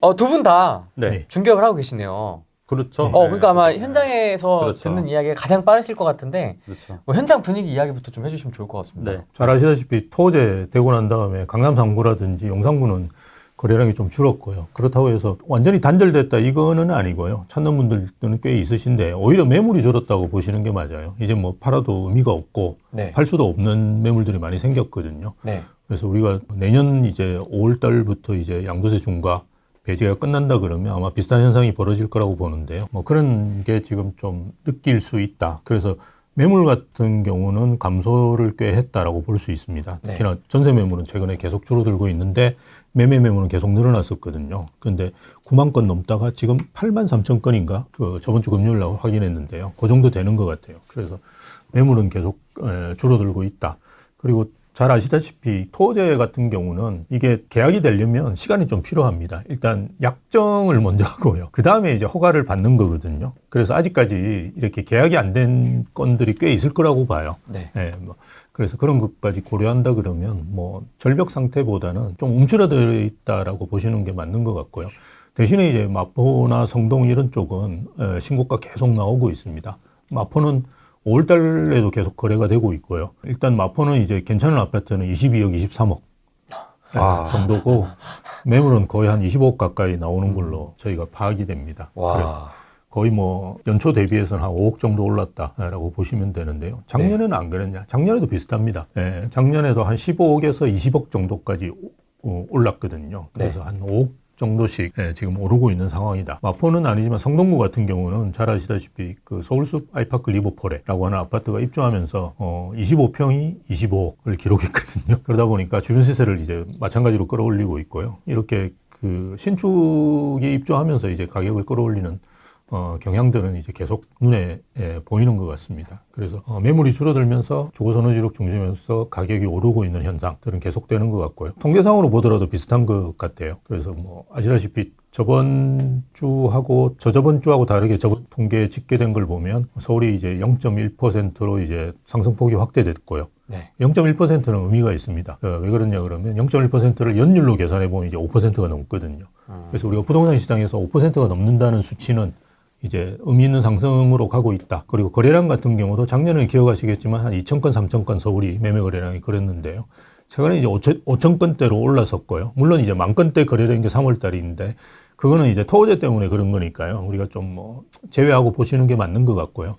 두 분 다 네. 중개업을 하고 계시네요. 그렇죠. 그러니까 아마 현장에서 그렇죠. 듣는 이야기가 가장 빠르실 것 같은데 그렇죠. 현장 분위기 이야기부터 좀 해주시면 좋을 것 같습니다. 네. 잘 아시다시피 토제 되고 난 다음에 강남 3구라든지 용산구는 거래량이 좀 줄었고요. 그렇다고 해서 완전히 단절됐다 이거는 아니고요. 찾는 분들은 꽤 있으신데 오히려 매물이 줄었다고 보시는 게 맞아요. 이제 뭐 팔아도 의미가 없고 네. 팔 수도 없는 매물들이 많이 생겼거든요. 네. 그래서 우리가 내년 이제 5월 달부터 이제 양도세 중과 배제가 끝난다 그러면 아마 비슷한 현상이 벌어질 거라고 보는데요. 뭐 그런 게 지금 좀 느낄 수 있다. 그래서 매물 같은 경우는 감소를 꽤 했다라고 볼 수 있습니다. 네. 특히나 전세 매물은 최근에 계속 줄어들고 있는데 매매 매물은 계속 늘어났었거든요. 그런데 9만 건 넘다가 지금 8만 3천 건인가 저번 주 금요일 날 확인했는데요. 그 정도 되는 것 같아요. 그래서 매물은 계속 줄어들고 있다. 그리고 잘 아시다시피 토제 같은 경우는 이게 계약이 되려면 시간이 좀 필요합니다. 일단 약정을 먼저 하고요. 그 다음에 이제 허가를 받는 거거든요. 그래서 아직까지 이렇게 계약이 안 된 건들이 꽤 있을 거라고 봐요. 네. 그래서 그런 것까지 고려한다 그러면 뭐 절벽 상태보다는 좀 움츠러들어 있다라고 보시는 게 맞는 것 같고요. 대신에 이제 마포나 성동 이런 쪽은 신고가 계속 나오고 있습니다. 마포는 5월 달에도 계속 거래가 되고 있고요. 일단 마포는 이제 괜찮은 아파트는 22억, 23억 정도고 매물은 거의 한 25억 가까이 나오는 걸로 저희가 파악이 됩니다. 와. 그래서 거의 뭐 연초 대비해서는 한 5억 정도 올랐다라고 보시면 되는데요. 작년에는 안 그랬냐? 작년에도 비슷합니다. 작년에도 한 15억에서 20억 정도까지 올랐거든요. 그래서 한 5억 정도씩 지금 오르고 있는 상황이다. 마포는 아니지만 성동구 같은 경우는 잘 아시다시피 그 서울숲 아이파크 리버포레라고 하는 아파트가 입주하면서 25평이 25억을 기록했거든요. 그러다 보니까 주변 시세를 이제 마찬가지로 끌어올리고 있고요. 이렇게 그 신축이 입주하면서 이제 가격을 끌어올리는 경향들은 이제 계속 눈에 보이는 것 같습니다. 그래서 매물이 줄어들면서 주거선호지역 중심에서 가격이 오르고 있는 현상들은 계속되는 것 같고요. 통계상으로 보더라도 비슷한 것 같아요. 그래서 뭐 아시다시피 저번 주하고 저저번 주하고 다르게 저번 통계 집계된 걸 보면 서울이 이제 0.1%로 이제 상승폭이 확대됐고요. 네. 0.1%는 의미가 있습니다. 왜 그러냐 그러면 0.1%를 연율로 계산해 보면 이제 5%가 넘거든요. 그래서 우리가 부동산 시장에서 5%가 넘는다는 수치는 이제 의미 있는 상승으로 가고 있다. 그리고 거래량 같은 경우도 작년에 기억하시겠지만 한 2,000건, 3,000건 서울이 매매 거래량이 그랬는데요. 최근에 이제 5,000건대로 올라섰고요. 물론 이제 10,000건대 거래된 게 3월 달인데 그거는 이제 토제 때문에 그런 거니까요. 우리가 좀 뭐 제외하고 보시는 게 맞는 것 같고요.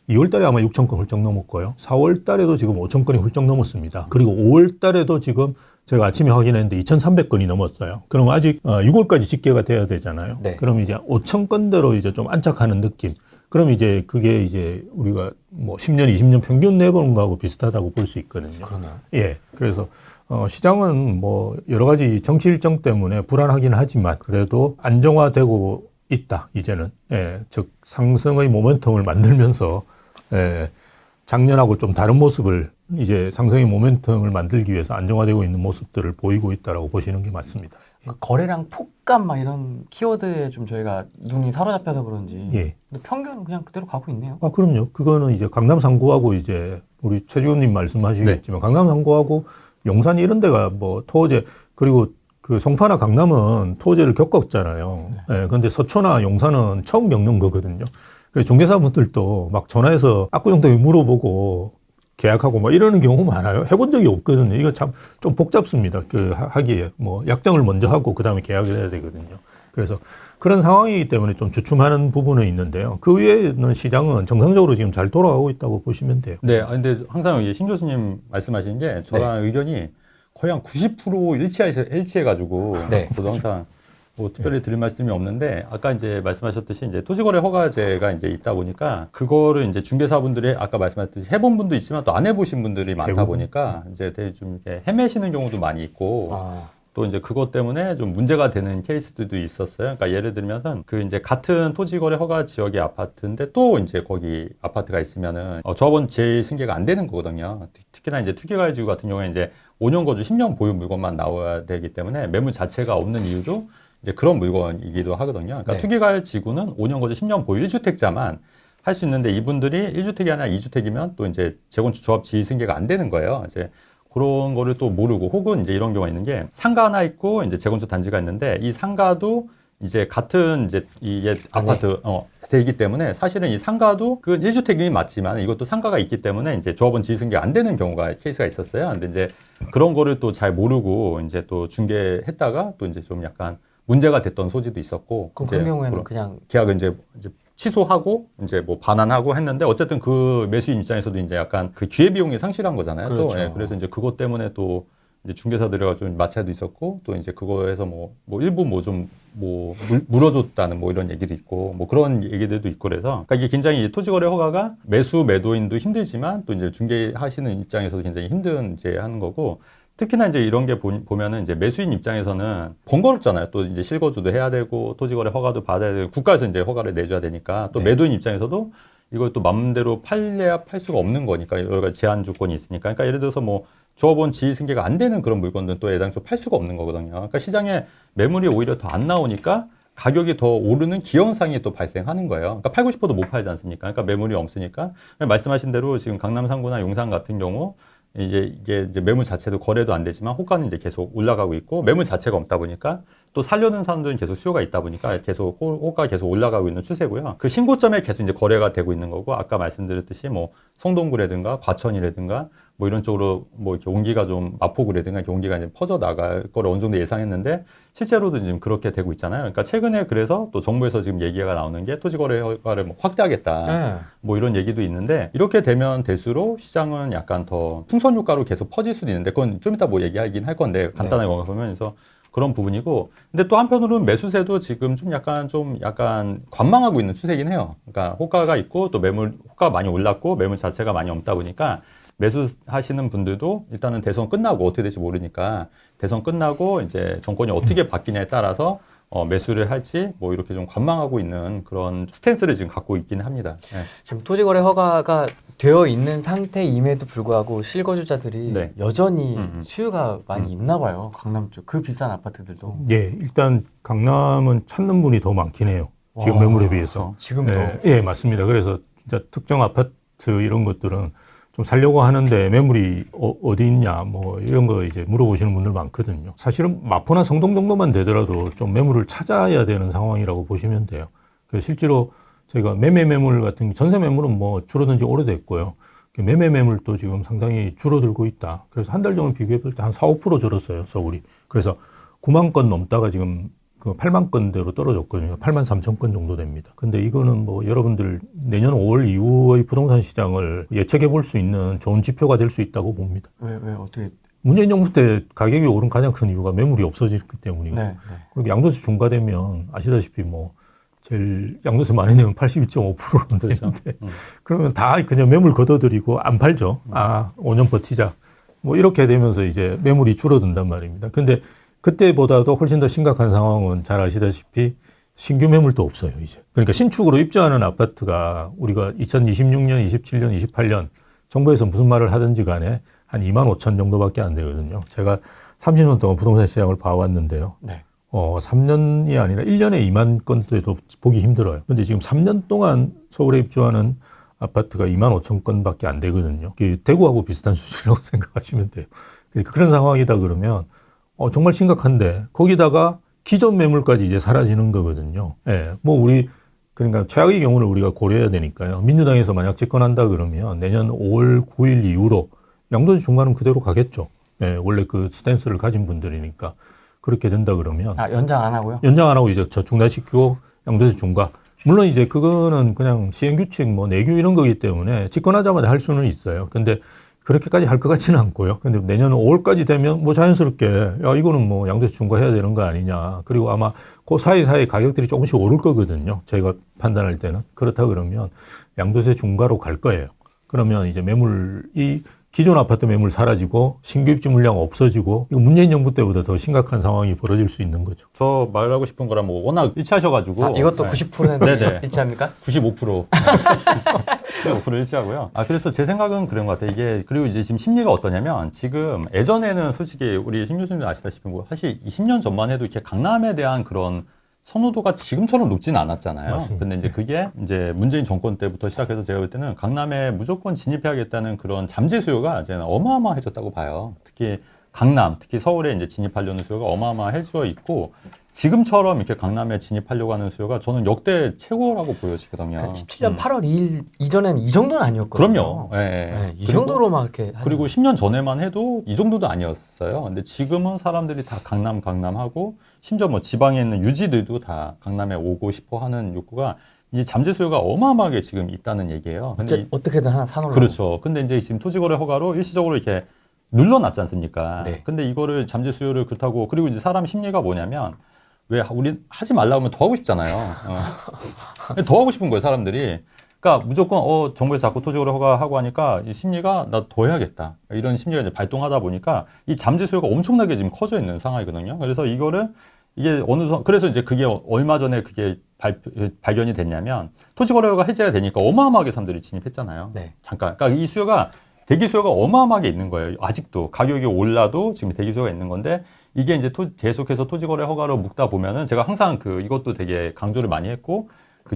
2월 달에 아마 6,000건 훌쩍 넘었고요. 4월 달에도 지금 5,000건이 훌쩍 넘었습니다. 그리고 5월 달에도 지금 제가 아침에 확인했는데 2,300건이 넘었어요. 그럼 아직 6월까지 집계가 돼야 되잖아요. 네. 그럼 이제 5,000건대로 이제 좀 안착하는 느낌. 그럼 이제 그게 이제 우리가 뭐 10년, 20년 평균 내보는 거하고 비슷하다고 볼 수 있거든요. 그러나요? 예. 그래서 시장은 뭐 여러 가지 정치 일정 때문에 불안하긴 하지만 그래도 안정화되고 있다. 이제는. 즉 상승의 모멘텀을 만들면서 작년하고 좀 다른 모습을 이제 상승의 모멘텀을 만들기 위해서 안정화되고 있는 모습들을 보이고 있다라고 보시는 게 맞습니다. 거래량 폭감 막 이런 키워드에 좀 저희가 눈이 사로잡혀서 그런지 예. 근데 평균은 그냥 그대로 가고 있네요. 그럼요. 그거는 이제 강남 3구하고 이제 우리 최지훈님 말씀하시겠지만 강남 3구하고 용산 이런 데가 뭐 토제 그리고 그 송파나 강남은 토제를 겪었잖아요. 그런데 서초나 용산은 처음 겪는 거거든요. 그래서 중개사분들도 막 전화해서 압구정동에 물어보고 계약하고 뭐 이러는 경우 많아요. 해본 적이 없거든요. 이거 참 좀 복잡습니다. 하기에 뭐 약정을 먼저 하고 그 다음에 계약을 해야 되거든요. 그래서 그런 상황이기 때문에 좀 주춤하는 부분은 있는데요. 그 외에는 시장은 정상적으로 지금 잘 돌아가고 있다고 보시면 돼요. 네, 근데 항상 신 교수님 말씀하신 게 저랑 의견이 거의 한 90% 일치해가지고 네. 저도 항상 뭐 특별히 드릴 말씀이 없는데 아까 이제 말씀하셨듯이 이제 토지거래 허가제가 이제 있다 보니까 그거를 이제 중개사분들이 아까 말씀하셨듯이 해본 분도 있지만 또 안 해보신 분들이 많다 대부분. 보니까 이제 되게 좀 이렇게 헤매시는 경우도 많이 있고 또 이제 그것 때문에 좀 문제가 되는 케이스들도 있었어요. 그러니까 예를 들면은 그 이제 같은 토지거래 허가 지역의 아파트인데 또 이제 거기 아파트가 있으면은 조합원 제일 승계가 안 되는 거거든요. 특히나 이제 투기과열지구 같은 경우에 이제 5년 거주 10년 보유 물건만 나와야 되기 때문에 매물 자체가 없는 이유도 이제 그런 물건이기도 하거든요. 그러니까 투기과열지구는 5년 거주 10년 보유 1주택자만 할 수 있는데 이분들이 1주택이 아니라 2주택이면 또 이제 재건축 조합 지위 승계가 안 되는 거예요. 이제 그런 거를 또 모르고 혹은 이제 이런 경우가 있는 게 상가 하나 있고 이제 재건축 단지가 있는데 이 상가도 이제 같은 이제 이게 아파트 되기 때문에 사실은 이 상가도 그 1주택이 맞지만 이것도 상가가 있기 때문에 이제 조합원 지위승계가 안 되는 경우가 케이스가 있었어요. 근데 이제 그런 거를 또 잘 모르고 이제 또 중개했다가 또 이제 좀 약간 문제가 됐던 소지도 있었고. 그럼 그런 경우에는 그냥 계약을 이제 취소하고 이제 뭐 반환하고 했는데 어쨌든 그 매수인 입장에서도 이제 약간 그 기회 비용이 상실한 거잖아요. 그렇죠. 또 예, 그래서 이제 그것 때문에 또 이제 중개사들과 좀 마찰도 있었고 또 이제 그거에서 뭐 일부 물어줬다는 뭐 이런 얘기도 있고 뭐 그런 얘기들도 있고 그래서 그러니까 이게 굉장히 토지거래 허가가 매도인도 힘들지만 또 이제 중개하시는 입장에서도 굉장히 힘든 이제 하는 거고. 특히나 이제 이런 게 보면은 이제 매수인 입장에서는 번거롭잖아요. 또 이제 실거주도 해야 되고 토지거래 허가도 받아야 되고 국가에서 이제 허가를 내줘야 되니까 또 매도인 입장에서도 이걸 또 맘대로 팔래야 팔 수가 없는 거니까 여러 가지 제한 조건이 있으니까. 그러니까 예를 들어서 뭐 조합원 지위승계가 안 되는 그런 물건들은 또 애당초 팔 수가 없는 거거든요. 그러니까 시장에 매물이 오히려 더 안 나오니까 가격이 더 오르는 기형상이 또 발생하는 거예요. 그러니까 팔고 싶어도 못 팔지 않습니까? 그러니까 매물이 없으니까. 말씀하신 대로 지금 강남 3구나 용산 같은 경우 이게 이제 매물 자체도 거래도 안 되지만 호가는 이제 계속 올라가고 있고 매물 자체가 없다 보니까 또 살려는 사람들은 계속 수요가 있다 보니까 계속 호가가 계속 올라가고 있는 추세고요. 그 신고점에 계속 이제 거래가 되고 있는 거고 아까 말씀드렸듯이 뭐 성동구라든가 과천이라든가 뭐 이런 쪽으로 뭐 이렇게 온기가 좀 마포구라든가 이렇게 온기가 이제 퍼져 나갈 거를 어느 정도 예상했는데 실제로도 지금 그렇게 되고 있잖아요. 그러니까 최근에 그래서 또 정부에서 지금 얘기가 나오는 게 토지거래 허가를 뭐 확대하겠다. 뭐 이런 얘기도 있는데 이렇게 되면 될수록 시장은 약간 더 풍선 효과로 계속 퍼질 수도 있는데 그건 좀 이따 뭐 얘기하긴 할 건데 간단하게 보면 그래서 그런 부분이고 근데 또 한편으로는 매수세도 지금 좀 약간 관망하고 있는 추세이긴 해요. 그러니까 호가가 있고 또 호가가 많이 올랐고 매물 자체가 많이 없다 보니까 매수하시는 분들도 일단은 대선 끝나고 어떻게 될지 모르니까 대선 끝나고 이제 정권이 어떻게 바뀌냐에 따라서 매수를 할지 뭐 이렇게 좀 관망하고 있는 그런 스탠스를 지금 갖고 있기는 합니다. 네. 지금 토지거래 허가가 되어 있는 상태임에도 불구하고 실거주자들이 여전히 수요가 많이 있나 봐요. 강남 쪽 그 비싼 아파트들도. 예, 일단 강남은 찾는 분이 더 많긴 해요. 지금 매물에 비해서. 지금도. 예, 맞습니다. 그래서 진짜 특정 아파트 이런 것들은 좀 살려고 하는데 매물이 어디 있냐 뭐 이런 거 이제 물어보시는 분들 많거든요. 사실은 마포나 성동 정도만 되더라도 좀 매물을 찾아야 되는 상황이라고 보시면 돼요. 그래서 실제로 저희가 매매 매물 같은 전세 매물은 뭐 줄어든 지 오래됐고요. 매매 매물도 지금 상당히 줄어들고 있다. 그래서 한 달 전을 비교해 볼 때 한 4, 5% 줄었어요, 서울이. 그래서 9만 건 넘다가 지금 그 8만 건대로 떨어졌거든요. 8만 3천 건 정도 됩니다. 근데 이거는 뭐 여러분들 내년 5월 이후의 부동산 시장을 예측해 볼 수 있는 좋은 지표가 될 수 있다고 봅니다. 왜 어떻게? 문재인 정부 때 가격이 오른 가장 큰 이유가 매물이 없어졌기 때문이거든요. 네. 그리고 양도세 중과되면 아시다시피 뭐 제일 양도세 많이 내면 82.5%는 되는데 그러면 다 그냥 매물 걷어들이고 안 팔죠. 5년 버티자. 뭐 이렇게 되면서 이제 매물이 줄어든단 말입니다. 근데 그때보다도 훨씬 더 심각한 상황은 잘 아시다시피 신규 매물도 없어요, 이제. 그러니까 신축으로 입주하는 아파트가 우리가 2026년, 27년, 28년 정부에서 무슨 말을 하든지 간에 한 2만 5천 정도밖에 안 되거든요. 제가 30년 동안 부동산 시장을 봐왔는데요. 3년이 아니라 1년에 2만 건대도 보기 힘들어요. 근데 지금 3년 동안 서울에 입주하는 아파트가 2만 5천 건밖에 안 되거든요. 대구하고 비슷한 수준이라고 생각하시면 돼요. 그러니까 그런 상황이다 그러면 정말 심각한데 거기다가 기존 매물까지 이제 사라지는 거거든요. 예, 뭐 그러니까 최악의 경우를 우리가 고려해야 되니까요. 민주당에서 만약 집권한다 그러면 내년 5월 9일 이후로 양도세 중과는 그대로 가겠죠. 예, 원래 그 스탠스를 가진 분들이니까 그렇게 된다 그러면 연장 안 하고요? 연장 안 하고 이제 중단시키고 양도세 중과. 물론 이제 그거는 그냥 시행규칙 뭐 내규 이런 거기 때문에 집권하자마자 할 수는 있어요. 근데 그렇게까지 할 것 같지는 않고요. 근데 내년 5월까지 되면 뭐 자연스럽게 이거는 뭐 양도세 중과해야 되는 거 아니냐. 그리고 아마 그 사이사이 가격들이 조금씩 오를 거거든요. 저희가 판단할 때는. 그렇다 그러면 양도세 중과로 갈 거예요. 그러면 이제 매물이 기존 아파트 매물 사라지고 신규 입주 물량 없어지고 이거 문재인 정부 때보다 더 심각한 상황이 벌어질 수 있는 거죠. 저 말하고 싶은 거랑 뭐 워낙 일치하셔가지고 이것도 90%는 일치합니까? 95% 95% 일치하고요. 그래서 제 생각은 그런 것 같아요. 이게 그리고 이제 지금 심리가 어떠냐면 지금 예전에는 솔직히 우리 심 교수님도 아시다시피 뭐 사실 20년 전만 해도 이렇게 강남에 대한 그런 선호도가 지금처럼 높지는 않았잖아요. 맞습니다. 근데 이제 그게 이제 문재인 정권 때부터 시작해서 제가 볼 때는 강남에 무조건 진입해야겠다는 그런 잠재 수요가 이제 어마어마해졌다고 봐요. 특히 강남, 특히 서울에 이제 진입하려는 수요가 어마어마해져 있고 지금처럼 이렇게 강남에 진입하려고 하는 수요가 저는 역대 최고라고 보여지거든요. 그러니까 17년 8월 2일 이전에는 이 정도는 아니었거든요. 그럼요. 예, 예. 네, 이 그리고- 정도로 막 이렇게 그리고 10년 전에만 해도 이 정도도 아니었어요. 근데 지금은 사람들이 다 강남하고 심지어 뭐 지방에 있는 유지들도 다 강남에 오고 싶어 하는 욕구가 이 잠재 수요가 어마어마하게 지금 있다는 얘기예요. 근데 어떻게든 하나 사놓으려고. 그렇죠. 근데 이제 지금 토지거래 허가로 일시적으로 이렇게 눌러놨지 않습니까? 네. 근데 이거를 잠재 수요를 그렇다고 그리고 이제 사람 심리가 뭐냐면 왜 우리 하지 말라고 하면 더 하고 싶잖아요. 더 하고 싶은 거예요, 사람들이. 그러니까 무조건 정부에서 자꾸 토지거래 허가하고 하니까 이 심리가 나 더 해야겠다. 이런 심리가 이제 발동하다 보니까 이 잠재 수요가 엄청나게 지금 커져 있는 상황이거든요. 그래서 이거를 이게 그래서 이제 그게 얼마 전에 그게 발견이 됐냐면 토지거래가 해제가 되니까 어마어마하게 사람들이 진입했잖아요. 네. 잠깐. 그러니까 이 수요가 대기 수요가 어마어마하게 있는 거예요. 아직도 가격이 올라도 지금 대기 수요가 있는 건데 이게 이제 계속해서 토지거래 허가로 묶다 보면은 제가 항상 이것도 되게 강조를 많이 했고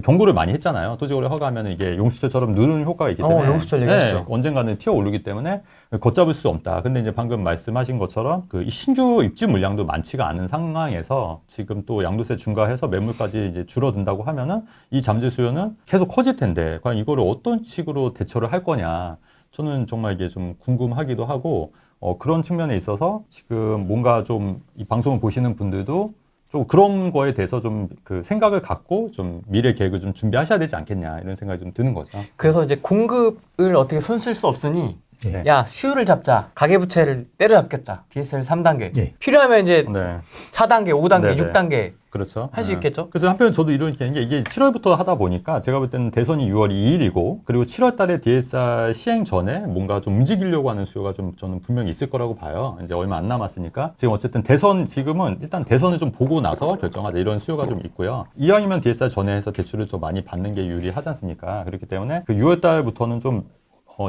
경고를 많이 했잖아요. 토지거래 허가하면 이게 용수철처럼 누르는 효과가 있기 때문에 용수철 얘기했죠. 언젠가는 튀어 오르기 때문에 걷잡을 수 없다. 근데 이제 방금 말씀하신 것처럼 이 신규 입주 물량도 많지가 않은 상황에서 지금 또 양도세 중과해서 매물까지 이제 줄어든다고 하면은 이 잠재 수요는 계속 커질 텐데 과연 이거를 어떤 식으로 대처를 할 거냐. 저는 정말 이게 좀 궁금하기도 하고 그런 측면에 있어서 지금 뭔가 좀 이 방송을 보시는 분들도 좀 그런 거에 대해서 좀 생각을 갖고 좀 미래 계획을 좀 준비하셔야 되지 않겠냐 이런 생각이 좀 드는 거죠. 그래서 이제 공급을 어떻게 손 쓸 수 없으니 네. 야 수요를 잡자. 가계부채를 때려잡겠다. DSR 3단계. 네. 필요하면 이제 네, 4단계, 5단계, 네, 네. 6단계 그렇죠. 할 수 네. 있겠죠? 그래서 한편 저도 이런 게 이게 7월부터 하다 보니까 제가 볼 때는 대선이 6월 2일이고 그리고 7월 달에 DSR 시행 전에 뭔가 좀 움직이려고 하는 수요가 좀 저는 분명히 있을 거라고 봐요. 이제 얼마 안 남았으니까 지금 어쨌든 지금은 일단 대선을 좀 보고 나서 결정하자 이런 수요가 좀 있고요. 이왕이면 DSR 전에 해서 대출을 좀 많이 받는 게 유리하지 않습니까? 그렇기 때문에 6월 달부터는 좀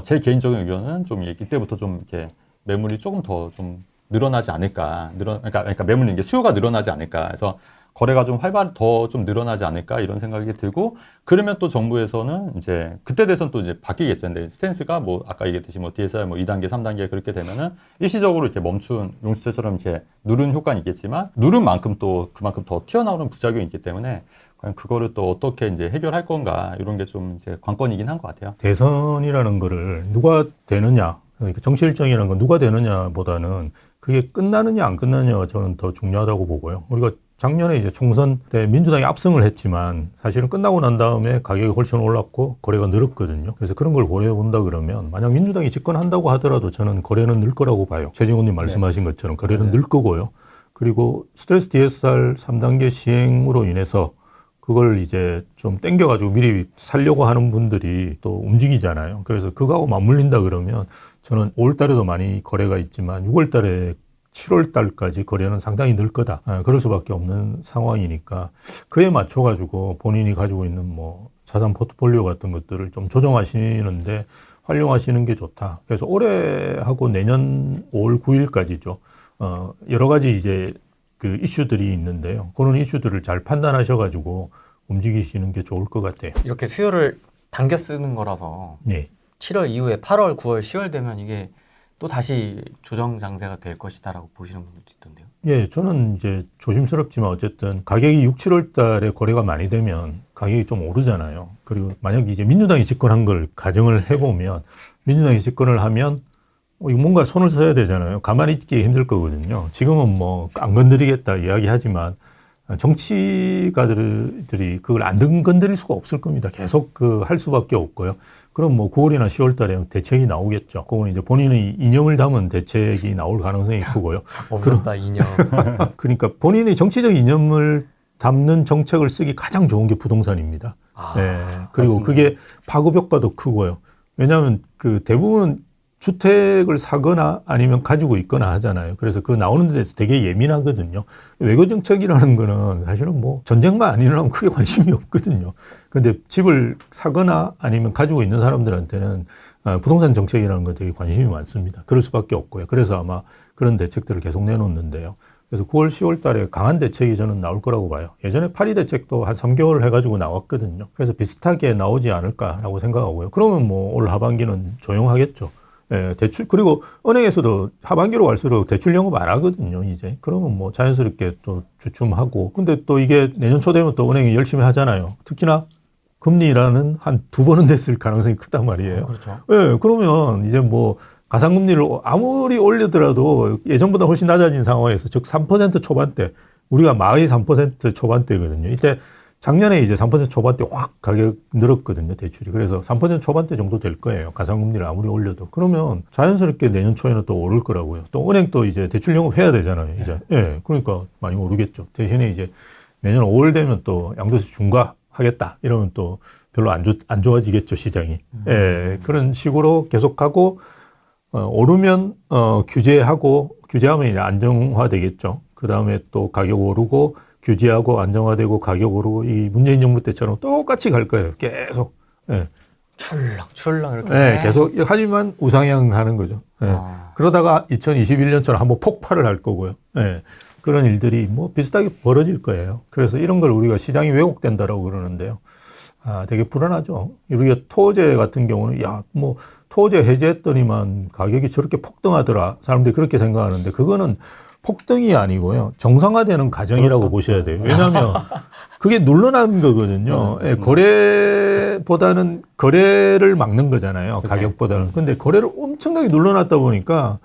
제 개인적인 의견은 좀 이때부터 좀 이렇게 매물이 조금 더 좀 늘어나지 않을까. 그러니까 매물이 이게 수요가 늘어나지 않을까. 그래서 거래가 좀 더 좀 늘어나지 않을까 이런 생각이 들고 그러면 또 정부에서는 이제 그때 돼선 또 이제 바뀌겠죠. 근데 스탠스가 뭐 아까 얘기했듯이 뭐 DSR 뭐 2단계, 3단계 그렇게 되면은 일시적으로 이렇게 멈춘 용수철처럼 이렇게 누른 효과는 있겠지만 누른 만큼 또 그만큼 더 튀어나오는 부작용이 있기 때문에 과연 그거를 또 어떻게 이제 해결할 건가 이런 게 좀 이제 관건이긴 한 것 같아요. 대선이라는 거를 누가 되느냐, 그러니까 정치 일정이라는 건 누가 되느냐보다는 그게 끝나느냐 안 끝나느냐가 저는 더 중요하다고 보고요. 우리가 작년에 이제 총선 때 민주당이 압승을 했지만 사실은 끝나고 난 다음에 가격이 훨씬 올랐고 거래가 늘었거든요. 그래서 그런 걸 고려해 본다 그러면 만약 민주당이 집권한다고 하더라도 저는 거래는 늘 거라고 봐요. 최진호님 말씀하신 것처럼 거래는 늘 거고요. 그리고 스트레스 DSR 3단계 시행으로 인해서 그걸 이제 좀 땡겨가지고 미리 살려고 하는 분들이 또 움직이잖아요. 그래서 그거하고 맞물린다 그러면 저는 5월 달에도 많이 거래가 있지만 6월 달에 7월 달까지 거래는 상당히 늘 거다. 그럴 수밖에 없는 상황이니까 그에 맞춰가지고 본인이 가지고 있는 뭐 자산 포트폴리오 같은 것들을 좀 조정하시는데 활용하시는 게 좋다. 그래서 올해하고 내년 5월 9일까지죠. 여러 가지 이제 그 이슈들이 있는데요. 그런 이슈들을 잘 판단하셔가지고 움직이시는 게 좋을 것 같아요. 이렇게 수요를 당겨 쓰는 거라서 네. 7월 이후에 8월, 9월, 10월 되면 이게 또 다시 조정 장세가 될 것이다라고 보시는 분들도 있던데요. 예, 저는 이제 조심스럽지만 어쨌든 가격이 6, 7월 달에 거래가 많이 되면 가격이 좀 오르잖아요. 그리고 만약 이제 민주당이 집권한 걸 가정을 해보면 민주당이 집권을 하면 뭔가 손을 써야 되잖아요. 가만히 있기 힘들 거거든요. 지금은 뭐 안 건드리겠다 이야기하지만 정치가들이 그걸 안 건드릴 수가 없을 겁니다. 계속 할 수밖에 없고요. 그럼 뭐 9월이나 10월 달에 대책이 나오겠죠. 그건 이제 본인의 이념을 담은 대책이 나올 가능성이 크고요. 없었다, 이념. 그러니까 본인의 정치적 이념을 담는 정책을 쓰기 가장 좋은 게 부동산입니다. 네. 그리고 맞습니다. 그게 파급 효과도 크고요. 왜냐하면 대부분은 주택을 사거나 아니면 가지고 있거나 하잖아요. 그래서 그 나오는 데서 되게 예민하거든요. 외교 정책이라는 거는 사실은 뭐 전쟁만 안 일어나면 크게 관심이 없거든요. 근데 집을 사거나 아니면 가지고 있는 사람들한테는 부동산 정책이라는 거 되게 관심이 많습니다. 그럴 수밖에 없고요. 그래서 아마 그런 대책들을 계속 내놓는데요. 그래서 9월, 10월 달에 강한 대책이 저는 나올 거라고 봐요. 예전에 파리 대책도 한 3개월 해가지고 나왔거든요. 그래서 비슷하게 나오지 않을까라고 생각하고요. 그러면 뭐 올 하반기는 조용하겠죠. 대출, 그리고 은행에서도 하반기로 갈수록 대출 영업 안 하거든요, 이제. 그러면 뭐 자연스럽게 또 주춤하고. 근데 또 이게 내년 초 되면 또 은행이 열심히 하잖아요. 특히나 금리라는 한 2번은 됐을 가능성이 크단 말이에요. 그렇죠. 예, 그러면 이제 뭐 가상금리를 아무리 올리더라도 예전보다 훨씬 낮아진 상황에서 즉 3% 초반대, 우리가 마의 3% 초반대거든요. 이때 작년에 이제 3% 초반대 확 가격 늘었거든요, 대출이. 그래서 3% 초반대 정도 될 거예요. 가상금리를 아무리 올려도. 그러면 자연스럽게 내년 초에는 또 오를 거라고요. 또 은행도 이제 대출 영업해야 되잖아요, 이제. 예, 그러니까 많이 오르겠죠. 대신에 이제 내년 5월 되면 또 양도세 중과하겠다. 이러면 또 별로 안 좋아지겠죠, 시장이. 예, 그런 식으로 계속하고, 오르면, 규제하면 이제 안정화되겠죠. 그 다음에 또 가격 오르고, 규제하고 안정화되고 가격 오르고 이 문재인 정부 때처럼 똑같이 갈 거예요. 계속. 예. 출렁 이렇게. 예, 계속. 하지만 우상향하는 거죠. 예. 그러다가 2021년처럼 한번 폭발을 할 거고요. 예. 그런 일들이 뭐 비슷하게 벌어질 거예요. 그래서 이런 걸 우리가 시장이 왜곡된다라고 그러는데요. 되게 불안하죠. 우리가 토제 같은 경우는 뭐 토제 해제했더니만 가격이 저렇게 폭등하더라. 사람들이 그렇게 생각하는데 그거는 폭등이 아니고요. 정상화되는 과정이라고 그렇죠. 보셔야 돼요. 왜냐하면 그게 눌러난 거거든요. 예, 거래보다는 거래를 막는 거잖아요. 그치. 가격보다는. 근데 거래를 엄청나게 눌러놨다 보니까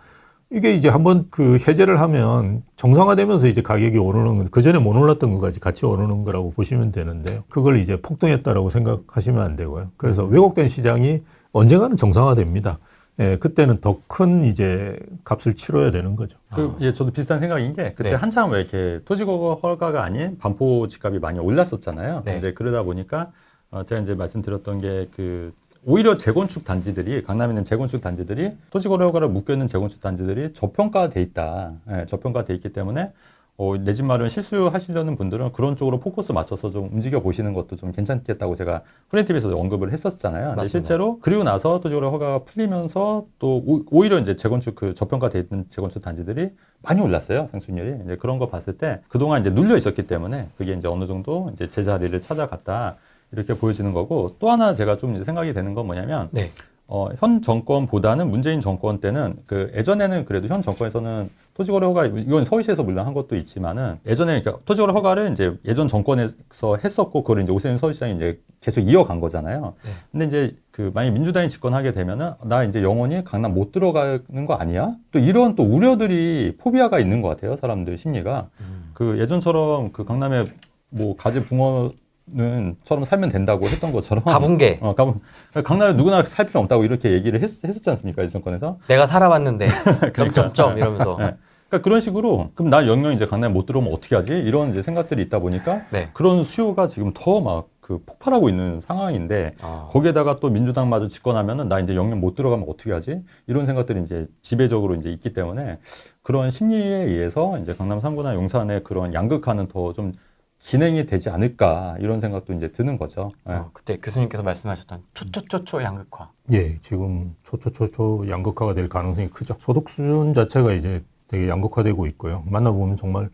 이게 이제 한번 그 해제를 하면 정상화되면서 이제 가격이 오르는 건 그전에 못 올랐던 것까지 같이 오르는 거라고 보시면 되는데요. 그걸 이제 폭등했다라고 생각하시면 안 되고요. 그래서 왜곡된 시장이 언젠가는 정상화됩니다. 예, 그때는 더 큰 이제 값을 치러야 되는 거죠. 예, 저도 비슷한 생각인 게 그때 네. 한참 왜 이렇게 토지거래 허가가 아닌 반포 집값이 많이 올랐었잖아요. 네. 이제 그러다 보니까 제가 이제 말씀드렸던 게 오히려 재건축 단지들이 강남에 있는 재건축 단지들이 토지거래 허가를 묶여 있는 재건축 단지들이 저평가돼 있다. 예, 저평가돼 있기 때문에 내 집 마련 실수하시려는 분들은 그런 쪽으로 포커스 맞춰서 좀 움직여 보시는 것도 좀 괜찮겠다고 제가 프렌티비에서도 언급을 했었잖아요. 근데 실제로 그리고 나서 토지거래 허가가 풀리면서 또 오히려 이제 재건축 저평가돼 있는 재건축 단지들이 많이 올랐어요. 상승률이. 이제 그런 거 봤을 때 그동안 이제 눌려 있었기 때문에 그게 이제 어느 정도 이제 제자리를 찾아갔다. 이렇게 보여지는 거고 또 하나 제가 좀 이제 생각이 되는 건 뭐냐면 네. 현 정권보다는 문재인 정권 때는 예전에는 그래도 현 정권에서는 토지거래 허가 이건 서울시에서 물론 한 것도 있지만은 예전에 그러니까 토지거래 허가를 이제 예전 정권에서 했었고 그걸 이제 오세훈 서울시장이 이제 계속 이어간 거잖아요. 네. 근데 이제 만약 민주당이 집권하게 되면은 나 이제 영원히 강남 못 들어가는 거 아니야? 또 이런 또 우려들이 포비아가 있는 것 같아요. 사람들 심리가 예전처럼 강남에 뭐 가재 붕어는 처럼 살면 된다고 했던 것처럼 가붕괴. 강남에 누구나 살 필요 없다고 이렇게 얘기를 했었지 않습니까? 이 정권에서. 내가 살아봤는데 점점점 이러면서. 네. 그러니까 그런 식으로 그럼 나 영영 이제 강남에 못 들어오면 어떻게 하지? 이런 이제 생각들이 있다 보니까 네. 그런 수요가 지금 더 막 폭발하고 있는 상황인데 거기에다가 또 민주당마저 집권하면은 나 이제 영영 못 들어가면 어떻게 하지? 이런 생각들이 이제 지배적으로 이제 있기 때문에 그런 심리에 의해서 이제 강남 3구나 용산의 그런 양극화는 더 좀 진행이 되지 않을까 이런 생각도 이제 드는 거죠. 네. 그때 교수님께서 말씀하셨던 초초초초 양극화. 예, 지금 초초초초 양극화가 될 가능성이 크죠. 소득 수준 자체가 이제 되게 양극화되고 있고요. 만나보면 정말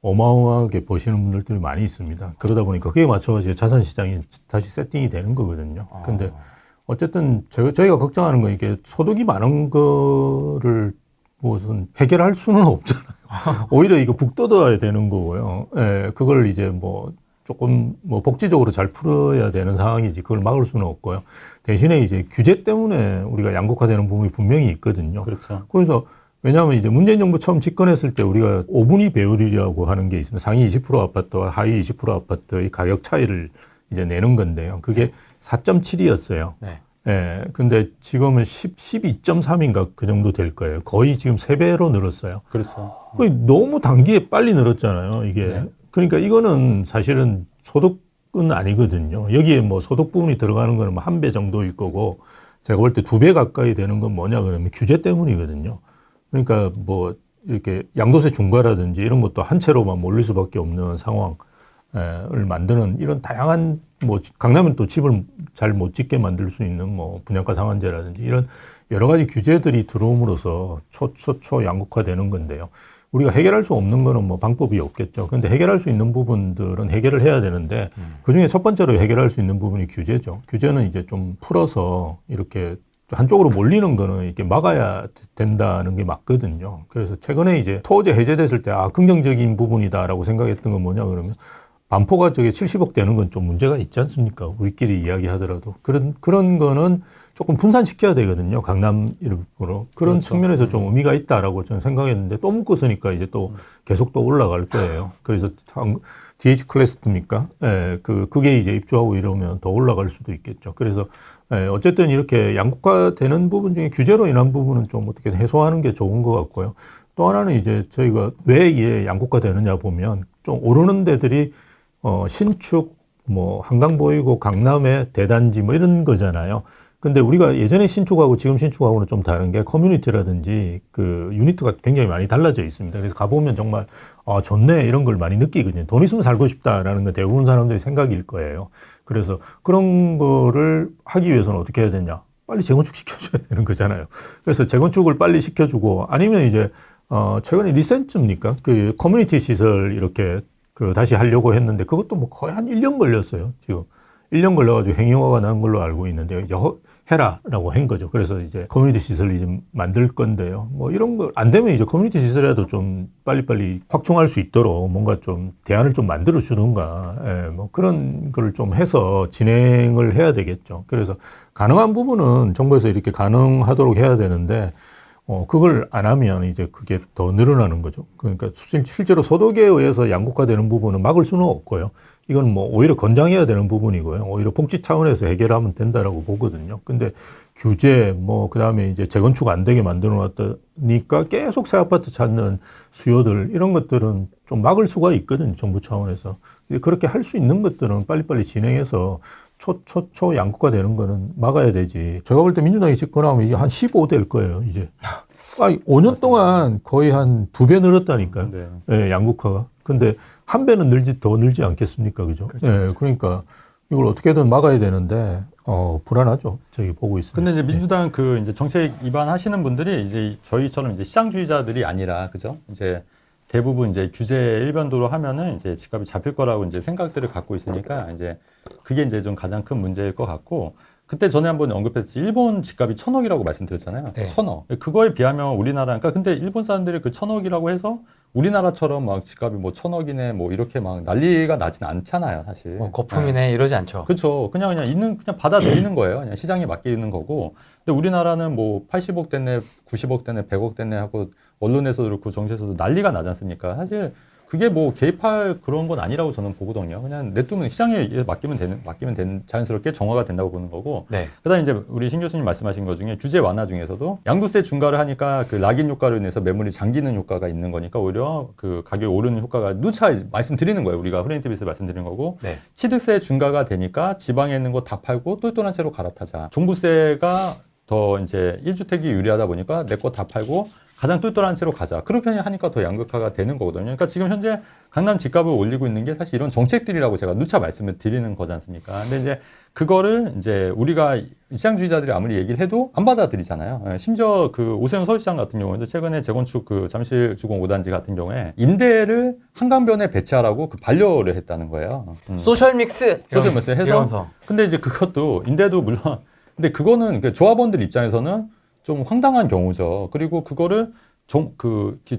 어마어마하게 버시는 분들이 많이 있습니다. 그러다 보니까 그에 맞춰 이제 자산 시장이 다시 세팅이 되는 거거든요. 근데 어쨌든 저희가 걱정하는 건 이게 소득이 많은 거를 무슨 해결할 수는 없잖아요. 오히려 이거 북돋아야 되는 거고요. 예, 그걸 이제 뭐 조금 뭐 복지적으로 잘 풀어야 되는 상황이지 그걸 막을 수는 없고요. 대신에 이제 규제 때문에 우리가 양극화되는 부분이 분명히 있거든요. 그렇죠. 그래서 왜냐하면 이제 문재인 정부 처음 집권했을 때 우리가 5분위 배율이라고 하는 게 있습니다. 상위 20% 아파트와 하위 20% 아파트의 가격 차이를 이제 내는 건데요. 그게 4.7이었어요. 네. 예, 근데 지금은 12.3인가 그 정도 될 거예요. 거의 지금 3배로 늘었어요. 그렇죠. 거의 너무 단기에 빨리 늘었잖아요, 이게. 네. 그러니까 이거는 사실은 소득은 아니거든요. 여기에 뭐 소득 부분이 들어가는 거는 뭐 1배 정도일 거고, 제가 볼 때 2배 가까이 되는 건 뭐냐 그러면 규제 때문이거든요. 그러니까 뭐 이렇게 양도세 중과라든지 이런 것도 한 채로만 몰릴 수밖에 없는 상황을 만드는 이런 다양한 뭐 강남은 또 집을 잘 못 짓게 만들 수 있는 뭐 분양가 상한제라든지 이런 여러 가지 규제들이 들어옴으로써 초초초 양극화되는 건데요. 우리가 해결할 수 없는 거는 뭐 방법이 없겠죠. 그런데 해결할 수 있는 부분들은 해결을 해야 되는데 그중에 첫 번째로 해결할 수 있는 부분이 규제죠. 규제는 이제 좀 풀어서 이렇게 한쪽으로 몰리는 거는 이렇게 막아야 된다는 게 맞거든요. 그래서 최근에 이제 토호제 해제됐을 때 긍정적인 부분이다라고 생각했던 건 뭐냐 그러면 반포가 저게 70억 되는 건 좀 문제가 있지 않습니까? 우리끼리 이야기하더라도 그런 거는 조금 분산시켜야 되거든요. 강남 일부러 그런 그렇죠. 측면에서 좀 의미가 있다라고 저는 생각했는데 또 묶었으니까 이제 또 계속 또 올라갈 거예요. 그래서 DH 클래스입니까? 예, 그게 이제 입주하고 이러면 더 올라갈 수도 있겠죠. 그래서 예, 어쨌든 이렇게 양극화되는 부분 중에 규제로 인한 부분은 좀 어떻게 해소하는 게 좋은 것 같고요. 또 하나는 이제 저희가 왜 이게 양극화되느냐 보면 좀 오르는 데들이 신축, 뭐 한강 보이고 강남의 대단지 뭐 이런 거잖아요. 근데 우리가 예전에 신축하고 지금 신축하고는 좀 다른 게 커뮤니티라든지 그 유니트가 굉장히 많이 달라져 있습니다. 그래서 가보면 정말 좋네 이런 걸 많이 느끼거든요. 돈 있으면 살고 싶다라는 건 대부분 사람들의 생각일 거예요. 그래서 그런 거를 하기 위해서는 어떻게 해야 되냐? 빨리 재건축 시켜줘야 되는 거잖아요. 그래서 재건축을 빨리 시켜주고 아니면 이제 최근에 리센츠입니까? 그 커뮤니티 시설 이렇게 다시 하려고 했는데 그것도 뭐 거의 한 1년 걸렸어요. 지금 1년 걸려가지고 행정허가 난 걸로 알고 있는데요. 이제 해라라고 한 거죠. 그래서 이제 커뮤니티 시설을 이제 만들 건데요. 뭐 이런 거 안 되면 이제 커뮤니티 시설이라도 좀 빨리빨리 확충할 수 있도록 뭔가 좀 대안을 좀 만들어 주든가, 뭐 그런 걸 좀 해서 진행을 해야 되겠죠. 그래서 가능한 부분은 정부에서 이렇게 가능하도록 해야 되는데, 그걸 안 하면 이제 그게 더 늘어나는 거죠. 그러니까 실제로 소득에 의해서 양극화되는 부분은 막을 수는 없고요. 이건 뭐 오히려 건장해야 되는 부분이고요. 오히려 복지 차원에서 해결하면 된다라고 보거든요. 근데 규제, 뭐, 그 다음에 이제 재건축 안 되게 만들어 놨다니까 계속 새 아파트 찾는 수요들, 이런 것들은 좀 막을 수가 있거든요. 정부 차원에서. 그렇게 할 수 있는 것들은 빨리빨리 진행해서 초 양극화 되는 거는 막아야 되지. 제가 볼 때 민주당이 집권하면 이게 한 15 될 거예요, 이제. 5년 동안 거의 한 2배 늘었다니까요. 네. 예, 양극화가. 근데 한 배는 더 늘지 않겠습니까? 그죠? 그렇죠. 예, 그러니까 이걸 어떻게든 막아야 되는데, 불안하죠. 저희 보고 있습니다. 근데 이제 민주당 이제 정책 위반하시는 분들이 이제 저희처럼 이제 시장주의자들이 아니라, 그죠? 이제 대부분 이제 규제 일변도로 하면은 이제 집값이 잡힐 거라고 이제 생각들을 갖고 있으니까 이제 그게 이제 좀 가장 큰 문제일 것 같고, 그때 전에 한번 언급했듯이 일본 집값이 1,000억이라고 말씀드렸잖아요. 네. 1,000억. 그거에 비하면 우리나라, 그러니까 근데 일본 사람들이 그 1,000억이라고 해서 우리나라처럼 막 집값이 뭐 1,000억이네 뭐 이렇게 막 난리가 나진 않잖아요, 사실. 거품이네 이러지 않죠. 그렇죠. 그냥 받아들이는 거예요. 그냥 시장에 맡기는 거고. 근데 우리나라는 뭐 80억 됐네, 90억 됐네, 100억 됐네 하고 언론에서도 그렇고 정치에서도 난리가 나지 않습니까? 사실 그게 뭐 개입할 그런 건 아니라고 저는 보거든요. 그냥 냅두면 시장에 맡기면 자연스럽게 정화가 된다고 보는 거고. 네. 그다음에 이제 우리 신 교수님 말씀하신 것 중에 규제 완화 중에서도 양도세 중과를 하니까 그 락인 효과로 인해서 매물이 잠기는 효과가 있는 거니까 오히려 그 가격이 오르는 효과가 누차 말씀드리는 거예요. 우리가 프레임 TV에서 말씀드리는 거고. 네. 취득세 중과가 되니까 지방에 있는 거 다 팔고 똘똘한 채로 갈아타자. 종부세가 더 이제 1주택이 유리하다 보니까 내 거 다 팔고 가장 똘똘한 채로 가자. 그렇게 하니까 더 양극화가 되는 거거든요. 그러니까 지금 현재 강남 집값을 올리고 있는 게 사실 이런 정책들이라고 제가 누차 말씀을 드리는 거지 않습니까? 근데 이제 그거를 이제 우리가 시장주의자들이 아무리 얘기를 해도 안 받아들이잖아요. 심지어 그 오세훈 서울시장 같은 경우는 최근에 재건축 그 잠실 주공 5단지 같은 경우에 임대를 한강변에 배치하라고 그 반려를 했다는 거예요. 소셜믹스 해서. 이러면서. 근데 이제 그것도 임대도 물론 근데 그거는 그 조합원들 입장에서는 좀 황당한 경우죠. 그리고 그거를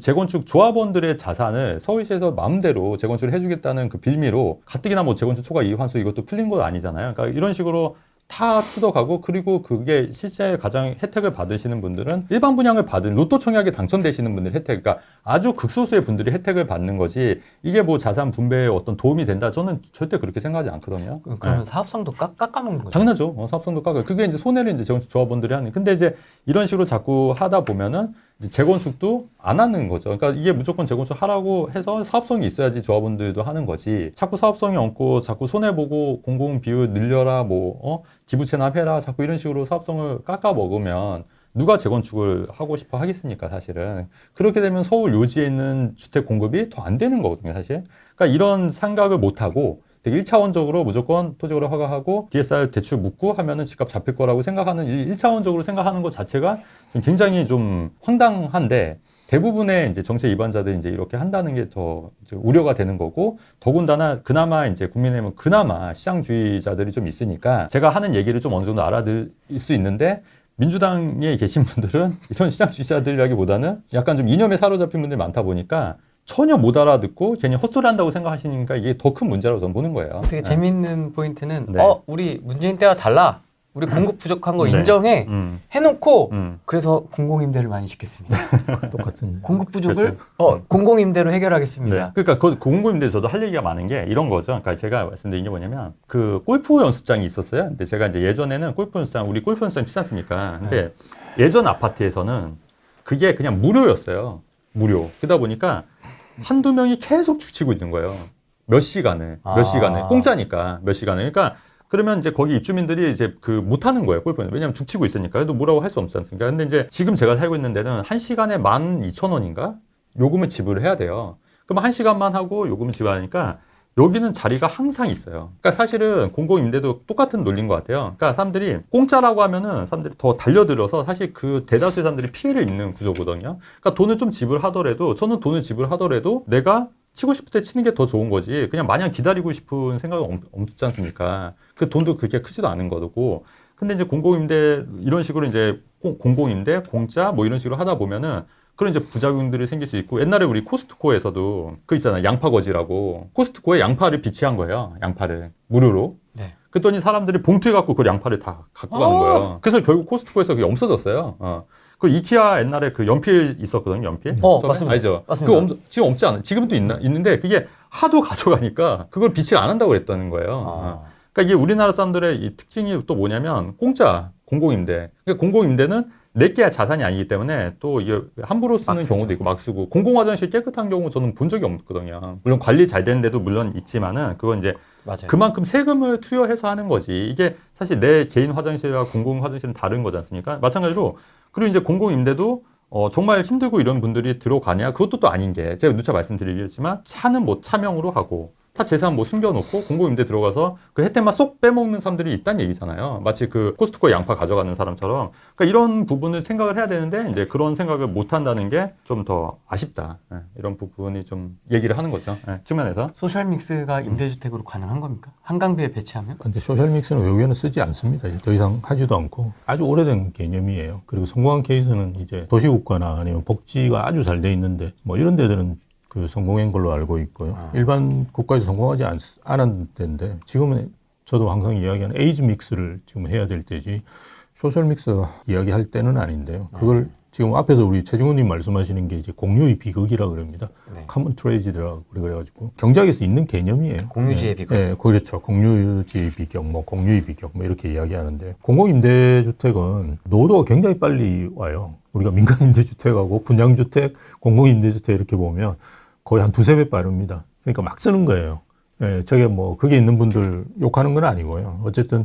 재건축 조합원들의 자산을 서울시에서 마음대로 재건축을 해주겠다는 그 빌미로 가뜩이나 뭐 재건축 초과 이익 환수 이것도 풀린 건 아니잖아요. 그러니까 이런 식으로 다 뜯어가고 그리고 그게 실제 가장 혜택을 받으시는 분들은 일반 분양을 받은 로또 청약에 당첨되시는 분들 혜택, 그러니까 아주 극소수의 분들이 혜택을 받는 거지 이게 뭐 자산 분배에 어떤 도움이 된다 저는 절대 그렇게 생각하지 않거든요. 그러면 네. 사업성도 깎아먹는 거죠. 당연하죠. 사업성도 깎아요. 그게 이제 손해를 이제 재건축 조합원들이 하는. 근데 이제 이런 식으로 자꾸 하다 보면은 이제 재건축도 안 하는 거죠. 그러니까 이게 무조건 재건축 하라고 해서 사업성이 있어야지 조합원들도 하는 거지. 자꾸 사업성이 없고 자꾸 손해보고 공공 비율 늘려라 뭐 기부 체납해라 자꾸 이런 식으로 사업성을 깎아 먹으면 누가 재건축을 하고 싶어 하겠습니까, 사실은. 그렇게 되면 서울 요지에 있는 주택 공급이 더 안 되는 거거든요, 사실. 그러니까 이런 생각을 못 하고 되게 1차원적으로 무조건 토지거래 허가하고 DSR 대출 묻고 하면은 집값 잡힐 거라고 생각하는 1차원적으로 생각하는 것 자체가 굉장히 좀 황당한데 대부분의 이제 정책 위반자들이 이제 이렇게 한다는 게 더 우려가 되는 거고 더군다나 그나마 이제 국민의힘은 그나마 시장주의자들이 좀 있으니까 제가 하는 얘기를 좀 어느 정도 알아들 수 있는데 민주당에 계신 분들은 이런 시장 주의자들이라기보다는 약간 좀 이념에 사로잡힌 분들이 많다 보니까 전혀 못 알아듣고 괜히 헛소리 한다고 생각하시니까 이게 더 큰 문제라고 저는 보는 거예요. 되게 재밌는 포인트는 네. 우리 문재인 때와 달라. 우리 공급 부족한 거 네. 인정해. 해놓고 음. 그래서 공공임대를 많이 시켰습니다. 똑같은. 공급 부족을 그렇죠. 공공임대로 해결하겠습니다. 네. 그러니까 그 공공임대 저도 할 얘기가 많은 게 이런 거죠. 그러니까 제가 말씀드린 게 뭐냐면 그 골프 연습장이 있었어요. 근데 제가 이제 예전에는 골프 연습장 우리 골프 연습장 치지 않습니까? 근데 예전 아파트에서는 그게 그냥 무료였어요. 무료. 그러다 보니까 한두 명이 계속 죽치고 있는 거예요. 몇 시간을 공짜니까 몇 시간을. 그러니까 그러면 이제 거기 입주민들이 이제 그 못하는 거예요, 골프는. 왜냐면 죽치고 있으니까. 그래도 뭐라고 할 수 없지 않습니까? 근데 이제 지금 제가 살고 있는 데는 1시간에 12,000원인가? 요금을 지불을 해야 돼요. 그럼 1시간만 하고 요금을 지불하니까 여기는 자리가 항상 있어요. 그러니까 사실은 공공임대도 똑같은 논리인 것 같아요. 그러니까 사람들이 공짜라고 하면은 사람들이 더 달려들어서 사실 그 대다수의 사람들이 피해를 입는 구조거든요. 그러니까 돈을 좀 지불하더라도 저는 돈을 지불하더라도 내가 치고 싶을 때 치는 게 더 좋은 거지. 그냥 마냥 기다리고 싶은 생각은 없지 않습니까? 그 돈도 그렇게 크지도 않은 거고. 근데 이제 공공임대 이런 식으로 이제 공공임대, 공짜 뭐 이런 식으로 하다 보면은 그런 이제 부작용들이 생길 수 있고 옛날에 우리 코스트코에서도 그 있잖아요. 양파거지라고. 코스트코에 양파를 비치한 거예요. 양파를 무료로. 네. 그랬더니 사람들이 봉투에 갖고 그 양파를 다 갖고 가는 거예요. 그래서 결국 코스트코에서 그게 없어졌어요. 그 이케아 옛날에 그 연필 있었거든요. 연필. 맞습니다. 알죠? 맞습니다. 그거 지금 없지 않아. 지금도 있는데 그게 하도 가져가니까 그걸 비치를 안 한다고 그랬다는 거예요. 그러니까 이게 우리나라 사람들의 이 특징이 또 뭐냐면 공짜 공공임대. 그러니까 공공임대는 내게 자산이 아니기 때문에 또 이게 함부로 쓰는 경우도 있고 막 쓰고 공공화장실 깨끗한 경우 저는 본 적이 없거든요. 물론 관리 잘 되는 데도 물론 있지만은 그건 이제 맞아요. 그만큼 세금을 투여해서 하는 거지. 이게 사실 내 개인 화장실과 공공 화장실은 다른 거지 않습니까? 마찬가지로 그리고 이제 공공임대도 정말 힘들고 이런 분들이 들어가냐? 그것도 또 아닌 게 제가 누차 말씀드리겠지만 차는 뭐 차명으로 하고 타 재산 뭐 숨겨놓고 공공임대 들어가서 그 혜택만 쏙 빼먹는 사람들이 있다는 얘기잖아요. 마치 그 코스트코 양파 가져가는 사람처럼. 그러니까 이런 부분을 생각을 해야 되는데 이제 그런 생각을 못 한다는 게 좀 더 아쉽다. 이런 부분이 좀 얘기를 하는 거죠. 측면에서. 소셜 믹스가 임대주택으로 가능한 겁니까? 한강뷰에 배치하면? 근데 소셜 믹스는 외국에는 쓰지 않습니다. 더 이상 하지도 않고 아주 오래된 개념이에요. 그리고 성공한 케이스는 이제 도시국가나 아니면 복지가 아주 잘 돼 있는데 뭐 이런 데들은 그 성공한 걸로 알고 있고요. 일반 국가에서 성공하지 않은 데인데 지금은 저도 항상 이야기하는 에이지 믹스를 지금 해야 될 때지 소셜 믹스 이야기할 때는 아닌데요. 그걸 지금 앞에서 우리 최진호님 말씀하시는 게 이제 공유의 비극이라고 그럽니다. 커먼 트레이지라고 그래가지고 경제학에서 있는 개념이에요. 공유지의 비극. 네, 그렇죠. 공유지의 비극, 뭐 공유의 비극, 뭐 이렇게 이야기하는데 공공임대주택은 노도가 굉장히 빨리 와요. 우리가 민간임대주택하고 분양주택, 공공임대주택 이렇게 보면 거의 한 두세 배 빠릅니다. 그러니까 막 쓰는 거예요. 예, 저게 뭐, 그게 있는 분들 욕하는 건 아니고요. 어쨌든,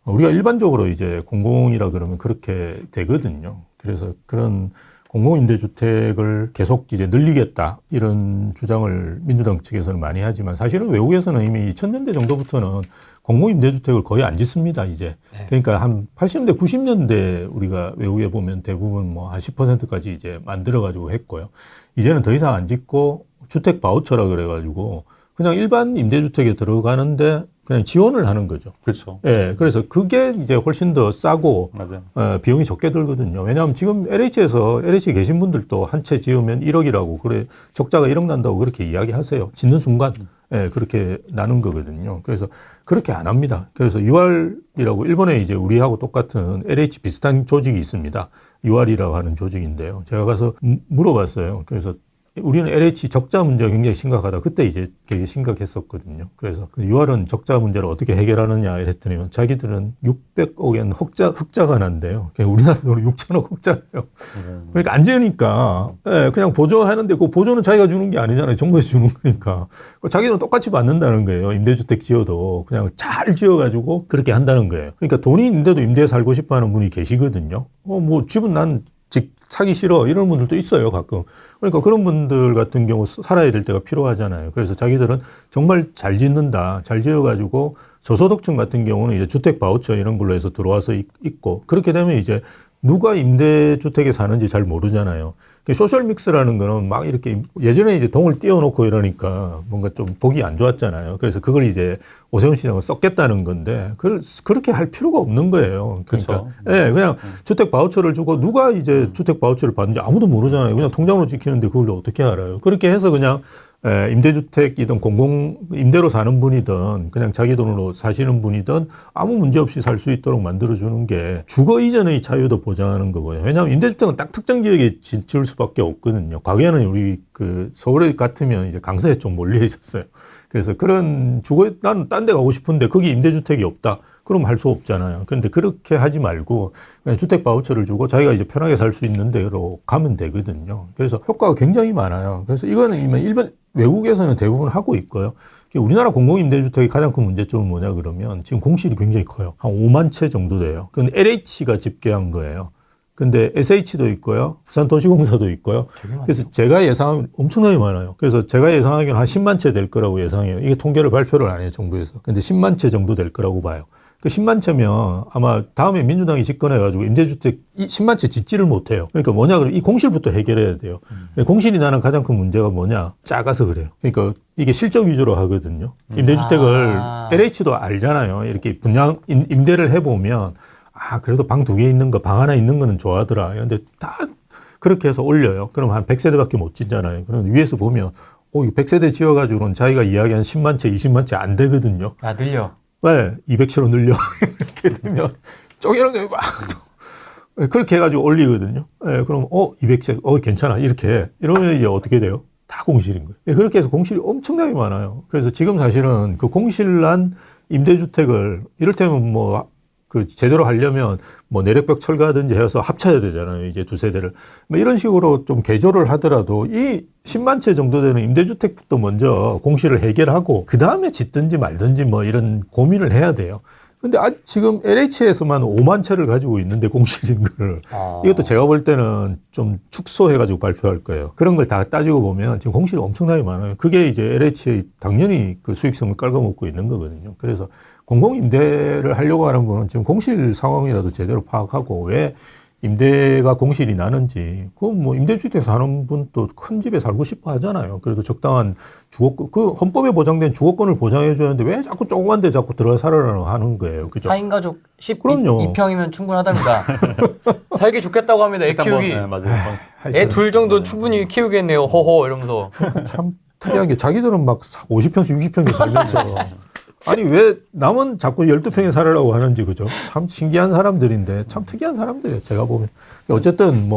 우리가 일반적으로 이제 공공이라 그러면 그렇게 되거든요. 그래서 그런 공공임대주택을 계속 이제 늘리겠다. 이런 주장을 민주당 측에서는 많이 하지만 사실은 외국에서는 이미 2000년대 정도부터는 공공임대주택을 거의 안 짓습니다, 이제. 그러니까 한 80년대, 90년대 우리가 외국에 보면 대부분 뭐 한 10%까지 이제 만들어가지고 했고요. 이제는 더 이상 안 짓고 주택 바우처라 그래가지고 그냥 일반 임대주택에 들어가는데 그냥 지원을 하는 거죠. 그렇죠. 예, 그래서 그게 이제 훨씬 더 싸고 맞아요. 비용이 적게 들거든요. 왜냐하면 지금 LH에 계신 분들도 한 채 지으면 1억이라고 그래 적자가 1억 난다고 그렇게 이야기하세요. 짓는 순간 예, 그렇게 나는 거거든요. 그래서 그렇게 안 합니다. 그래서 UR이라고 일본에 이제 우리하고 똑같은 LH 비슷한 조직이 있습니다. UR이라고 하는 조직인데요. 제가 가서 물어봤어요. 그래서 우리는 LH 적자 문제가 굉장히 심각하다. 그때 이제 되게 심각했었거든요. 그래서 그 UR은 적자 문제를 어떻게 해결하느냐 이랬더니 자기들은 600억엔 흑자가 난대요. 우리나라 돈으로 6천억 흑자예요. 그러니까 안 지으니까 그냥 보조하는데 그 보조는 자기가 주는 게 아니잖아요. 정부에서 주는 거니까. 자기들은 똑같이 받는다는 거예요. 임대주택 지어도 그냥 잘 지어가지고 그렇게 한다는 거예요. 그러니까 돈이 있는데도 임대에 살고 싶어 하는 분이 계시거든요. 뭐 집은 난 사기 싫어 이런 분들도 있어요, 가끔. 그러니까 그런 분들 같은 경우 살아야 될 때가 필요하잖아요. 그래서 자기들은 정말 잘 짓는다, 잘 지어가지고 저소득층 같은 경우는 이제 주택 바우처 이런 걸로 해서 들어와서 있고 그렇게 되면 이제 누가 임대주택에 사는지 잘 모르잖아요. 소셜믹스라는 거는 막 이렇게 예전에 이제 동을 띄워놓고 이러니까 뭔가 좀 보기 안 좋았잖아요. 그래서 그걸 이제 오세훈 시장은 썼겠다는 건데 그렇게 할 필요가 없는 거예요. 그러니까 예, 그냥 주택 바우처를 주고 누가 이제 주택 바우처를 받는지 아무도 모르잖아요. 그냥 통장으로 찍히는데 그걸 어떻게 알아요? 그렇게 해서 그냥 임대주택이든 임대로 사는 분이든 그냥 자기 돈으로 사시는 분이든 아무 문제 없이 살 수 있도록 만들어주는 게 주거 이전의 자유도 보장하는 거고요. 왜냐하면 임대주택은 딱 특정 지역에 지을 수밖에 없거든요. 과거에는 우리 서울에 같으면 이제 강서에 좀 몰려 있었어요. 그래서 그런 나는 딴 데 가고 싶은데 거기 임대주택이 없다. 그럼 할 수 없잖아요. 그런데 그렇게 하지 말고 그냥 주택 바우처를 주고 자기가 이제 편하게 살 수 있는 데로 가면 되거든요. 그래서 효과가 굉장히 많아요. 그래서 이거는 일반 외국에서는 대부분 하고 있고요. 우리나라 공공임대주택의 가장 큰 문제점은 뭐냐 그러면 지금 공실이 굉장히 커요. 한 5만 채 정도 돼요. 그건 LH가 집계한 거예요. 근데 SH도 있고요. 부산도시공사도 있고요. 그래서 제가 예상하면 엄청나게 많아요. 그래서 제가 예상하기에는 한 10만 채 될 거라고 예상해요. 이게 통계를 발표를 안 해요, 정부에서. 근데 10만 채 정도 될 거라고 봐요. 그 10만 채면 아마 다음에 민주당이 집권해가지고 임대주택 10만 채 짓지를 못해요. 그러니까 뭐냐 그러면 이 공실부터 해결해야 돼요. 공실이 나는 가장 큰 문제가 뭐냐? 작아서 그래요. 그러니까 이게 실적 위주로 하거든요. 임대주택을 LH도 알잖아요. 이렇게 분양 임대를 해보면 그래도 방 2개 있는 거, 방 하나 있는 거는 좋아하더라. 그런데 다 그렇게 해서 올려요. 그럼 한 100세대밖에 못 짓잖아요. 그럼 위에서 보면 100세대 지어가지고는 자기가 이야기한 10만 채, 20만 채 안 되거든요. 늘려. 네, 200채로 늘려. 이렇게 되면 쪼개는 게 막 그렇게 해가지고 올리거든요. 네, 그럼 200채, 괜찮아. 이러면 이제 어떻게 돼요? 다 공실인 거예요. 네, 그렇게 해서 공실이 엄청나게 많아요. 그래서 지금 사실은 그 공실난 임대주택을 이를테면 제대로 하려면 내력벽 철거하든지 해서 합쳐야 되잖아요. 이제 2세대를. 이런 식으로 좀 개조를 하더라도 이 10만 채 정도 되는 임대주택부터 먼저 공실을 해결하고 그 다음에 짓든지 말든지 이런 고민을 해야 돼요. 근데 지금 LH에서만 5만 채를 가지고 있는데 공실인 거를 이것도 제가 볼 때는 좀 축소해가지고 발표할 거예요. 그런 걸 다 따지고 보면 지금 공실이 엄청나게 많아요. 그게 이제 LH의 당연히 그 수익성을 깔아먹고 있는 거거든요. 그래서 공공임대를 하려고 하는 분은 지금 공실 상황이라도 제대로 파악하고 왜 임대가 공실이 나는지, 임대주택 사는 분도 큰 집에 살고 싶어 하잖아요. 그래도 적당한 주거권, 헌법에 보장된 주거권을 보장해줘야 하는데 왜 자꾸 조그만 데 자꾸 들어가 살아라고 하는 거예요. 그죠? 4인 가족 12평이면 충분하답니다. 살기 좋겠다고 합니다. 애 키우기. 네, 맞아요. 애 둘 정도 충분히 키우겠네요. 허허 이러면서. 참 특이한 게 자기들은 막 50평씩 60평에 살면서 아니 왜 남은 자꾸 12평에 살으라고 하는지 그죠? 참 신기한 사람들인데 참 특이한 사람들이에요. 제가 보면. 어쨌든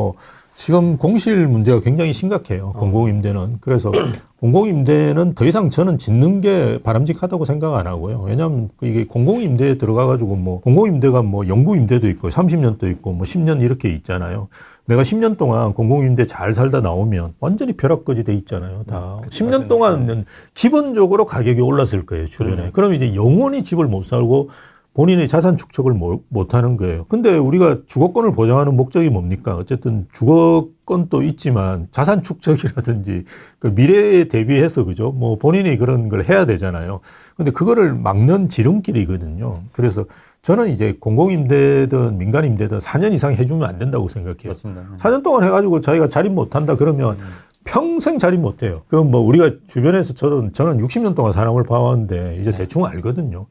지금 공실 문제가 굉장히 심각해요. 공공임대는. 그래서 공공임대는 더 이상 저는 짓는 게 바람직하다고 생각 안 하고요. 왜냐하면 이게 공공임대에 들어가가지고 공공임대가 영구임대도 있고 30년도 있고 10년 이렇게 있잖아요. 내가 10년 동안 공공임대 잘 살다 나오면 완전히 벼락거지 돼 있잖아요. 다 10년 동안은 기본적으로 가격이 올랐을 거예요. 주변에. 그럼 이제 영원히 집을 못 살고 본인의 자산 축적을 못 하는 거예요. 근데 우리가 주거권을 보장하는 목적이 뭡니까? 어쨌든 주거권도 있지만 자산 축적이라든지 그 미래에 대비해서 그죠? 본인이 그런 걸 해야 되잖아요. 근데 그거를 막는 지름길이거든요. 그래서 저는 이제 공공임대든 민간임대든 4년 이상 해주면 안 된다고 생각해요. 맞습니다. 4년 동안 해가지고 자기가 자립 못한다 그러면 평생 자립 못해요. 그럼 우리가 주변에서 저는 60년 동안 사람을 봐왔는데 이제 대충 알거든요.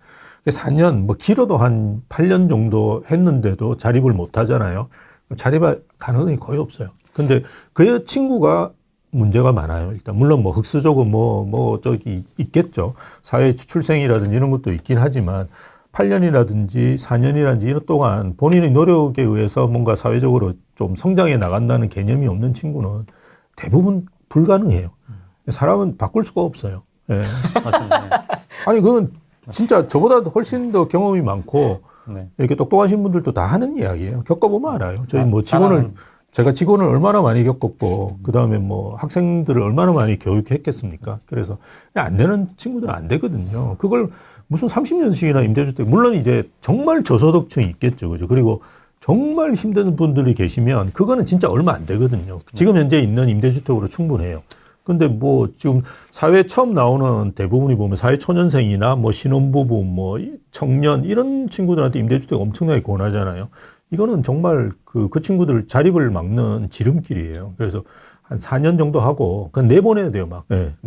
4년, 길어도 한 8년 정도 했는데도 자립을 못 하잖아요. 자립할 가능성이 거의 없어요. 근데 그 친구가 문제가 많아요. 일단, 물론 흑수저고 저기 있겠죠. 사회 출생이라든지 이런 것도 있긴 하지만 8년이라든지 4년이라든지 이런 동안 본인의 노력에 의해서 뭔가 사회적으로 좀 성장해 나간다는 개념이 없는 친구는 대부분 불가능해요. 사람은 바꿀 수가 없어요. 예. 맞습니다. 아니, 그건 진짜 저보다 훨씬 더 경험이 많고 네. 이렇게 똑똑하신 분들도 다 하는 이야기예요. 겪어보면 알아요. 저희 사람은. 제가 직원을 얼마나 많이 겪었고 그 다음에 학생들을 얼마나 많이 교육했겠습니까? 그래서 안 되는 친구들은 안 되거든요. 그걸 무슨 30년씩이나 임대주택, 물론 이제 정말 저소득층이 있겠죠. 그죠? 그리고 정말 힘든 분들이 계시면 그거는 진짜 얼마 안 되거든요. 지금 현재 있는 임대주택으로 충분해요. 근데 지금 사회에 처음 나오는 대부분이 보면 사회초년생이나 신혼부부, 청년 이런 친구들한테 임대주택 엄청나게 권하잖아요. 이거는 정말 그 친구들 자립을 막는 지름길이에요. 그래서 한 4년 정도 하고 그냥 내보내야 돼요. 막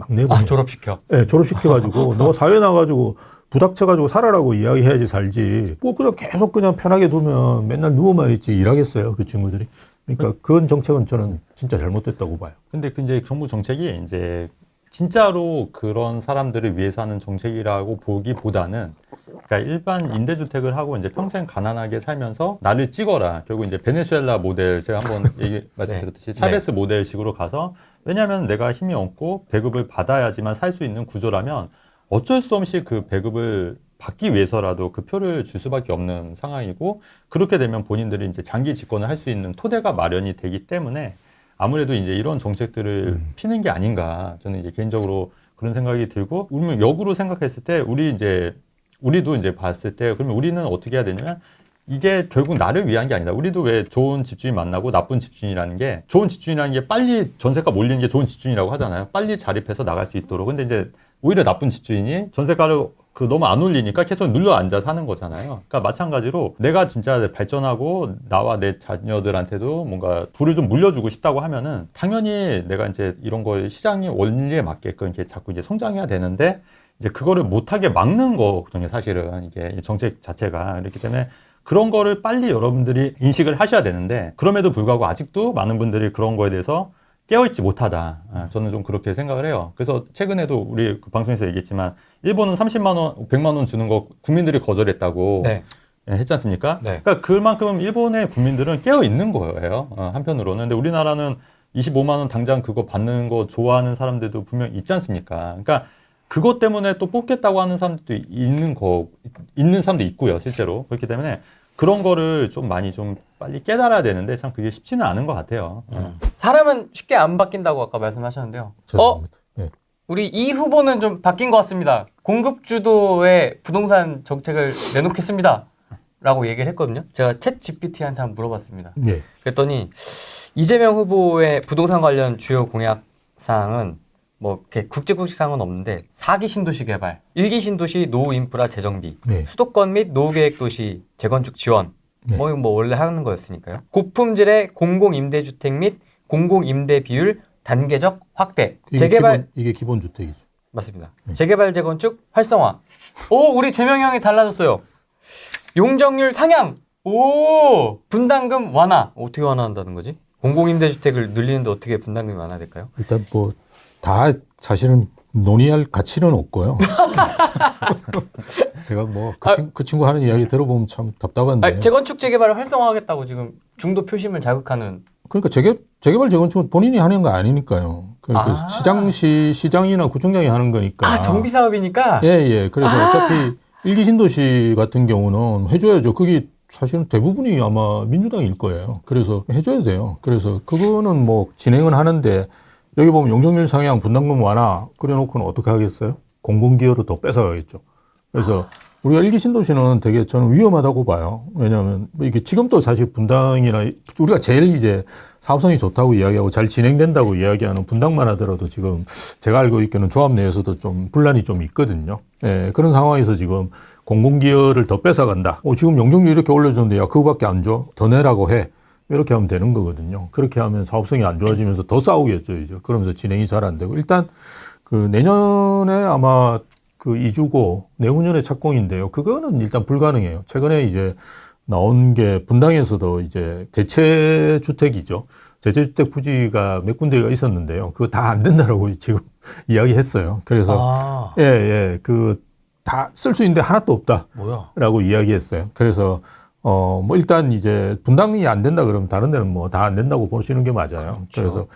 내보내요. 졸업시켜. 네, 졸업시켜가지고 너 사회 나가지고 부닥쳐가지고 살아라고 이야기해야지 살지. 뭐 그냥 계속 그냥 편하게 두면 맨날 누워만 있지 일하겠어요. 그 친구들이. 그러니까 그건 정책은 저는 진짜 잘못됐다고 봐요. 근데 그 이제 정부 정책이 이제 진짜로 그런 사람들을 위해서 하는 정책이라고 보기보다는 그러니까 일반 임대주택을 하고 이제 평생 가난하게 살면서 나를 찍어라. 결국 이제 베네수엘라 모델 제가 한번 말씀드렸듯이 차베스 모델식으로 가서 왜냐하면 내가 힘이 없고 배급을 받아야지만 살 수 있는 구조라면 어쩔 수 없이 그 배급을 받기 위해서라도 그 표를 줄 수밖에 없는 상황이고 그렇게 되면 본인들이 이제 장기 집권을 할 수 있는 토대가 마련이 되기 때문에 아무래도 이제 이런 정책들을 피는 게 아닌가 저는 이제 개인적으로 그런 생각이 들고 우리는 역으로 생각했을 때 우리도 이제 봤을 때 그러면 우리는 어떻게 해야 되냐면 이게 결국 나를 위한 게 아니다. 우리도 왜 좋은 집주인 만나고 나쁜 집주인이라는 게 좋은 집주인이라는 게 빨리 전세가 몰리는 게 좋은 집주인이라고 하잖아요. 빨리 자립해서 나갈 수 있도록. 근데 이제 오히려 나쁜 집주인이 전세가를 너무 안 올리니까 계속 눌러 앉아 사는 거잖아요. 그러니까 마찬가지로 내가 진짜 발전하고 나와 내 자녀들한테도 뭔가 부를 좀 물려주고 싶다고 하면은 당연히 내가 이제 이런 걸 시장의 원리에 맞게끔 이렇게 자꾸 이제 성장해야 되는데 이제 그거를 못하게 막는 거거든요. 사실은 이게 정책 자체가 그렇기 때문에 그런 거를 빨리 여러분들이 인식을 하셔야 되는데 그럼에도 불구하고 아직도 많은 분들이 그런 거에 대해서 깨어있지 못하다. 저는 좀 그렇게 생각을 해요. 그래서 최근에도 우리 그 방송에서 얘기했지만 일본은 30만 원, 100만 원 주는 거 국민들이 거절했다고 했지 않습니까? 그러니까 그만큼 일본의 국민들은 깨어있는 거예요. 한편으로는. 근데 우리나라는 25만 원 당장 그거 받는 거 좋아하는 사람들도 분명 있지 않습니까? 그러니까 그것 때문에 또 뽑겠다고 하는 사람들도 있는 사람도 있고요, 실제로. 그렇기 때문에 그런 거를 좀 많이 좀 빨리 깨달아야 되는데 참 그게 쉽지는 않은 것 같아요. 사람은 쉽게 안 바뀐다고 아까 말씀하셨는데요. 네. 우리 이 후보는 좀 바뀐 것 같습니다. 공급 주도의 부동산 정책을 내놓겠습니다. 라고 얘기를 했거든요. 제가 챗 GPT한테 한번 물어봤습니다. 네. 그랬더니 이재명 후보의 부동산 관련 주요 공약사항은 뭐 이렇게 굵직굵직한 건 없는데 4기 신도시 개발, 1기 신도시 노후 인프라 재정비, 수도권 및 노후계획 도시 재건축 지원, 뭐 원래 하는 거였으니까요. 고품질의 공공임대주택 및 공공임대 비율 단계적 확대, 재개발 이게 기본 주택이죠. 맞습니다. 재개발 재건축 활성화. 오, 우리 재명이 형이 달라졌어요. 용적률 상향. 오, 분담금 완화. 어떻게 완화한다는 거지? 공공임대주택을 늘리는데 어떻게 분담금이 완화될까요? 일단 뭐 다 사실은 논의할 가치는 없고요. 제가 뭐 그 친구 하는 이야기 들어보면 참 답답한데. 재건축 재개발을 활성화하겠다고 지금 중도 표심을 자극하는. 그러니까 재개발 재건축은 본인이 하는 거 아니니까요. 그러니까 시장이나 구청장이 하는 거니까. 정비 사업이니까. 예. 그래서 어차피 1기 신도시 같은 경우는 해줘야죠. 그게 사실은 대부분이 아마 민주당일 거예요. 그래서 해줘야 돼요. 그래서 그거는 뭐 진행은 하는데. 여기 보면 용적률 상향, 분담금 완화 그래놓고는 어떻게 하겠어요? 공공기여로 더 뺏어가겠죠. 그래서 우리가 1기 신도시는 되게 저는 위험하다고 봐요. 왜냐하면 이게 지금도 사실 분당이나 우리가 제일 이제 사업성이 좋다고 이야기하고 잘 진행된다고 이야기하는 분당만 하더라도 지금 제가 알고 있기는 조합 내에서도 좀 분란이 좀 있거든요. 예, 그런 상황에서 지금 공공기여를 더 뺏어간다. 지금 용적률 이렇게 올려줬는데 야 그거밖에 안 줘? 더 내라고 해. 이렇게 하면 되는 거거든요. 그렇게 하면 사업성이 안 좋아지면서 더 싸우겠죠, 이제. 그러면서 진행이 잘 안 되고. 일단, 내년에 아마 2주고, 내후년에 착공인데요. 그거는 일단 불가능해요. 최근에 이제 나온 게 분당에서도 이제 대체주택이죠. 대체주택 부지가 몇 군데가 있었는데요. 그거 다 안 된다라고 지금 이야기했어요. 그래서, 다 쓸 수 있는데 하나도 없다. 라고 이야기했어요. 그래서, 뭐 일단 이제 분당이 안 된다 그러면 다른 데는 뭐 다 안 된다고 보시는 게 맞아요. 그래서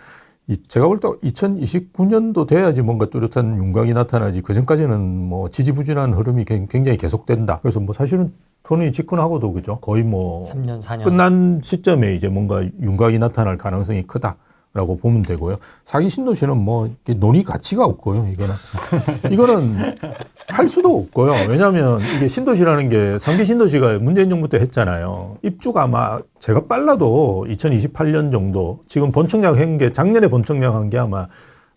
제가 볼 때 2029년도 돼야지 뭔가 뚜렷한 윤곽이 나타나지 그 전까지는 뭐 지지부진한 흐름이 굉장히 계속된다. 그래서 뭐 사실은 토론이 집권하고도 그죠. 거의 뭐 3년, 4년. 끝난 시점에 이제 뭔가 윤곽이 나타날 가능성이 크다라고 보면 되고요. 4기 신도시는 뭐 논의 가치가 없고요. 이거는 할 수도 없고요. 왜냐하면 이게 신도시라는 게 3기 신도시가 문재인 정부 때 했잖아요. 입주가 아마 제가 빨라도 2028년 정도 지금 본청약 한 게 작년에 본청약 한 게 아마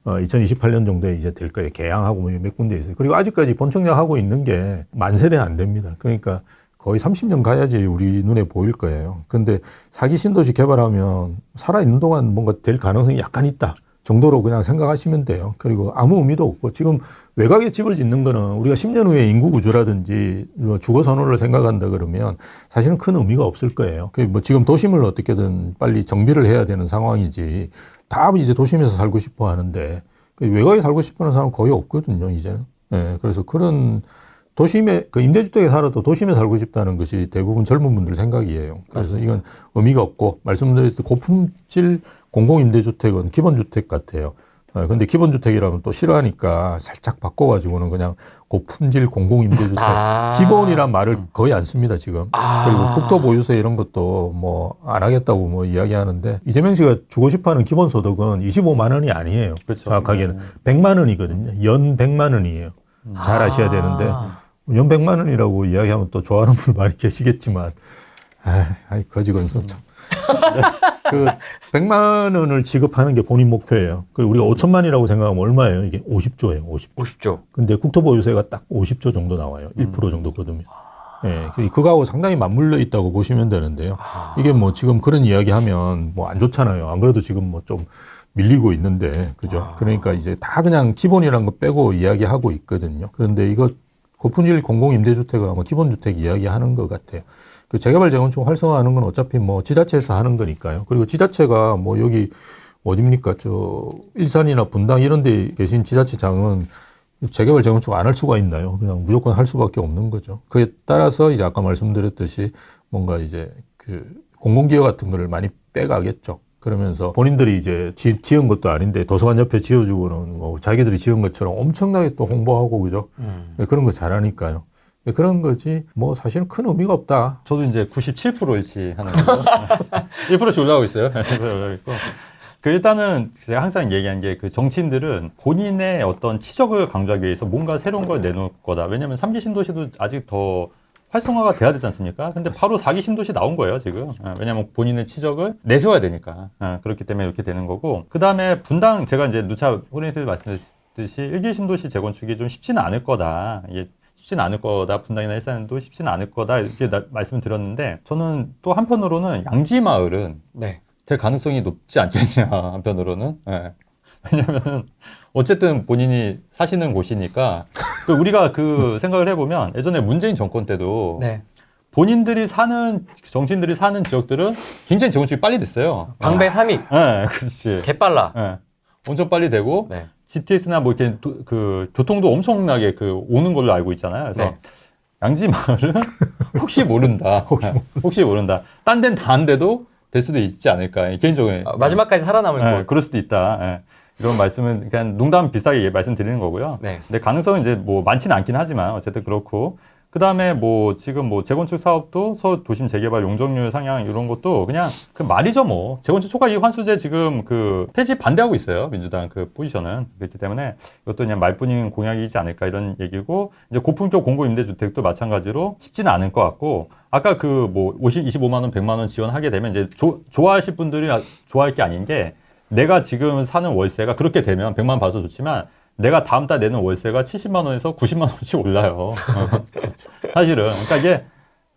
2028년 정도에 이제 될 거예요. 개항하고 몇 군데 있어요. 그리고 아직까지 본청약 하고 있는 게 10,000세대 안 됩니다. 그러니까 거의 30년 가야지 우리 눈에 보일 거예요. 근데 4기 신도시 개발하면 살아있는 동안 뭔가 될 가능성이 약간 있다 정도로 그냥 생각하시면 돼요. 그리고 아무 의미도 없고 지금 외곽에 집을 짓는 거는 우리가 10년 후에 인구 구조라든지 주거 선호를 생각한다 그러면 사실은 큰 의미가 없을 거예요. 뭐 지금 도심을 어떻게든 빨리 정비를 해야 되는 상황이지 다 이제 도심에서 살고 싶어 하는데 외곽에 살고 싶어 하는 사람은 거의 없거든요, 이제는. 예, 그래서 그런 도심에, 임대주택에 살아도 도심에 살고 싶다는 것이 대부분 젊은 분들 생각이에요. 그래서 맞습니다. 이건 의미가 없고, 말씀드렸듯이 고품질 공공임대주택은 기본주택 같아요. 근데 기본주택이라면 또 싫어하니까 살짝 바꿔가지고는 그냥 고품질 공공임대주택. 기본이란 말을 거의 안 씁니다, 지금. 그리고 국토보유세 이런 것도 뭐 안 하겠다고 뭐 이야기하는데 이재명 씨가 주고 싶어 하는 기본소득은 25만 원이 아니에요. 그렇죠. 정확하게는 100만 원이거든요. 연 100만 원이에요. 잘 아셔야 되는데 연 100만 원이라고 이야기하면 또 좋아하는 분 많이 계시겠지만 거지건성 참. 그 100만 원을 지급하는 게 본인 목표예요. 그리고 우리가 5천만이라고 생각하면 얼마예요? 이게 50조예요. 50조. 근데 국토보유세가 딱 50조 정도 나와요. 1% 정도거든요. 예, 그거하고 상당히 맞물려 있다고 보시면 되는데요. 이게 뭐 지금 그런 이야기 하면 뭐 안 좋잖아요. 안 그래도 지금 뭐 좀 밀리고 있는데, 그죠? 그러니까 이제 다 그냥 기본이라는 거 빼고 이야기하고 있거든요. 그런데 이거 고품질 공공임대주택을 아마 기본주택 이야기하는 것 같아요. 그 재개발 재건축 활성화하는 건 어차피 뭐 지자체에서 하는 거니까요. 그리고 지자체가 뭐 여기 어딥니까? 저 일산이나 분당 이런 데 계신 지자체장은 재개발 재건축 안 할 수가 있나요? 그냥 무조건 할 수밖에 없는 거죠. 그에 따라서 이제 아까 말씀드렸듯이 뭔가 이제 그 공공기여 같은 거를 많이 빼가겠죠. 그러면서 본인들이 이제 지은 것도 아닌데 도서관 옆에 지어주고는 뭐 자기들이 지은 것처럼 엄청나게 또 홍보하고 그죠? 그런 거 잘하니까요. 그런 거지 뭐 사실은 큰 의미가 없다. 저도 이제 97%일치 하는 거 1%씩 올라가고 있어요. 그 일단은 제가 항상 얘기한 게 그 정치인들은 본인의 어떤 치적을 강조하기 위해서 뭔가 새로운 걸 내놓을 거다. 왜냐하면 3기 신도시도 아직 더 활성화가 돼야 되지 않습니까? 근데 바로 4기 신도시 나온 거예요, 지금. 왜냐면 본인의 치적을 내세워야 되니까. 그렇기 때문에 이렇게 되는 거고. 그 다음에 분당, 제가 이제 누차 호랭이들 말씀드렸듯이 1기 신도시 재건축이 좀 쉽지는 않을 거다. 이게 쉽지는 않을 거다. 분당이나 일산도 쉽지는 않을 거다. 이렇게 말씀을 드렸는데, 저는 또 한편으로는 양지마을은 될 가능성이 높지 않겠냐, 한편으로는. 왜냐면은, 어쨌든 본인이 사시는 곳이니까, 우리가 그 생각을 해보면, 예전에 문재인 정권 때도, 본인들이 사는, 정치인들이 사는 지역들은 굉장히 재건축이 빨리 됐어요. 방배 3익. 그렇지. 개빨라. 엄청 빨리 되고, GTS나 뭐 이렇게 그 교통도 엄청나게 그 오는 걸로 알고 있잖아요. 그래서 양지마을은 혹시 모른다. 혹시 모른다. 딴 데는 다 안 돼도 될 수도 있지 않을까. 개인적으로. 마지막까지 살아남을 거. 그럴 수도 있다. 이런 말씀은 그냥 농담 비슷하게 말씀드리는 거고요. 근데 가능성은 이제 뭐 많지는 않긴 하지만 어쨌든 그렇고. 그 다음에 뭐 지금 뭐 재건축 사업도 서울 도심 재개발 용적률 상향 이런 것도 그냥 그 말이죠 뭐. 재건축 초과 이익 환수제 지금 그 폐지 반대하고 있어요. 민주당 그 포지션은. 그렇기 때문에 이것도 그냥 말뿐인 공약이지 않을까 이런 얘기고, 이제 고품격 공공임대주택도 마찬가지로 쉽지는 않을 것 같고, 아까 그 뭐 25만 원, 100만 원 지원하게 되면 이제 좋아하실 분들이 좋아할 게 아닌 게, 내가 지금 사는 월세가 그렇게 되면 100만 원 받아서 좋지만 내가 다음 달 내는 월세가 70만 원에서 90만 원씩 올라요. 사실은. 그러니까 이게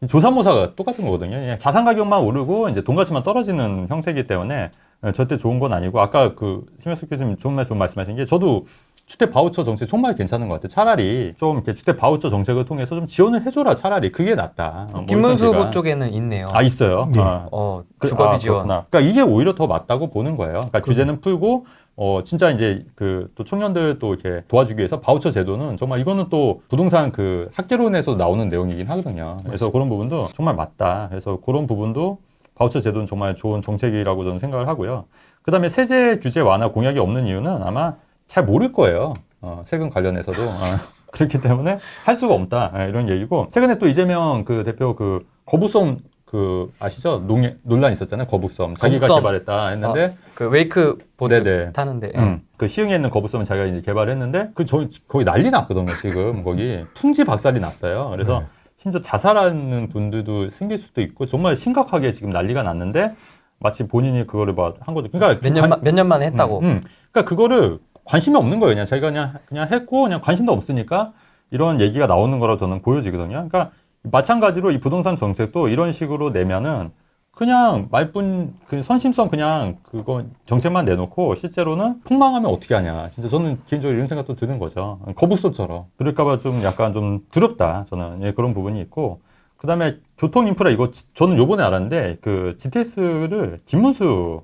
조사모사가 똑같은 거거든요. 그냥 자산 가격만 오르고 이제 돈 가치만 떨어지는 형태이기 때문에 절대 좋은 건 아니고, 아까 그 심혁석 교수님 좋은 말씀하신 게, 저도 주택 바우처 정책 정말 괜찮은 것 같아요. 차라리 좀 이렇게 주택 바우처 정책을 통해서 좀 지원을 해줘라. 차라리 그게 낫다. 김문수 후보 쪽에는 있네요. 있어요. 주거비 지원. 그러니까 이게 오히려 더 맞다고 보는 거예요. 그러니까 규제는 풀고, 진짜 이제 그 또 청년들 또 이렇게 도와주기 위해서 바우처 제도는 정말 이거는 또 부동산 그 학계론에서 나오는 내용이긴 하거든요. 그래서 그런 부분도 정말 맞다. 그래서 그런 부분도 바우처 제도는 정말 좋은 정책이라고 저는 생각을 하고요. 그 다음에 세제 규제 완화 공약이 없는 이유는 아마 잘 모를 거예요. 세금 관련해서도. 그렇기 때문에 할 수가 없다. 이런 얘기고. 최근에 또 이재명 그 대표 그 거부섬 그 아시죠? 논란 있었잖아요. 거부섬. 자기가 개발했다 했는데. 그 웨이크보드 타는데. 그 시흥에 있는 거부섬을 자기가 이제 개발했는데 거기 난리 났거든요. 지금 거기 풍지 박살이 났어요. 그래서 심지어 자살하는 분들도 생길 수도 있고 정말 심각하게 지금 난리가 났는데 마치 본인이 그거를 한 거죠. 그러니까 몇 년 만에 했다고. 그러니까 그거를 관심이 없는 거예요. 그냥 자기가 그냥 했고 그냥 관심도 없으니까 이런 얘기가 나오는 거라고 저는 보여지거든요. 그러니까 마찬가지로 이 부동산 정책도 이런 식으로 내면은 그냥 말뿐 그 선심성 그냥 그거 정책만 내놓고 실제로는 폭망하면 어떻게 하냐. 진짜 저는 개인적으로 이런 생각도 드는 거죠. 거북선처럼. 그럴까봐 좀 약간 좀 두렵다. 저는 예, 그런 부분이 있고. 그다음에 교통 인프라 이거 저는 요번에 알았는데 그 GTS를 김문수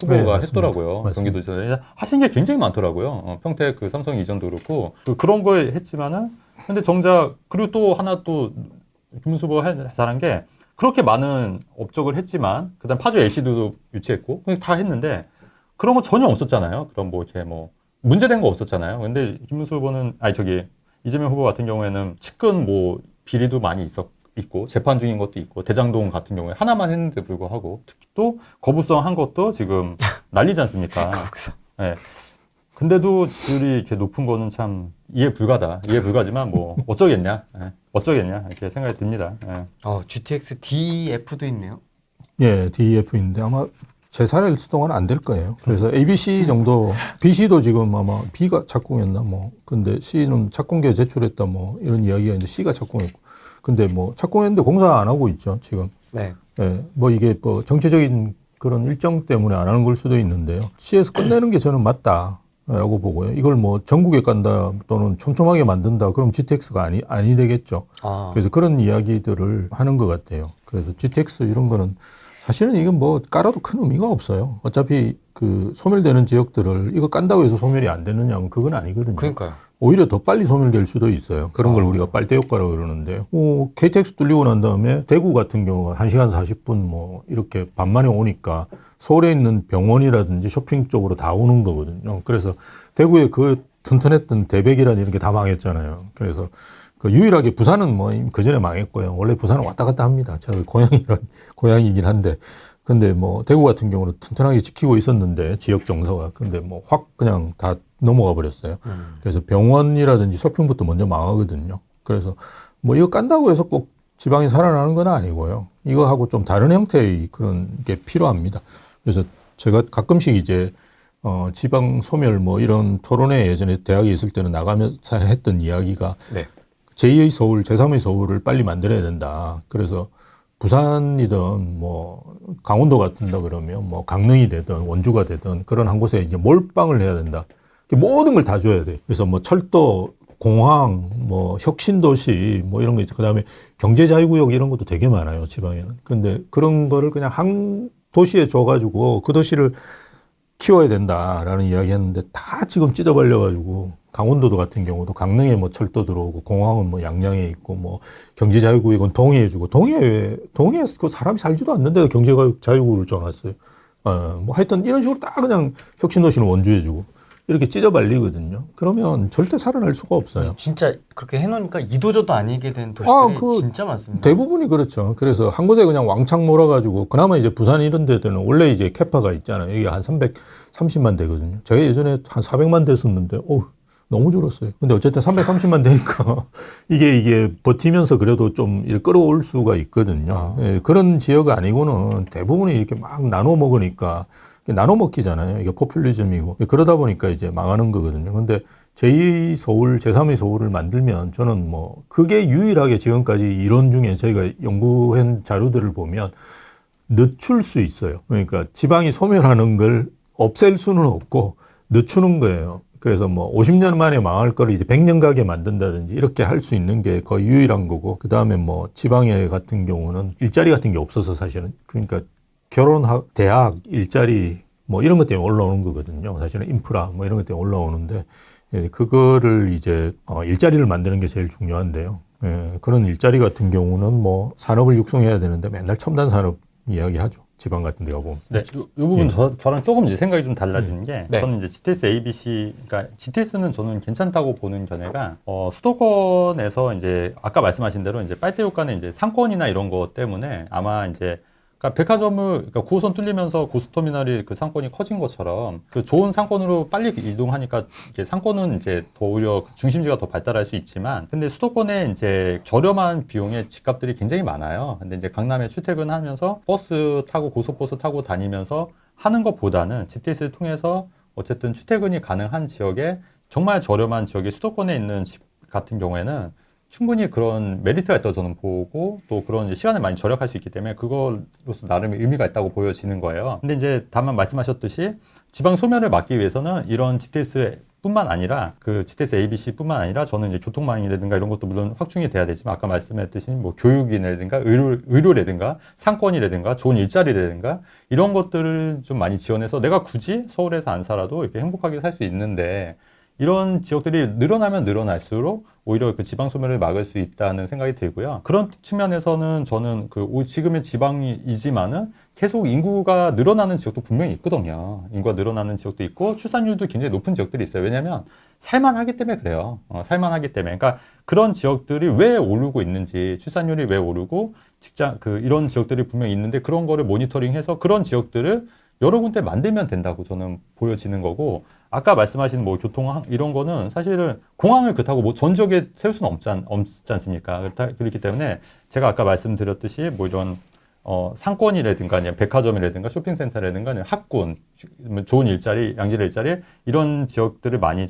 후보가 네, 맞습니다. 했더라고요. 맞습니다. 경기도지사 하신 게 굉장히 많더라고요. 평택 그 삼성 이전도 그렇고 그런 거 했지만은 근데 정작 그리고 또 하나 또 김문수 후보가 잘한 게 그렇게 많은 업적을 했지만 그다음 파주 LC도 유치했고 다 했는데 그런 거 전혀 없었잖아요. 그런 뭐 이렇게 뭐 문제된 거 없었잖아요. 근데 김문수 후보는 이재명 후보 같은 경우에는 측근 뭐 비리도 많이 있고 재판 중인 것도 있고 대장동 같은 경우에 하나만 했는데 불구하고 특히 또 거부성 한 것도 지금 난리지 않습니까? 네. 근데도 지지율이 이렇게 높은 거는 참 이해 불가지만 뭐 어쩌겠냐 이렇게 생각이 듭니다. 예. GTX DF도 있네요. 예, DEF인데 아마 제4의 수동은 안 될 거예요. 그래서 ABC 정도, BC도 지금 아마 B가 착공했나 뭐, 근데 C는 착공계 제출했다 뭐 이런 이야기가 있는데 C가 착공했고, 근데 뭐 착공했는데 공사 안 하고 있죠 지금. 네. 예, 뭐 이게 뭐 정치적인 그런 일정 때문에 안 하는 걸 수도 있는데요. C에서 끝내는 게 저는 맞다라고 보고요. 이걸 뭐 전국에 간다 또는 촘촘하게 만든다 그럼 GTX가 아니 되겠죠. 그래서 그런 이야기들을 하는 것 같아요. 그래서 GTX 이런 거는 사실은 이건 뭐 깔아도 큰 의미가 없어요. 어차피 그 소멸되는 지역들을 이거 깐다고 해서 소멸이 안 되느냐면 그건 아니거든요. 그러니까요. 오히려 더 빨리 소멸될 수도 있어요. 그런 걸 우리가 빨대 효과라고 그러는데요. KTX 뚫리고 난 다음에 대구 같은 경우가 1시간 40분 뭐 이렇게 반만에 오니까 서울에 있는 병원이라든지 쇼핑 쪽으로 다 오는 거거든요. 그래서 대구에 그 튼튼했던 대백이라는 이런 게 다 망했잖아요. 그래서 그 유일하게 부산은 뭐 그 전에 망했고요. 원래 부산은 왔다 갔다 합니다. 저 고향이긴 한데. 근데 뭐 대구 같은 경우는 튼튼하게 지키고 있었는데 지역 정서가 근데 뭐 확 그냥 다 넘어가 버렸어요. 그래서 병원이라든지 쇼핑부터 먼저 망하거든요. 그래서 뭐 이거 깐다고 해서 꼭 지방이 살아나는 건 아니고요. 이거하고 좀 다른 형태의 그런 게 필요합니다. 그래서 제가 가끔씩 이제 지방 소멸 뭐 이런 토론회 예전에 대학에 있을 때는 나가면서 했던 이야기가 네. 제2의 서울, 제3의 서울을 빨리 만들어야 된다. 그래서 부산이든 뭐 강원도 같은다 그러면 뭐 강릉이 되든 원주가 되든 그런 한 곳에 이제 몰빵을 해야 된다. 모든 걸 다 줘야 돼. 그래서 뭐 철도, 공항, 뭐 혁신도시 뭐 이런 거 있죠. 그다음에 경제자유구역 이런 것도 되게 많아요, 지방에는. 근데 그런 거를 그냥 한 도시에 줘가지고 그 도시를 키워야 된다라는 이야기 했는데 다 지금 찢어버려가지고 강원도도 같은 경우도 강릉에 뭐 철도 들어오고 공항은 뭐 양양에 있고 뭐 경제자유구역은 동해에 주고 동해에 그 사람이 살지도 않는데 경제자유구역을 줘놨어요. 뭐 하여튼 이런 식으로 딱 그냥 혁신도시는 원주에 주고 이렇게 찢어발리거든요. 그러면 절대 살아날 수가 없어요. 진짜 그렇게 해놓으니까 이도저도 아니게 된 도시들이 진짜 많습니다. 대부분이 그렇죠. 그래서 한 곳에 그냥 왕창 몰아가지고 그나마 이제 부산 이런 데들은 원래 이제 캐파가 있잖아요. 이게 한 330만 대거든요. 제가 예전에 한 400만 됐었는데, 너무 줄었어요. 근데 어쨌든 330만 되니까 이게 버티면서 그래도 좀 이렇게 끌어올 수가 있거든요. 예, 그런 지역 아니고는 대부분이 이렇게 막 나눠 먹으니까 나눠 먹기잖아요. 이게 포퓰리즘이고. 그러다 보니까 이제 망하는 거거든요. 근데 제2 서울, 제3의 서울을 만들면 저는 뭐 그게 유일하게 지금까지 이론 중에 저희가 연구한 자료들을 보면 늦출 수 있어요. 그러니까 지방이 소멸하는 걸 없앨 수는 없고 늦추는 거예요. 그래서 뭐 50년 만에 망할 거를 이제 100년 가게 만든다든지 이렇게 할 수 있는 게 거의 유일한 거고 그다음에 뭐 지방에 같은 경우는 일자리 같은 게 없어서 사실은 그러니까 결혼, 대학, 일자리 뭐 이런 것 때문에 올라오는 거거든요. 사실은 인프라 뭐 이런 것 때문에 올라오는데 그거를 이제 일자리를 만드는 게 제일 중요한데요. 그런 일자리 같은 경우는 뭐 산업을 육성해야 되는데 맨날 첨단 산업 이야기하죠. 지방 같은 데 가보면. 네, 이 부분 저랑 조금 이제 생각이 좀 달라지는 게 저는 이제 GTS ABC, 그러니까 GTS는 저는 괜찮다고 보는 견해가 수도권에서 이제 아까 말씀하신 대로 이제 빨대 효과는 이제 상권이나 이런 것 때문에 아마 이제 그러니까 백화점을, 그러니까 9호선 뚫리면서 고속터미널이 그 상권이 커진 것처럼 그 좋은 상권으로 빨리 이동하니까 이제 상권은 이제 더 오히려 중심지가 더 발달할 수 있지만 근데 수도권에 이제 저렴한 비용의 집값들이 굉장히 많아요. 근데 이제 강남에 출퇴근하면서 버스 타고 고속버스 타고 다니면서 하는 것보다는 GTS를 통해서 어쨌든 출퇴근이 가능한 지역에 정말 저렴한 지역의 수도권에 있는 집 같은 경우에는 충분히 그런 메리트가 있다고 저는 보고 또 그런 이제 시간을 많이 절약할 수 있기 때문에 그걸로서 나름의 의미가 있다고 보여지는 거예요. 근데 이제 다만 말씀하셨듯이 지방 소멸을 막기 위해서는 이런 GTS 뿐만 아니라 그 GTS ABC 뿐만 아니라 저는 이제 교통망이라든가 이런 것도 물론 확충이 돼야 되지만 아까 말씀했듯이 뭐 교육이라든가 의료라든가 상권이라든가 좋은 일자리라든가 이런 것들을 좀 많이 지원해서 내가 굳이 서울에서 안 살아도 이렇게 행복하게 살 수 있는데 이런 지역들이 늘어나면 늘어날수록 오히려 그 지방 소멸을 막을 수 있다는 생각이 들고요. 그런 측면에서는 저는 그 지금의 지방이지만은 계속 인구가 늘어나는 지역도 분명히 있거든요. 인구가 늘어나는 지역도 있고 출산율도 굉장히 높은 지역들이 있어요. 왜냐하면 살만하기 때문에 그래요. 살만하기 때문에. 그러니까 그런 지역들이 왜 오르고 있는지, 출산율이 왜 오르고 이런 지역들이 분명히 있는데 그런 거를 모니터링해서 그런 지역들을 여러 군데 만들면 된다고 저는 보여지는 거고, 아까 말씀하신 뭐 교통 이런 거는 사실은 공항을 그렇다고 뭐 전 지역에 세울 수는 없지 않습니까? 그렇기 때문에 제가 아까 말씀드렸듯이 뭐 이런 상권이라든가 아니면 백화점이라든가 쇼핑센터라든가 아니면 학군, 좋은 일자리, 양질 일자리 이런 지역들을 많이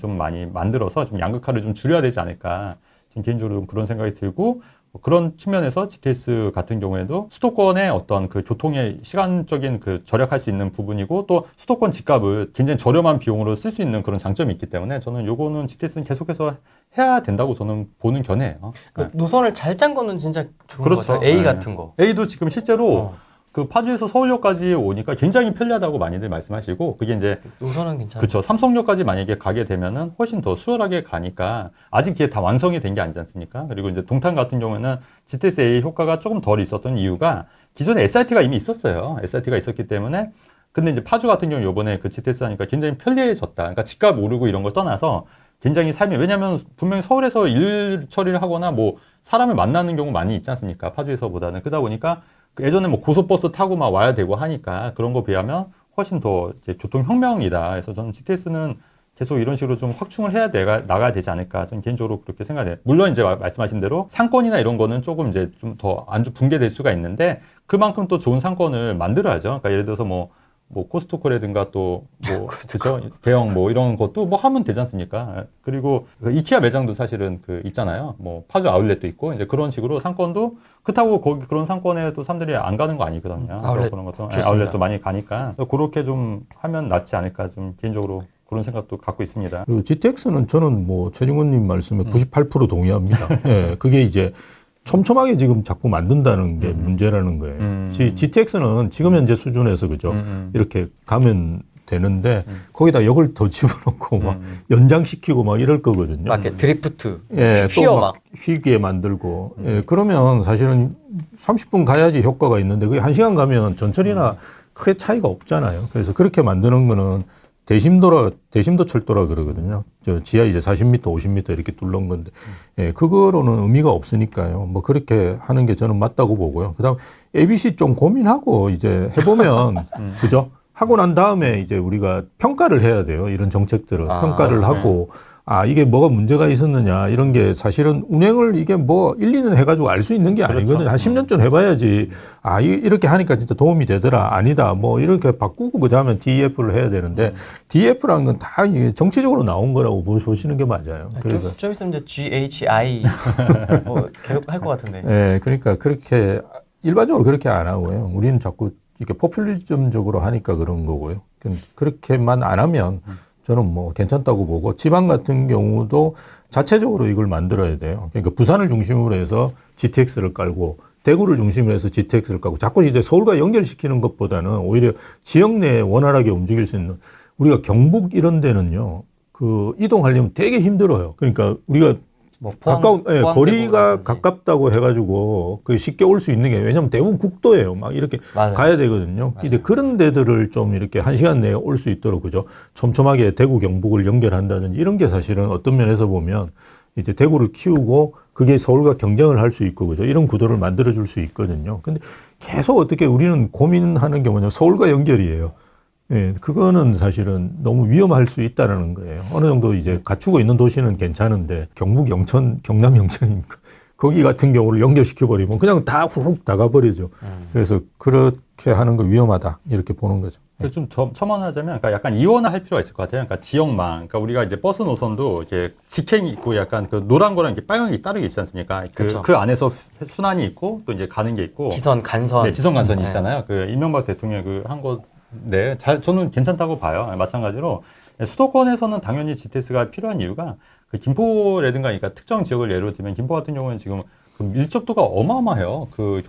만들어서 좀 양극화를 좀 줄여야 되지 않을까. 지금 개인적으로 좀 그런 생각이 들고, 그런 측면에서 GTS 같은 경우에도 수도권의 어떤 그 교통의 시간적인 그 절약할 수 있는 부분이고 또 수도권 집값을 굉장히 저렴한 비용으로 쓸 수 있는 그런 장점이 있기 때문에 저는 요거는 GTS는 계속해서 해야 된다고 저는 보는 견해예요. 그 노선을 잘 짠 거는 진짜 좋은 그렇죠. 거죠. A 네. 같은 거. A도 지금 실제로 그 파주에서 서울역까지 오니까 굉장히 편리하다고 많이들 말씀하시고, 그게 이제 노선은 괜찮아요. 그렇죠. 삼성역까지 만약에 가게 되면은 훨씬 더 수월하게 가니까 아직 이게 다 완성이 된 게 아니지 않습니까? 그리고 이제 동탄 같은 경우에는 GTS-A 효과가 조금 덜 있었던 이유가 기존에 SRT가 이미 있었어요. SRT가 있었기 때문에. 근데 이제 파주 같은 경우 요번에 그 GTS 하니까 굉장히 편리해졌다. 그러니까 집값 오르고 이런 걸 떠나서 굉장히 삶이, 왜냐면 분명히 서울에서 일 처리를 하거나 뭐 사람을 만나는 경우 많이 있지 않습니까? 파주에서보다는. 그러다 보니까 예전에 뭐 고속버스 타고 막 와야 되고 하니까 그런 거 비하면 훨씬 더 이제 교통혁명이다. 그래서 저는 GTS는 계속 이런 식으로 좀 확충을 해야 나가야 되지 않을까. 저는 개인적으로 그렇게 생각해요. 물론 이제 말씀하신 대로 상권이나 이런 거는 조금 이제 좀 더 안 붕괴될 수가 있는데 그만큼 또 좋은 상권을 만들어야죠. 그러니까 예를 들어서 뭐 코스트코라든가 또 뭐 그죠, 대형 뭐 이런 것도 뭐 하면 되지 않습니까? 그리고 이케아 매장도 사실은 그 있잖아요. 뭐 파주 아울렛도 있고 이제 그런 식으로 상권도 그렇다고 거기 그런 상권에 또 사람들이 안 가는 거 아니거든요. 아울렛 그런 것도 좋습니다. 아울렛도 많이 가니까 그렇게 좀 하면 낫지 않을까 좀 개인적으로 그런 생각도 갖고 있습니다. 그리고 GTX는 저는 뭐 최진원님 말씀에 98% 동의합니다. 예, 그게 이제 촘촘하게 지금 자꾸 만든다는 게 문제라는 거예요. GTX는 지금 현재 수준에서 그죠? 이렇게 가면 되는데 거기다 역을 더 집어넣고 막 연장시키고 막 이럴 거거든요. 막 이렇게 드리프트, 예, 휘어 또 막. 막 휘게 만들고. 예, 그러면 사실은 30분 가야지 효과가 있는데 그게 1시간 가면 전철이나 크게 차이가 없잖아요. 그래서 그렇게 만드는 거는 대심도 철도라 그러거든요. 저 지하 이제 40m, 50m 이렇게 뚫는 건데, 예, 그거로는 의미가 없으니까요. 뭐 그렇게 하는 게 저는 맞다고 보고요. 그다음 ABC 좀 고민하고 이제 해보면, 그죠? 하고 난 다음에 이제 우리가 평가를 해야 돼요. 이런 정책들은 평가를 하고. 이게 뭐가 문제가 있었느냐, 이런 게 사실은 운행을 이게 뭐 1, 2년 해가지고 알 수 있는 게 아니거든요. 한 10년 전 해봐야지, 이렇게 하니까 진짜 도움이 되더라, 아니다, 뭐 이렇게 바꾸고 그 다음에 DEF를 해야 되는데, DEF라는 건 다 정치적으로 나온 거라고 보시는 게 맞아요. 그래서. 좀 있으면 이제 GHI 뭐 계속 할 것 같은데. 네, 그러니까 그렇게, 일반적으로 그렇게 안 하고요. 우리는 자꾸 이렇게 포퓰리즘적으로 하니까 그런 거고요. 그렇게만 안 하면 저는 뭐 괜찮다고 보고, 지방 같은 경우도 자체적으로 이걸 만들어야 돼요. 그러니까 부산을 중심으로 해서 GTX를 깔고 대구를 중심으로 해서 GTX를 깔고 자꾸 이제 서울과 연결시키는 것보다는 오히려 지역 내에 원활하게 움직일 수 있는, 우리가 경북 이런 데는요, 그 이동하려면 되게 힘들어요. 그러니까 우리가 뭐 거리가 가깝다고 해가지고 그 쉽게 올 수 있는 게, 왜냐면 대부분 국도예요. 막 이렇게 맞아요. 가야 되거든요. 근데 그런 데들을 좀 이렇게 1시간 내에 올 수 있도록, 그죠? 촘촘하게 대구 경북을 연결한다든지 이런 게 사실은 어떤 면에서 보면 이제 대구를 키우고 그게 서울과 경쟁을 할 수 있고, 그죠? 이런 구도를 만들어줄 수 있거든요. 근데 계속 어떻게 우리는 고민하는 게 뭐냐면 서울과 연결이에요. 예, 그거는 사실은 너무 위험할 수 있다는 거예요. 어느 정도 이제 갖추고 있는 도시는 괜찮은데, 경북 영천, 경남 영천이니까 거기 같은 경우를 연결시켜버리면 그냥 다 후룩 나가버리죠. 그래서 그렇게 하는 거 위험하다, 이렇게 보는 거죠. 좀 첨언하자면, 그러니까 약간 이원화할 필요가 있을 것 같아요. 그러니까 지역망, 그러니까 우리가 이제 버스 노선도 이렇게 직행이 있고 약간 그 노란 거랑 이렇게 빨간 게 따르게 있지 않습니까? 그 안에서 순환이 있고 또 이제 가는 게 있고. 지선, 간선. 네, 지선 간선이 있잖아요. 그 이명박 대통령 그 한 거, 네, 저는 괜찮다고 봐요. 마찬가지로 수도권에서는 당연히 GTS가 필요한 이유가 그 김포라든가 그러니까 특정 지역을 예로 들면 김포 같은 경우는 지금 그 밀접도가 어마어마해요. 그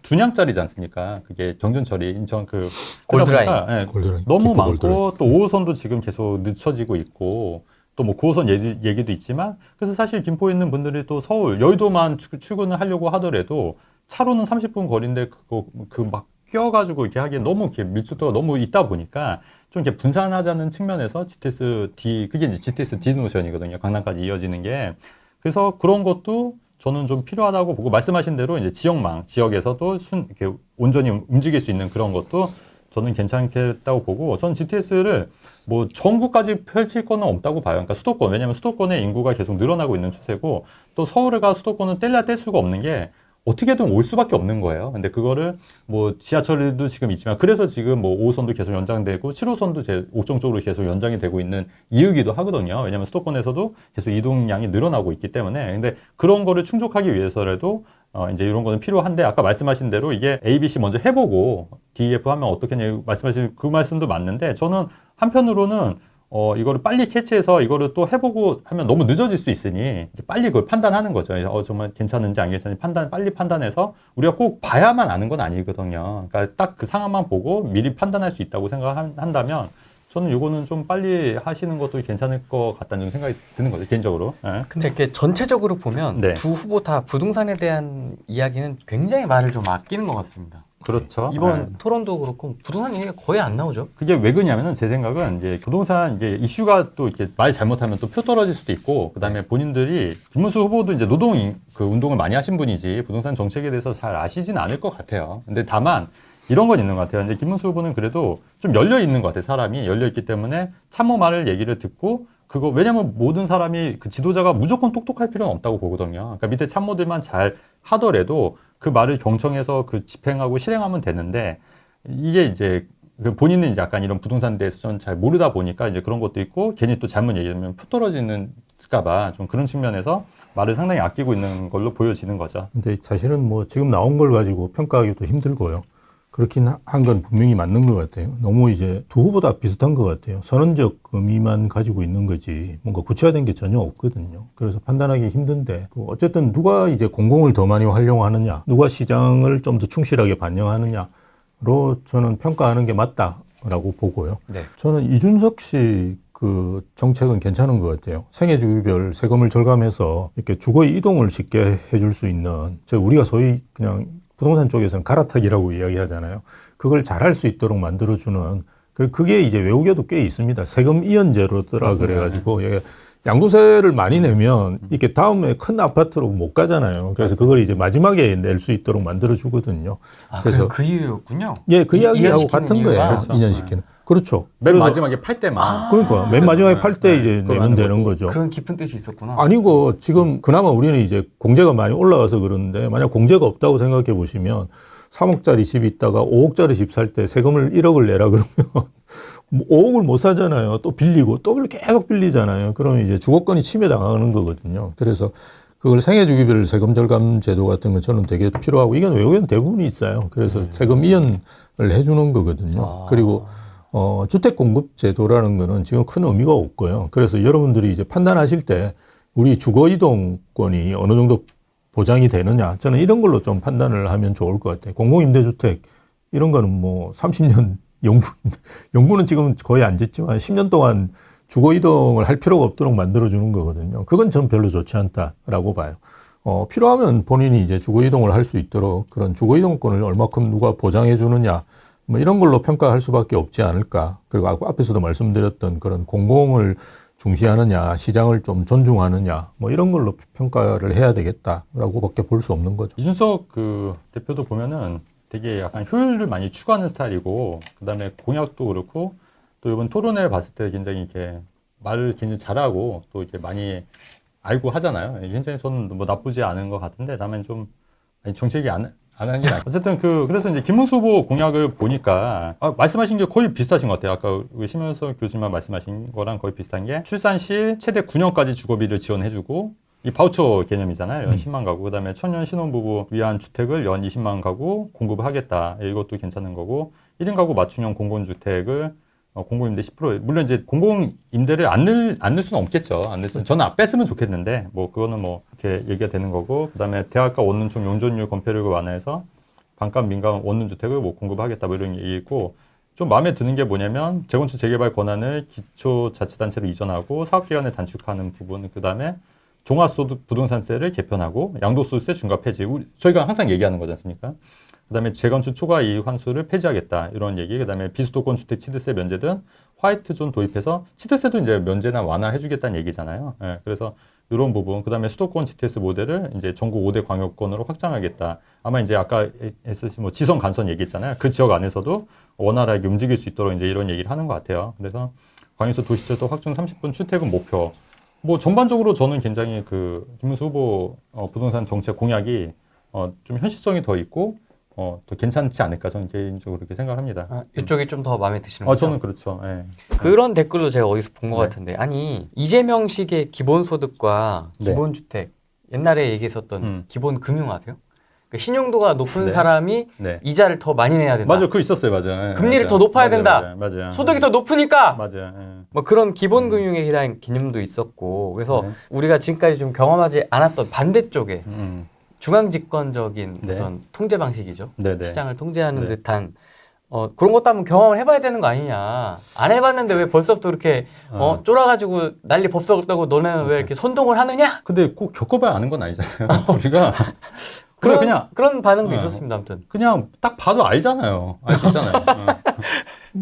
둔양짜리지 않습니까? 그게 경전철이 인천 그 골드라인. 네, 골드라인. 너무 많고 골드라인. 또 5호선도 지금 계속 늦춰지고 있고 또 뭐 9호선 얘기도 있지만 그래서 사실 김포에 있는 분들이 또 서울 여의도만 출근을 하려고 하더라도 차로는 30분 거리인데 그거 막 끼어가지고 이렇게 하기에 너무 이렇게 밀집도가 너무 있다 보니까 좀 이렇게 분산하자는 측면에서 GTS D, 그게 이제 GTS D 노선이거든요. 강남까지 이어지는 게. 그래서 그런 것도 저는 좀 필요하다고 보고 말씀하신 대로 이제 지역망, 지역에서도 이렇게 온전히 움직일 수 있는 그런 것도 저는 괜찮겠다고 보고 전 GTS를 뭐 전국까지 펼칠 거는 없다고 봐요. 그러니까 수도권, 왜냐하면 수도권의 인구가 계속 늘어나고 있는 추세고 또 서울과 수도권은 뗄래야 뗄 수가 없는 게 어떻게든 올 수밖에 없는 거예요. 근데 그거를 뭐 지하철도 지금 있지만 그래서 지금 뭐 5호선도 계속 연장되고 7호선도 옥정 쪽으로 계속 연장이 되고 있는 이유기도 하거든요. 왜냐하면 수도권에서도 계속 이동량이 늘어나고 있기 때문에. 근데 그런 거를 충족하기 위해서라도 이제 이런 거는 필요한데 아까 말씀하신 대로 이게 ABC 먼저 해보고 DEF 하면 어떻겠냐 말씀하신 그 말씀도 맞는데 저는 한편으로는 이거를 빨리 캐치해서 이거를 또 해보고 하면 너무 늦어질 수 있으니 이제 빨리 그걸 판단하는 거죠. 정말 괜찮은지 안 괜찮은지 빨리 판단해서 우리가 꼭 봐야만 아는 건 아니거든요. 그러니까 딱 그 상황만 보고 미리 판단할 수 있다고 생각한다면 저는 이거는 좀 빨리 하시는 것도 괜찮을 것 같다는 생각이 드는 거죠, 개인적으로. 네. 근데 이렇게 전체적으로 보면 네. 두 후보 다 부동산에 대한 이야기는 굉장히 말을 좀 아끼는 것 같습니다. 그렇죠. 이번 네. 토론도 그렇고 부동산 얘기가 거의 안 나오죠. 그게 왜 그러냐면은 제 생각은 이제 부동산 이제 이슈가 또 이렇게 말 잘못하면 또 표 떨어질 수도 있고 그다음에 본인들이 김문수 후보도 이제 노동 그 운동을 많이 하신 분이지 부동산 정책에 대해서 잘 아시진 않을 것 같아요. 근데 다만 이런 건 있는 것 같아요. 이제 김문수 후보는 그래도 좀 열려 있는 것 같아요. 사람이 열려 있기 때문에 참모 말을 얘기를 듣고 그거 왜냐면 모든 사람이 그 지도자가 무조건 똑똑할 필요는 없다고 보거든요. 그러니까 밑에 참모들만 잘 하더라도 그 말을 경청해서 그 집행하고 실행하면 되는데 이게 이제 본인은 이제 약간 이런 부동산에 대해서 좀 잘 모르다 보니까 이제 그런 것도 있고 괜히 또 잘못 얘기하면 표 떨어지는까봐 좀 그런 측면에서 말을 상당히 아끼고 있는 걸로 보여지는 거죠. 근데 사실은 뭐 지금 나온 걸 가지고 평가하기도 힘들고요. 그렇긴 한 건 분명히 맞는 것 같아요. 너무 이제 두 후보 다 비슷한 것 같아요. 선언적 의미만 가지고 있는 거지 뭔가 구체화된 게 전혀 없거든요. 그래서 판단하기 힘든데 어쨌든 누가 이제 공공을 더 많이 활용하느냐, 누가 시장을 좀 더 충실하게 반영하느냐로 저는 평가하는 게 맞다라고 보고요. 네. 저는 이준석 씨 그 정책은 괜찮은 것 같아요. 생애주기별 세금을 절감해서 이렇게 주거의 이동을 쉽게 해줄 수 있는, 우리가 소위 그냥 부동산 쪽에서는 갈아타기라고 이야기하잖아요. 그걸 잘할 수 있도록 만들어주는, 그게 이제 외국에도 꽤 있습니다. 세금 이연제로더라 그래가지고 양도세를 많이 내면 이렇게 다음에 큰 아파트로 못 가잖아요. 그래서 그걸 이제 마지막에 낼 수 있도록 만들어주거든요. 그래서 그 이유였군요. 예, 그 이야기하고 같은 이유가. 거예요. 그렇죠. 2년시키는. 그렇죠. 맨 마지막에 팔 때만. 그러니까 맨 마지막에 팔 때 이제 그거 내면 하는 되는 거죠. 그런 깊은 뜻이 있었구나. 아니고 지금 그나마 우리는 이제 공제가 많이 올라가서 그러는데 만약 공제가 없다고 생각해 보시면 3억짜리 집 있다가 5억짜리 집 살 때 세금을 1억을 내라 그러면 5억을 못 사잖아요. 또 빌리고 또 계속 빌리잖아요. 그러면 이제 주거권이 침해당하는 거거든요. 그래서 그걸 생애주기별 세금 절감 제도 같은 건 저는 되게 필요하고 이건 외국에는 대부분이 있어요. 그래서 세금 이연을 해주는 거거든요. 그리고 주택 공급 제도라는 거는 지금 큰 의미가 없고요. 그래서 여러분들이 이제 판단하실 때 우리 주거 이동권이 어느 정도 보장이 되느냐, 저는 이런 걸로 좀 판단을 하면 좋을 것 같아요. 공공임대주택 이런 거는 뭐 30년 영구는 지금 거의 안 짓지만 10년 동안 주거 이동을 할 필요가 없도록 만들어주는 거거든요. 그건 전 별로 좋지 않다라고 봐요. 필요하면 본인이 이제 주거 이동을 할 수 있도록 그런 주거 이동권을 얼마큼 누가 보장해 주느냐, 뭐 이런 걸로 평가할 수밖에 없지 않을까. 그리고 앞에서도 말씀드렸던 그런 공공을 중시하느냐, 시장을 좀 존중하느냐, 뭐 이런 걸로 평가를 해야 되겠다라고밖에 볼 수 없는 거죠. 이준석 그 대표도 보면은 되게 약간 효율을 많이 추구하는 스타일이고, 그다음에 공약도 그렇고, 또 이번 토론회 봤을 때 굉장히 이렇게 말을 굉장히 잘하고 또 이렇게 많이 알고 하잖아요. 굉장히 저는 뭐 나쁘지 않은 것 같은데, 다만 좀 정책이 안 하는 게 나아요. 어쨌든 그래서 이제 김문수 후보 공약을 보니까 말씀하신 게 거의 비슷하신 것 같아요. 아까 심현석 교수님만 말씀하신 거랑 거의 비슷한 게 출산 시 최대 9년까지 주거비를 지원해주고 이 바우처 개념이잖아요. 연 10만 가구. 그다음에 청년 신혼부부 위한 주택을 연 20만 가구 공급하겠다. 이것도 괜찮은 거고 1인 가구 맞춤형 공공주택을 공공임대 10% 물론 이제 공공임대를 안 넣을 수는 없겠죠. 안 넣을 수는 저는 안 뺐으면 좋겠는데 뭐 그거는 뭐 이렇게 얘기가 되는 거고 그다음에 대학가 원룸총 용적률 건폐율을 완화해서 반값 민간 원룸 주택을 뭐 공급하겠다 뭐 이런 얘기 있고 좀 마음에 드는 게 뭐냐면 재건축 재개발 권한을 기초자치단체로 이전하고 사업기간을 단축하는 부분 그다음에 종합소득 부동산세를 개편하고 양도소득세 중과 폐지 저희가 항상 얘기하는 거지 않습니까? 그다음에 재건축 초과 이익 환수를 폐지하겠다 이런 얘기. 그다음에 비수도권 주택 치드세 면제 등 화이트존 도입해서 치드세도 이제 면제나 완화해주겠다는 얘기잖아요. 예, 그래서 이런 부분. 그다음에 수도권 GTS 모델을 이제 전국 5대 광역권으로 확장하겠다. 아마 이제 아까 SC 뭐 지선 간선 얘기했잖아요. 그 지역 안에서도 원활하게 움직일 수 있도록 이제 이런 얘기를 하는 것 같아요. 그래서 광역시 도시철도 확충 30분 출퇴근 목표. 뭐 전반적으로 저는 굉장히 김문수 후보 부동산 정책 공약이 좀 현실성이 더 있고 더 괜찮지 않을까 저는 개인적으로 그렇게 생각합니다. 이쪽이 좀 더 마음에 드시는 거죠? 저는 그렇죠. 예. 그런 댓글도 제가 어디서 본 것 네. 같은데 아니 이재명식의 기본소득과 네. 기본주택 옛날에 얘기했었던 기본금융 아세요? 그러니까 신용도가 높은 네. 사람이 네. 이자를 더 많이 내야 된다. 맞아, 그거 있었어요, 맞아. 예, 금리를 맞아. 더 높아야 맞아요, 된다. 맞아요. 소득이 더 높으니까 맞아요. 예. 뭐 그런 기본금융에 대한 개념도 있었고 그래서 네. 우리가 지금까지 좀 경험하지 않았던 반대쪽에 중앙집권적인 네. 어떤 통제 방식이죠. 네네. 시장을 통제하는 네. 듯한 그런 것도 한번 경험을 해봐야 되는 거 아니냐. 안 해봤는데 왜 벌써부터 이렇게 쫄아가지고 난리 법석 없다고 너네는 왜 이렇게 선동을 하느냐? 근데 꼭 겪어봐야 아는 건 아니잖아요. 우리가 그런 반응도 있었습니다. 아무튼 그냥 딱 봐도 알잖아요. 알 수 있잖아요.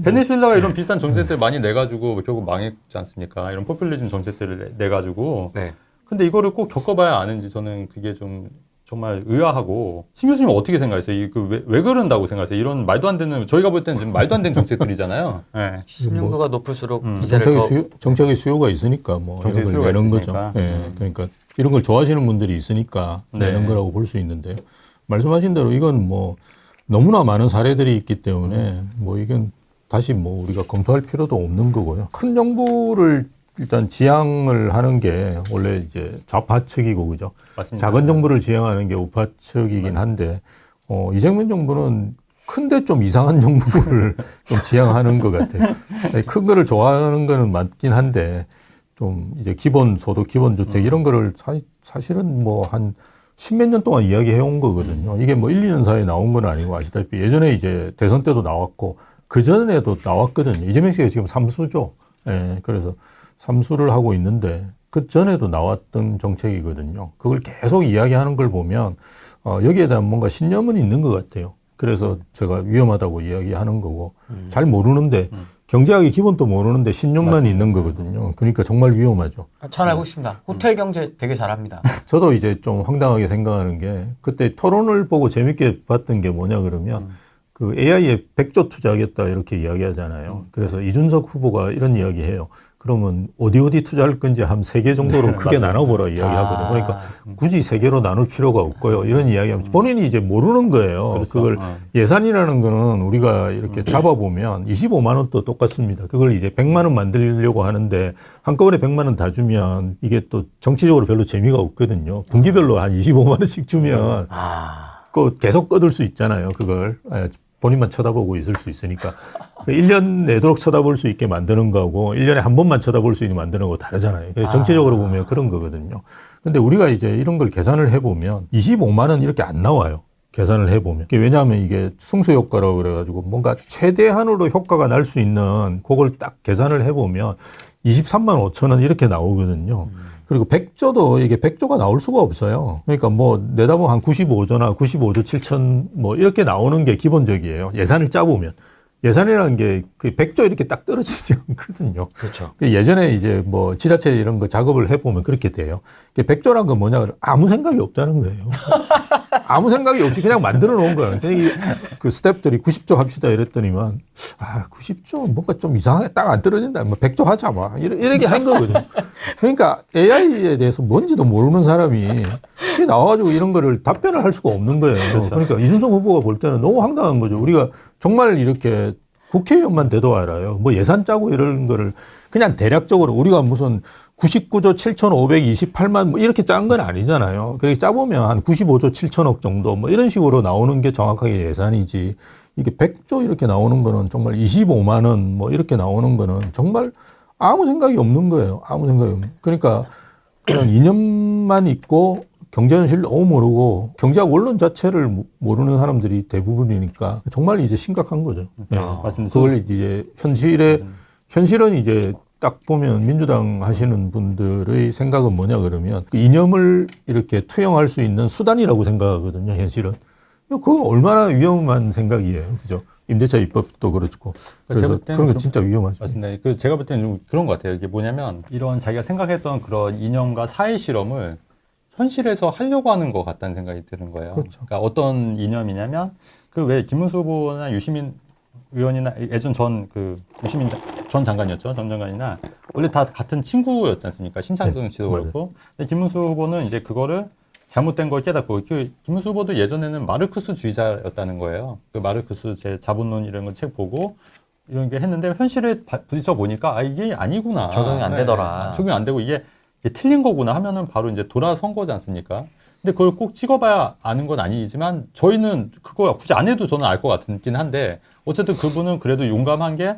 베네수엘라가 이런 비슷한 정책들 많이 내가지고 결국 망했지 않습니까? 이런 포퓰리즘 정책들을 내가지고. 네. 근데 이거를 꼭 겪어봐야 아는지 저는 그게 좀 정말 의아하고 신 교수님은 어떻게 생각하세요? 왜 그런다고 생각하세요? 이런 말도 안 되는 저희가 볼 때는 지금 말도 안 되는 정책들이잖아요. 네. 신용도가 높을수록 이자를 더 정책의 수요가 있으니까 뭐 정책의 이런 걸 수요가 내는 있으니까. 거죠. 예, 그러니까 이런 걸 좋아하시는 분들이 있으니까 내는 네. 거라고 볼 수 있는데요. 말씀하신 대로 이건 뭐 너무나 많은 사례들이 있기 때문에 뭐 이건 다시 뭐 우리가 검토할 필요도 없는 거고요. 큰 정부를 일단 지향을 하는 게 원래 이제 좌파 측이고 그죠. 맞습니다. 작은 정부를 지향하는 게 우파 측이긴 한데 이재명 정부는 큰데 좀 이상한 정부를 좀 지향하는 것 같아요. 큰 거를 좋아하는 거는 맞긴 한데 좀 이제 기본소득, 기본주택 이런 거를 사실은 뭐 한 십몇 년 동안 이야기해 온 거거든요. 이게 뭐 1, 2년 사이에 나온 건 아니고 아시다시피 예전에 이제 대선 때도 나왔고 그전에도 나왔거든요. 이재명 씨가 지금 삼수죠. 예, 그래서 삼수를 하고 있는데 그 전에도 나왔던 정책이거든요. 그걸 계속 이야기하는 걸 보면 여기에 대한 뭔가 신념은 있는 것 같아요. 그래서 제가 위험하다고 이야기하는 거고 잘 모르는데 경제학의 기본도 모르는데 신념만 맞습니다. 있는 거거든요. 그러니까 정말 위험하죠. 잘 알고 있습니다. 호텔 경제 되게 잘합니다. 저도 이제 좀 황당하게 생각하는 게 그때 토론을 보고 재밌게 봤던 게 뭐냐 그러면 그 AI에 100조 투자하겠다 이렇게 이야기하잖아요. 그래서 이준석 후보가 이런 이야기해요. 그러면 어디 투자할 건지 한 3개 정도로 크게 나눠보라 이야기하거든요. 그러니까 굳이 3개로 나눌 필요가 없고요. 이런 이야기하면 본인이 이제 모르는 거예요. 그렇죠. 그걸 예산이라는 거는 우리가 이렇게 잡아보면 25만 원도 똑같습니다. 그걸 이제 100만 원 만들려고 하는데 한꺼번에 100만 원 다 주면 이게 또 정치적으로 별로 재미가 없거든요. 분기별로 한 25만 원씩 주면 그 계속 꺼들 수 있잖아요. 그걸. 본인만 쳐다보고 있을 수 있으니까. 1년 내도록 쳐다볼 수 있게 만드는 거하고 1년에 한 번만 쳐다볼 수 있게 만드는 거 다르잖아요. 그래서 정치적으로 보면 그런 거거든요. 근데 우리가 이제 이런 걸 계산을 해보면 25만 원 이렇게 안 나와요. 계산을 해보면. 왜냐하면 이게 승수 효과라고 그래가지고 뭔가 최대한으로 효과가 날 수 있는 그걸 딱 계산을 해보면 23만 5천 원 이렇게 나오거든요. 그리고 100조도 이게 100조가 나올 수가 없어요. 그러니까 뭐 내다보면 한 95조나 95조 7천 뭐 이렇게 나오는 게 기본적이에요. 예산을 짜보면. 예산이라는 게 그 100조 이렇게 딱 떨어지지 않거든요. 그렇죠. 예전에 이제 뭐 지자체 이런 거 작업을 해보면 그렇게 돼요. 100조란 건 뭐냐, 아무 생각이 없다는 거예요. 아무 생각이 없이 그냥 만들어 놓은 거예요. 그 스태프들이 90조 합시다 이랬더니만, 90조 뭔가 좀 이상하게 딱 안 떨어진다. 뭐 100조 하자, 막. 이렇게 한 거거든요. 그러니까 AI에 대해서 뭔지도 모르는 사람이 이게 나와가지고 이런 거를 답변을 할 수가 없는 거예요. 그렇죠. 그러니까 이준석 후보가 볼 때는 너무 황당한 거죠. 우리가 정말 이렇게 국회의원만 돼도 알아요. 뭐 예산 짜고 이런 거를 그냥 대략적으로 우리가 무슨 99조 7,528만 뭐 이렇게 짠 건 아니잖아요. 그렇게 짜보면 한 95조 7천억 정도 뭐 이런 식으로 나오는 게 정확하게 예산이지. 이게 100조 이렇게 나오는 거는 정말 25만 원 뭐 이렇게 나오는 거는 정말 아무 생각이 없는 거예요. 아무 생각이 없는. 그러니까 그냥 이념만 있고 경제 현실 너무 모르고 경제학 원론 자체를 모르는 사람들이 대부분이니까 정말 이제 심각한 거죠. 네. 맞습니다. 그걸 이제 현실은 이제 딱 보면 민주당 하시는 분들의 생각은 뭐냐 그러면 그 이념을 이렇게 투영할 수 있는 수단이라고 생각하거든요. 현실은. 그거 얼마나 위험한 생각이에요. 그죠? 임대차 입법도 그렇고. 그래서 그런 거 진짜 위험하죠. 맞습니다. 제가 볼 때는 좀 그런 것 같아요. 이게 뭐냐면 이런 자기가 생각했던 그런 이념과 사회 실험을 현실에서 하려고 하는 것 같다는 생각이 드는 거예요. 그렇죠. 그러니까 어떤 이념이냐면 그 왜 김문수 후보나 유시민 의원이나 예전 유시민 전 장관이었죠. 전 장관이나 원래 다 같은 친구였지 않습니까? 신창동 씨도 그렇고. 근데 김문수 후보는 이제 그거를 잘못된 걸 깨닫고 김문수 후보도 예전에는 마르크스주의자였다는 거예요. 그 마르크스 제 자본론 이런 거 책 보고 이런 게 했는데 현실에 부딪혀 보니까 이게 아니구나. 적용이 안 되더라. 적용이 안 되고 이게 틀린 거구나 하면은 바로 이제 돌아선 거지 않습니까? 근데 그걸 꼭 찍어봐야 아는 건 아니지만 저희는 그거 굳이 안 해도 저는 알 것 같긴 한데 어쨌든 그분은 그래도 용감한 게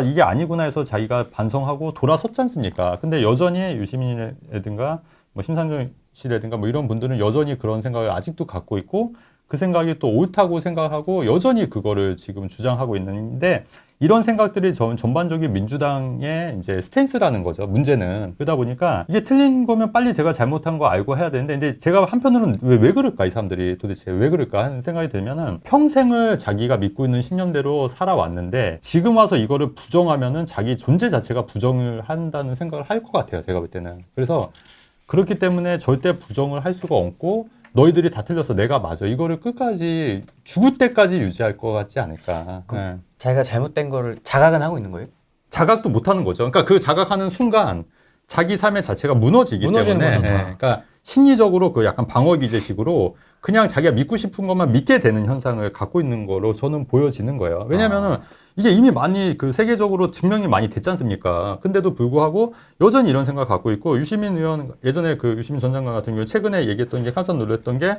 이게 아니구나 해서 자기가 반성하고 돌아섰지 않습니까? 근데 여전히 유시민이라든가 뭐 심상정 씨라든가 뭐 이런 분들은 여전히 그런 생각을 아직도 갖고 있고 그 생각이 또 옳다고 생각하고 여전히 그거를 지금 주장하고 있는데 이런 생각들이 전반적인 민주당의 이제 스탠스라는 거죠. 문제는. 그러다 보니까 이게 틀린 거면 빨리 제가 잘못한 거 알고 해야 되는데 근데 제가 한편으로는 왜 그럴까 이 사람들이 도대체 왜 그럴까 하는 생각이 들면은 평생을 자기가 믿고 있는 신념대로 살아왔는데 지금 와서 이거를 부정하면은 자기 존재 자체가 부정을 한다는 생각을 할 것 같아요. 제가 볼 때는. 그래서 그렇기 때문에 절대 부정을 할 수가 없고 너희들이 다 틀렸어. 내가 맞아. 이거를 끝까지 죽을 때까지 유지할 것 같지 않을까. 네. 자기가 잘못된 거를 자각은 하고 있는 거예요? 자각도 못하는 거죠. 그러니까 그 자각하는 순간 자기 삶의 자체가 무너지기 때문에. 거죠, 그러니까 심리적으로 그 약간 방어 기제식으로 그냥 자기가 믿고 싶은 것만 믿게 되는 현상을 갖고 있는 거로 저는 보여지는 거예요. 왜냐면은 이게 이미 많이 그 세계적으로 증명이 많이 됐지 않습니까? 근데도 불구하고 여전히 이런 생각을 갖고 있고 유시민 의원 예전에 그 유시민 전 장관 같은 경우에 최근에 얘기했던 게 깜짝 놀랐던 게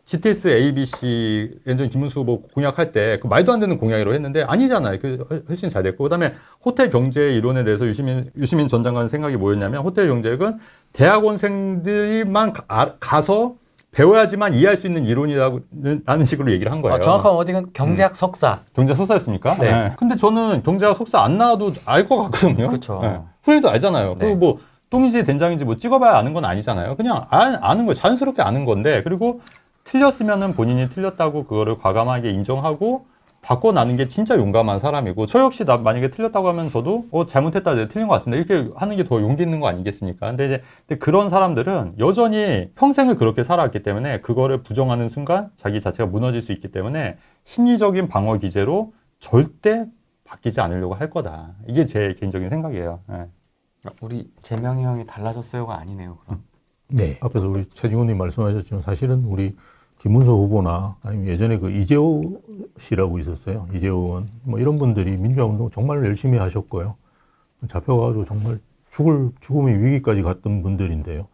GTS ABC 예전 김문수 후보 공약할 때 그 말도 안 되는 공약이라고 했는데 아니잖아요. 그 훨씬 잘 됐고 그다음에 호텔 경제 이론에 대해서 유시민 전 장관 생각이 뭐였냐면 호텔 경제학은 대학원생들만 가서 배워야지만 이해할 수 있는 이론이라는 식으로 얘기를 한 거예요. 정확하면 어디간 경제학 석사. 경제학 석사였습니까? 네. 네. 근데 저는 경제학 석사 안 나와도 알 것 같거든요. 그렇죠. 네. 후배도 알잖아요. 네. 그리고 뭐 똥인지 된장인지 뭐 찍어봐야 아는 건 아니잖아요. 그냥 아는 거예요. 자연스럽게 아는 건데 그리고 틀렸으면은 본인이 틀렸다고 그거를 과감하게 인정하고 바꿔나는 게 진짜 용감한 사람이고 저 역시 만약에 틀렸다고 하면 저도 잘못했다 내가 틀린 것 같습니다 이렇게 하는 게 더 용기 있는 거 아니겠습니까? 근데 그런 사람들은 여전히 평생을 그렇게 살아왔기 때문에 그거를 부정하는 순간 자기 자체가 무너질 수 있기 때문에 심리적인 방어 기제로 절대 바뀌지 않으려고 할 거다. 이게 제 개인적인 생각이에요. 네. 우리 재명이 형이 달라졌어요가 아니네요. 그럼. 네. 앞에서 우리 최진호님 말씀하셨지만 사실은 우리 김문수 후보나 아니면 예전에 그 이재호 씨라고 있었어요. 이재호 의원. 뭐 이런 분들이 민주화 운동 정말 열심히 하셨고요. 잡혀가지고 정말 죽음의 위기까지 갔던 분들인데요.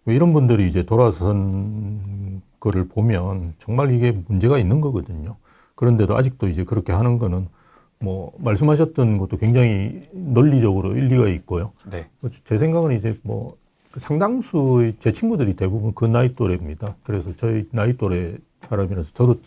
이런 분들이 이제 돌아선 거를 보면 정말 이게 문제가 있는 거거든요. 그런데도 아직도 이제 그렇게 하는 거는 뭐 말씀하셨던 것도 굉장히 논리적으로 일리가 있고요. 네. 제 생각은 이제 뭐 상당수의 제 친구들이 대부분 그 나이 또래입니다. 그래서 저희 나이 또래 사람이라서 저도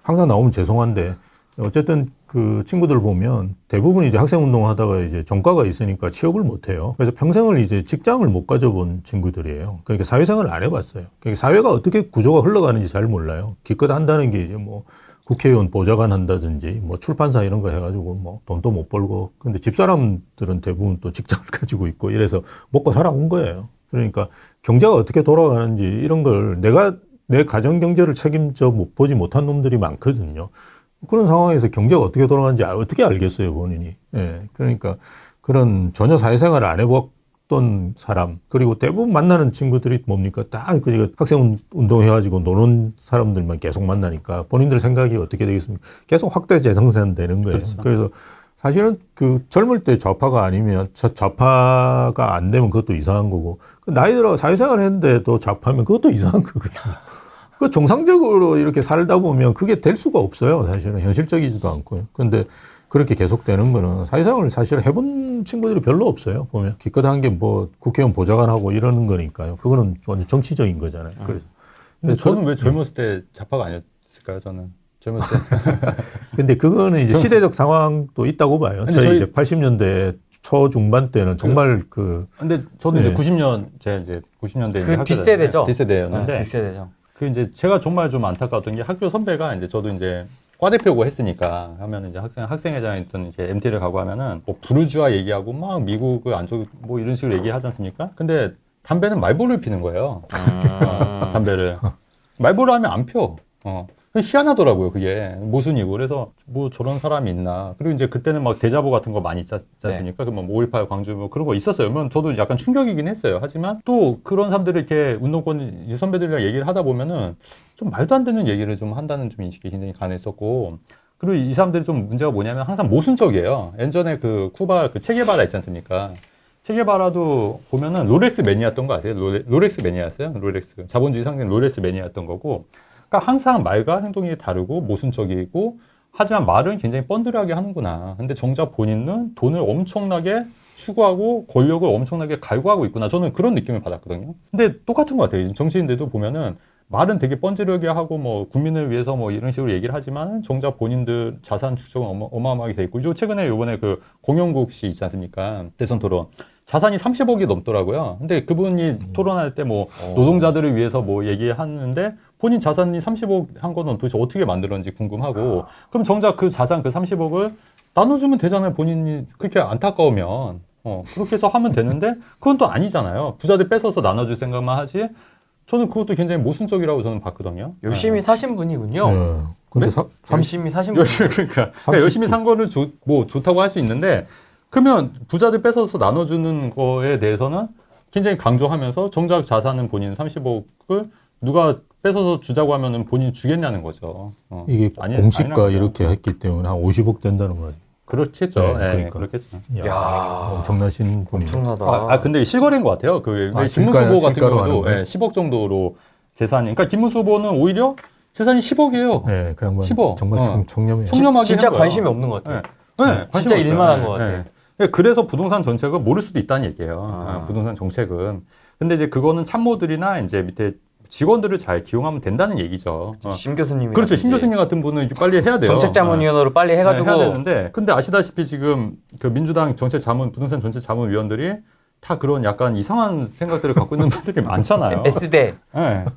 항상 나오면 죄송한데 어쨌든 그 친구들 보면 대부분 이제 학생 운동 하다가 이제 전과가 있으니까 취업을 못 해요. 그래서 평생을 이제 직장을 못 가져본 친구들이에요. 그러니까 사회생활을 안 해봤어요. 그러니까 사회가 어떻게 구조가 흘러가는지 잘 몰라요. 기껏 한다는 게 이제 뭐 국회의원 보좌관 한다든지 뭐 출판사 이런 걸 해가지고 뭐 돈도 못 벌고 근데 집사람들은 대부분 또 직장을 가지고 있고 이래서 먹고 살아온 거예요. 그러니까 경제가 어떻게 돌아가는지 이런 걸 내가 내 가정 경제를 책임져 보지 못한 놈들이 많거든요. 그런 상황에서 경제가 어떻게 돌아가는지 어떻게 알겠어요, 본인이. 예. 그러니까 그런 전혀 사회생활을 안 해봤던 사람, 그리고 대부분 만나는 친구들이 뭡니까? 다 그 학생 운동 해가지고 노는 사람들만 계속 만나니까 본인들 생각이 어떻게 되겠습니까? 계속 확대 재생산 되는 거예요. 그렇죠. 그래서 사실은 그 젊을 때 좌파가 아니면 좌파가 안 되면 그것도 이상한 거고, 나이 들어 사회생활 했는데도 좌파면 그것도 이상한 거거든요. 그 정상적으로 이렇게 살다 보면 그게 될 수가 없어요. 사실은 현실적이지도 않고요. 근데 그렇게 계속되는 거는 사회생활을 사실 해본 친구들이 별로 없어요. 보면 기껏한 게 뭐 국회의원 보좌관하고 이러는 거니까요. 그거는 완전 정치적인 거잖아요. 그래서 근데 저는 왜 젊었을 때 좌파가 아니었을까요? 저는 젊었을 때. 근데 그거는 이제 시대적 상황도 있다고 봐요. 저희 이제 80년대 초중반 때는 정말 근데 저도 이제 90년 제가 이제 90년대 그 뒷세대죠. 뒷세대였는데 뒷세대죠. 그 이제 제가 정말 좀 안타까웠던 게 학교 선배가 이제 저도 이제 과대표고 했으니까 하면 이제 학생회장에 있던 이제 MT를 가고 하면은 뭐 부르주아 얘기하고 막 미국을 안쪽 뭐 이런 식으로 얘기하지 않습니까? 근데 담배는 말보를 피는 거예요. 담배를 말보를 하면 안 펴. 희한하더라고요, 그게. 모순이고. 그래서 뭐 저런 사람이 있나. 그리고 이제 그때는 막 대자보 같은 거 많이 있지 않습니까? 그러면 5.18 광주 뭐 그런 거 있었어요. 그러면 저도 약간 충격이긴 했어요. 하지만 또 그런 사람들이 이렇게 운동권 선배들이랑 얘기를 하다 보면은 좀 말도 안 되는 얘기를 좀 한다는 좀 인식이 굉장히 강했었고. 그리고 이 사람들이 좀 문제가 뭐냐면 항상 모순적이에요. 예전에 그 쿠바 그 체게바라 있지 않습니까? 체게바라도 보면은 롤렉스 매니아였던 거 아세요? 롤렉스 매니아였어요? 롤렉스. 자본주의 상징 롤렉스 매니아였던 거고. 그러니까 항상 말과 행동이 다르고 모순적이고 하지만 말은 굉장히 뻔들하게 하는구나. 근데 정작 본인은 돈을 엄청나게 추구하고 권력을 엄청나게 갈구하고 있구나. 저는 그런 느낌을 받았거든요. 근데 똑같은 것 같아요. 정치인들도 보면은 말은 되게 뻔지르게 하고 뭐 국민을 위해서 뭐 이런 식으로 얘기를 하지만 정작 본인들 자산 축적은 어마어마하게 돼 있고. 최근에 요번에 그 공영국 씨 있지 않습니까? 대선 토론. 자산이 30억이 넘더라고요. 근데 그분이 토론할 때 뭐 노동자들을 위해서 뭐 얘기하는데 본인 자산이 30억 한 거는 도대체 어떻게 만들었는지 궁금하고 그럼 정작 그 자산 그 30억을 나눠주면 되잖아요. 본인이 그렇게 안타까우면 그렇게 해서 하면 되는데 그건 또 아니잖아요. 부자들 뺏어서 나눠줄 생각만 하지. 저는 그것도 굉장히 모순적이라고 저는 봤거든요. 열심히 사신 분이군요. 근데 네? 열심히 사신 분. 그러니까 열심히 산 거는 뭐 좋다고 할 수 있는데 그러면 부자들 뺏어서 나눠주는 거에 대해서는 굉장히 강조하면서 정작 자산은 본인 30억을 누가 뺏어서 주자고 하면은 본인 주겠냐는 거죠. 이게 공시가 이렇게 했기 때문에 한 50억 된다는 말이에요. 그렇겠죠. 네, 네, 그러니까. 그렇겠죠. 야, 엄청나신 분이에요. 엄청나다. 근데 실거래인 것 같아요. 김문수 후보 같은 경우도 10억 정도로 재산이. 그러니까 김문수 후보는 오히려 재산이 10억이에요. 네, 그냥 10억. 정말 청렴해요. 청렴하게 진짜 관심이 없는 것 같아요. 네, 진짜 일만한 것 같아요. 그래서 부동산 정책은 모를 수도 있다는 얘기예요. 부동산 정책은. 근데 이제 그거는 참모들이나 이제 밑에 직원들을 잘 기용하면 된다는 얘기죠. 심 교수님. 그렇죠. 심 교수님 같은 분은 빨리 해야 돼요. 정책자문위원으로 빨리 해가지고. 해야 되는데. 근데 아시다시피 지금 그 민주당 부동산 정책자문위원들이 다 그런 약간 이상한 생각들을 갖고 있는 분들이 많잖아요. S대.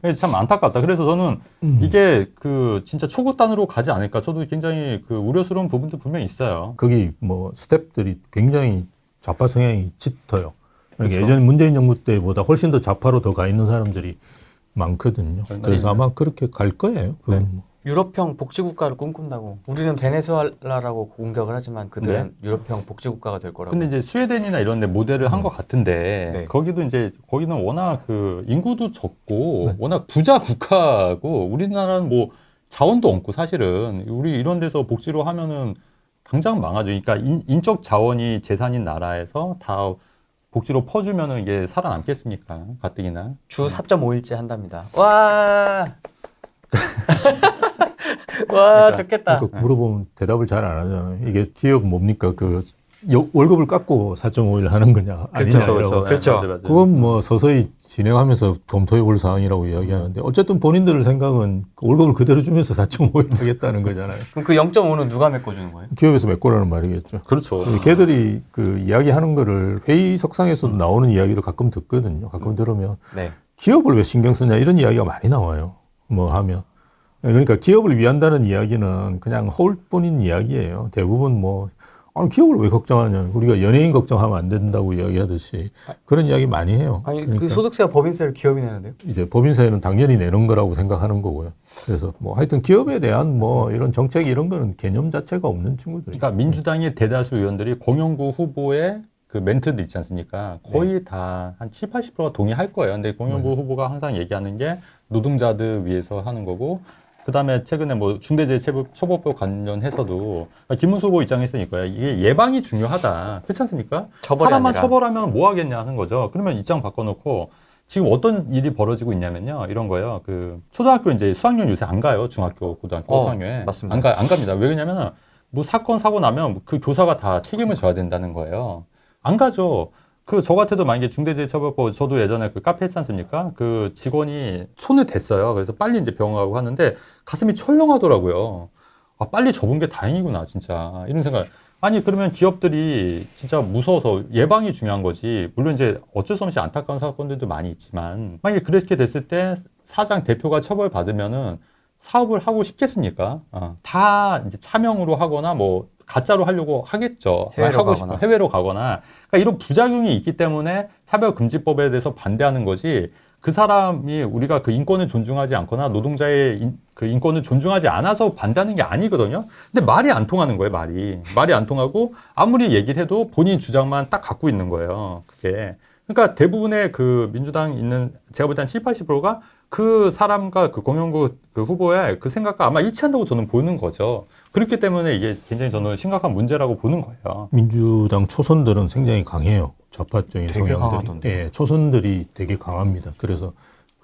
네, 참 안타깝다. 그래서 저는 이게 그 진짜 초급단으로 가지 않을까. 저도 굉장히 그 우려스러운 부분도 분명히 있어요. 거기 뭐 스텝들이 굉장히 좌파 성향이 짙어요. 그러니까 그렇죠. 예전 문재인 정부 때보다 훨씬 더 좌파로 더 가 있는 사람들이 많거든요. 그래서 아마 그렇게 갈 거예요. 그건 네. 뭐. 유럽형 복지국가를 꿈꾼다고. 우리는 베네수엘라라고 공격을 하지만 그들은 유럽형 복지국가가 될 거라고. 근데 이제 스웨덴이나 이런 데 모델을 한 것 같은데 네. 거기는 워낙 그 인구도 적고 워낙 부자 국가고 우리나라는 뭐 자원도 없고 사실은 우리 이런 데서 복지로 하면은 당장 망하죠. 그러니까 인적 자원이 재산인 나라에서 다 복지로 퍼주면은 이게 살아남겠습니까? 가뜩이나. 주 4.5일째 한답니다. 와. 와, 좋겠다. 그러니까 물어보면 대답을 잘 안 하잖아요. 이게 기업 뭡니까? 월급을 깎고 4.5일 하는 거냐? 그렇죠, 아니냐? 이라고. 그렇죠. 맞아요. 그건 뭐 서서히 진행하면서 검토해 볼 사항이라고 이야기하는데 어쨌든 본인들 생각은 월급을 그대로 주면서 4.5일 하겠다는 거잖아요. 그럼 그 0.5는 누가 메꿔주는 거예요? 기업에서 메꿔라는 말이겠죠. 그렇죠. 걔들이 그 이야기하는 거를 회의석상에서도 나오는 이야기를 가끔 듣거든요. 가끔 들으면 네. 기업을 왜 신경 쓰냐 이런 이야기가 많이 나와요. 뭐 하면. 그러니까 기업을 위한다는 이야기는 그냥 허울뿐인 이야기예요. 대부분 뭐 아니, 기업을 왜 걱정하냐. 우리가 연예인 걱정하면 안 된다고 이야기하듯이 그런 이야기 많이 해요. 아니 그러니까 그 소득세와 법인세를 기업이 내는데요? 이제 법인세는 당연히 내는 거라고 생각하는 거고요. 그래서 뭐 하여튼 기업에 대한 뭐 이런 정책 이런 거는 개념 자체가 없는 친구들. 그러니까 민주당의 대다수 의원들이 공영구 후보의 그 멘트도 있지 않습니까? 거의 다 한 7, 80%가 동의할 거예요. 근데 공영구 후보가 항상 얘기하는 게 노동자들 위해서 하는 거고, 그 다음에 최근에 뭐 중대재해처벌법 관련해서도 김문수 후보 입장에서니까 이게 예방이 중요하다. 그렇지 않습니까? 사람만 아니라. 처벌하면 뭐 하겠냐 하는 거죠. 그러면 입장 바꿔놓고 지금 어떤 일이 벌어지고 있냐면요. 이런 거예요. 그 초등학교 이제 수학여행 요새 안 가요. 중학교, 고등학교 수학여행. 맞습니다. 안 갑니다. 왜 그러냐면은 뭐 사건, 사고 나면 그 교사가 다 책임을 져야 된다는 거예요. 안 가죠. 저 같아도 만약에 중대재해처벌법, 저도 예전에 그 카페 했지 않습니까? 그 직원이 손을 댔어요. 그래서 빨리 이제 병원 가고 하는데 가슴이 철렁하더라고요. 아, 빨리 접은 게 다행이구나, 진짜. 이런 생각. 아니, 그러면 기업들이 진짜 무서워서 예방이 중요한 거지. 물론 이제 어쩔 수 없이 안타까운 사건들도 많이 있지만, 만약에 그렇게 됐을 때 사장, 대표가 처벌받으면은 사업을 하고 싶겠습니까? 다 이제 차명으로 하거나 뭐 가짜로 하려고 하겠죠. 해외로 가거나. 그러니까 이런 부작용이 있기 때문에 차별금지법에 대해서 반대하는 거지. 그 사람이 우리가 그 인권을 존중하지 않거나 노동자의 그 인권을 존중하지 않아서 반대하는 게 아니거든요. 근데 말이 안 통하는 거예요, 말이 안 통하고 아무리 얘기를 해도 본인 주장만 딱 갖고 있는 거예요. 그게. 그러니까 대부분의 그 민주당 있는 제가 볼 때 한 7, 80%가 그 사람과 그 공영구 그 후보의 그 생각과 아마 일치한다고 저는 보는 거죠. 그렇기 때문에 이게 굉장히 저는 심각한 문제라고 보는 거예요. 민주당 초선들은 굉장히 강해요. 좌파적인 되게 성향들이. 강하던데. 예, 초선들이 되게 강합니다. 그래서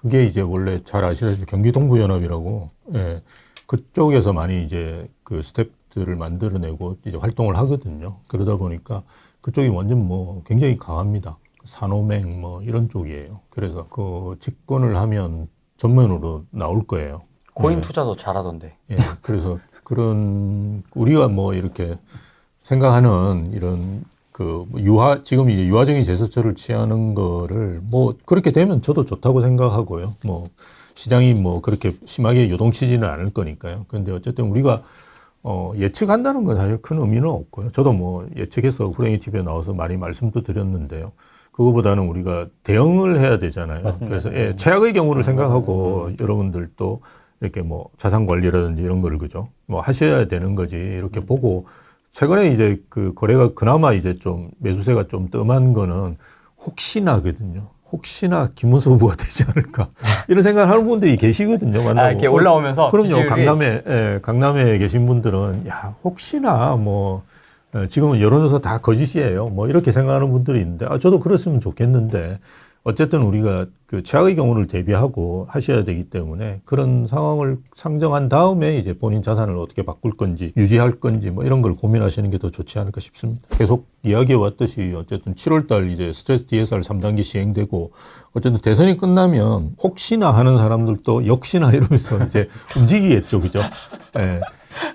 그게 이제 원래 잘 아시다시피 경기동부연합이라고, 예, 그쪽에서 많이 이제 그 스태프들을 만들어내고 이제 활동을 하거든요. 그러다 보니까 그쪽이 완전 뭐 굉장히 강합니다. 산호맹 뭐 이런 쪽이에요. 그래서 그 집권을 하면 전면으로 나올 거예요. 코인 투자도 잘하던데. 예, 그래서 그런 우리가 뭐 이렇게 생각하는 이런 그 지금 이제 유화적인 제스처를 취하는 거를 뭐 그렇게 되면 저도 좋다고 생각하고요. 뭐 시장이 뭐 그렇게 심하게 요동치지는 않을 거니까요. 근데 어쨌든 우리가 예측한다는 건 사실 큰 의미는 없고요. 저도 뭐 예측해서 후랭이 TV에 나와서 많이 말씀도 드렸는데요. 그거보다는 우리가 대응을 해야 되잖아요. 맞습니다. 그래서 예, 최악의 경우를 생각하고 여러분들도 이렇게 뭐 자산 관리라든지 이런 걸 그죠? 뭐 하셔야 되는 거지. 이렇게 보고 최근에 이제 그 거래가 그나마 이제 좀 매수세가 좀 뜸한 거는 혹시나거든요. 혹시나 김문수 후보가 되지 않을까 이런 생각을 하는 분들이 계시거든요. 만나고. 이렇게 올라오면서 그럼요. 지지율이... 강남에 계신 분들은 야 혹시나 뭐 지금은 여론조사 다 거짓이에요. 뭐 이렇게 생각하는 분들이 있는데 저도 그랬으면 좋겠는데 어쨌든 우리가 그 최악의 경우를 대비하고 하셔야 되기 때문에 그런 상황을 상정한 다음에 이제 본인 자산을 어떻게 바꿀 건지 유지할 건지 뭐 이런 걸 고민하시는 게 더 좋지 않을까 싶습니다. 계속 이야기해 왔듯이 어쨌든 7월 달 이제 스트레스 DSR 3단계 시행되고 어쨌든 대선이 끝나면 혹시나 하는 사람들도 역시나 이러면서 이제 움직이겠죠. 그죠? 예.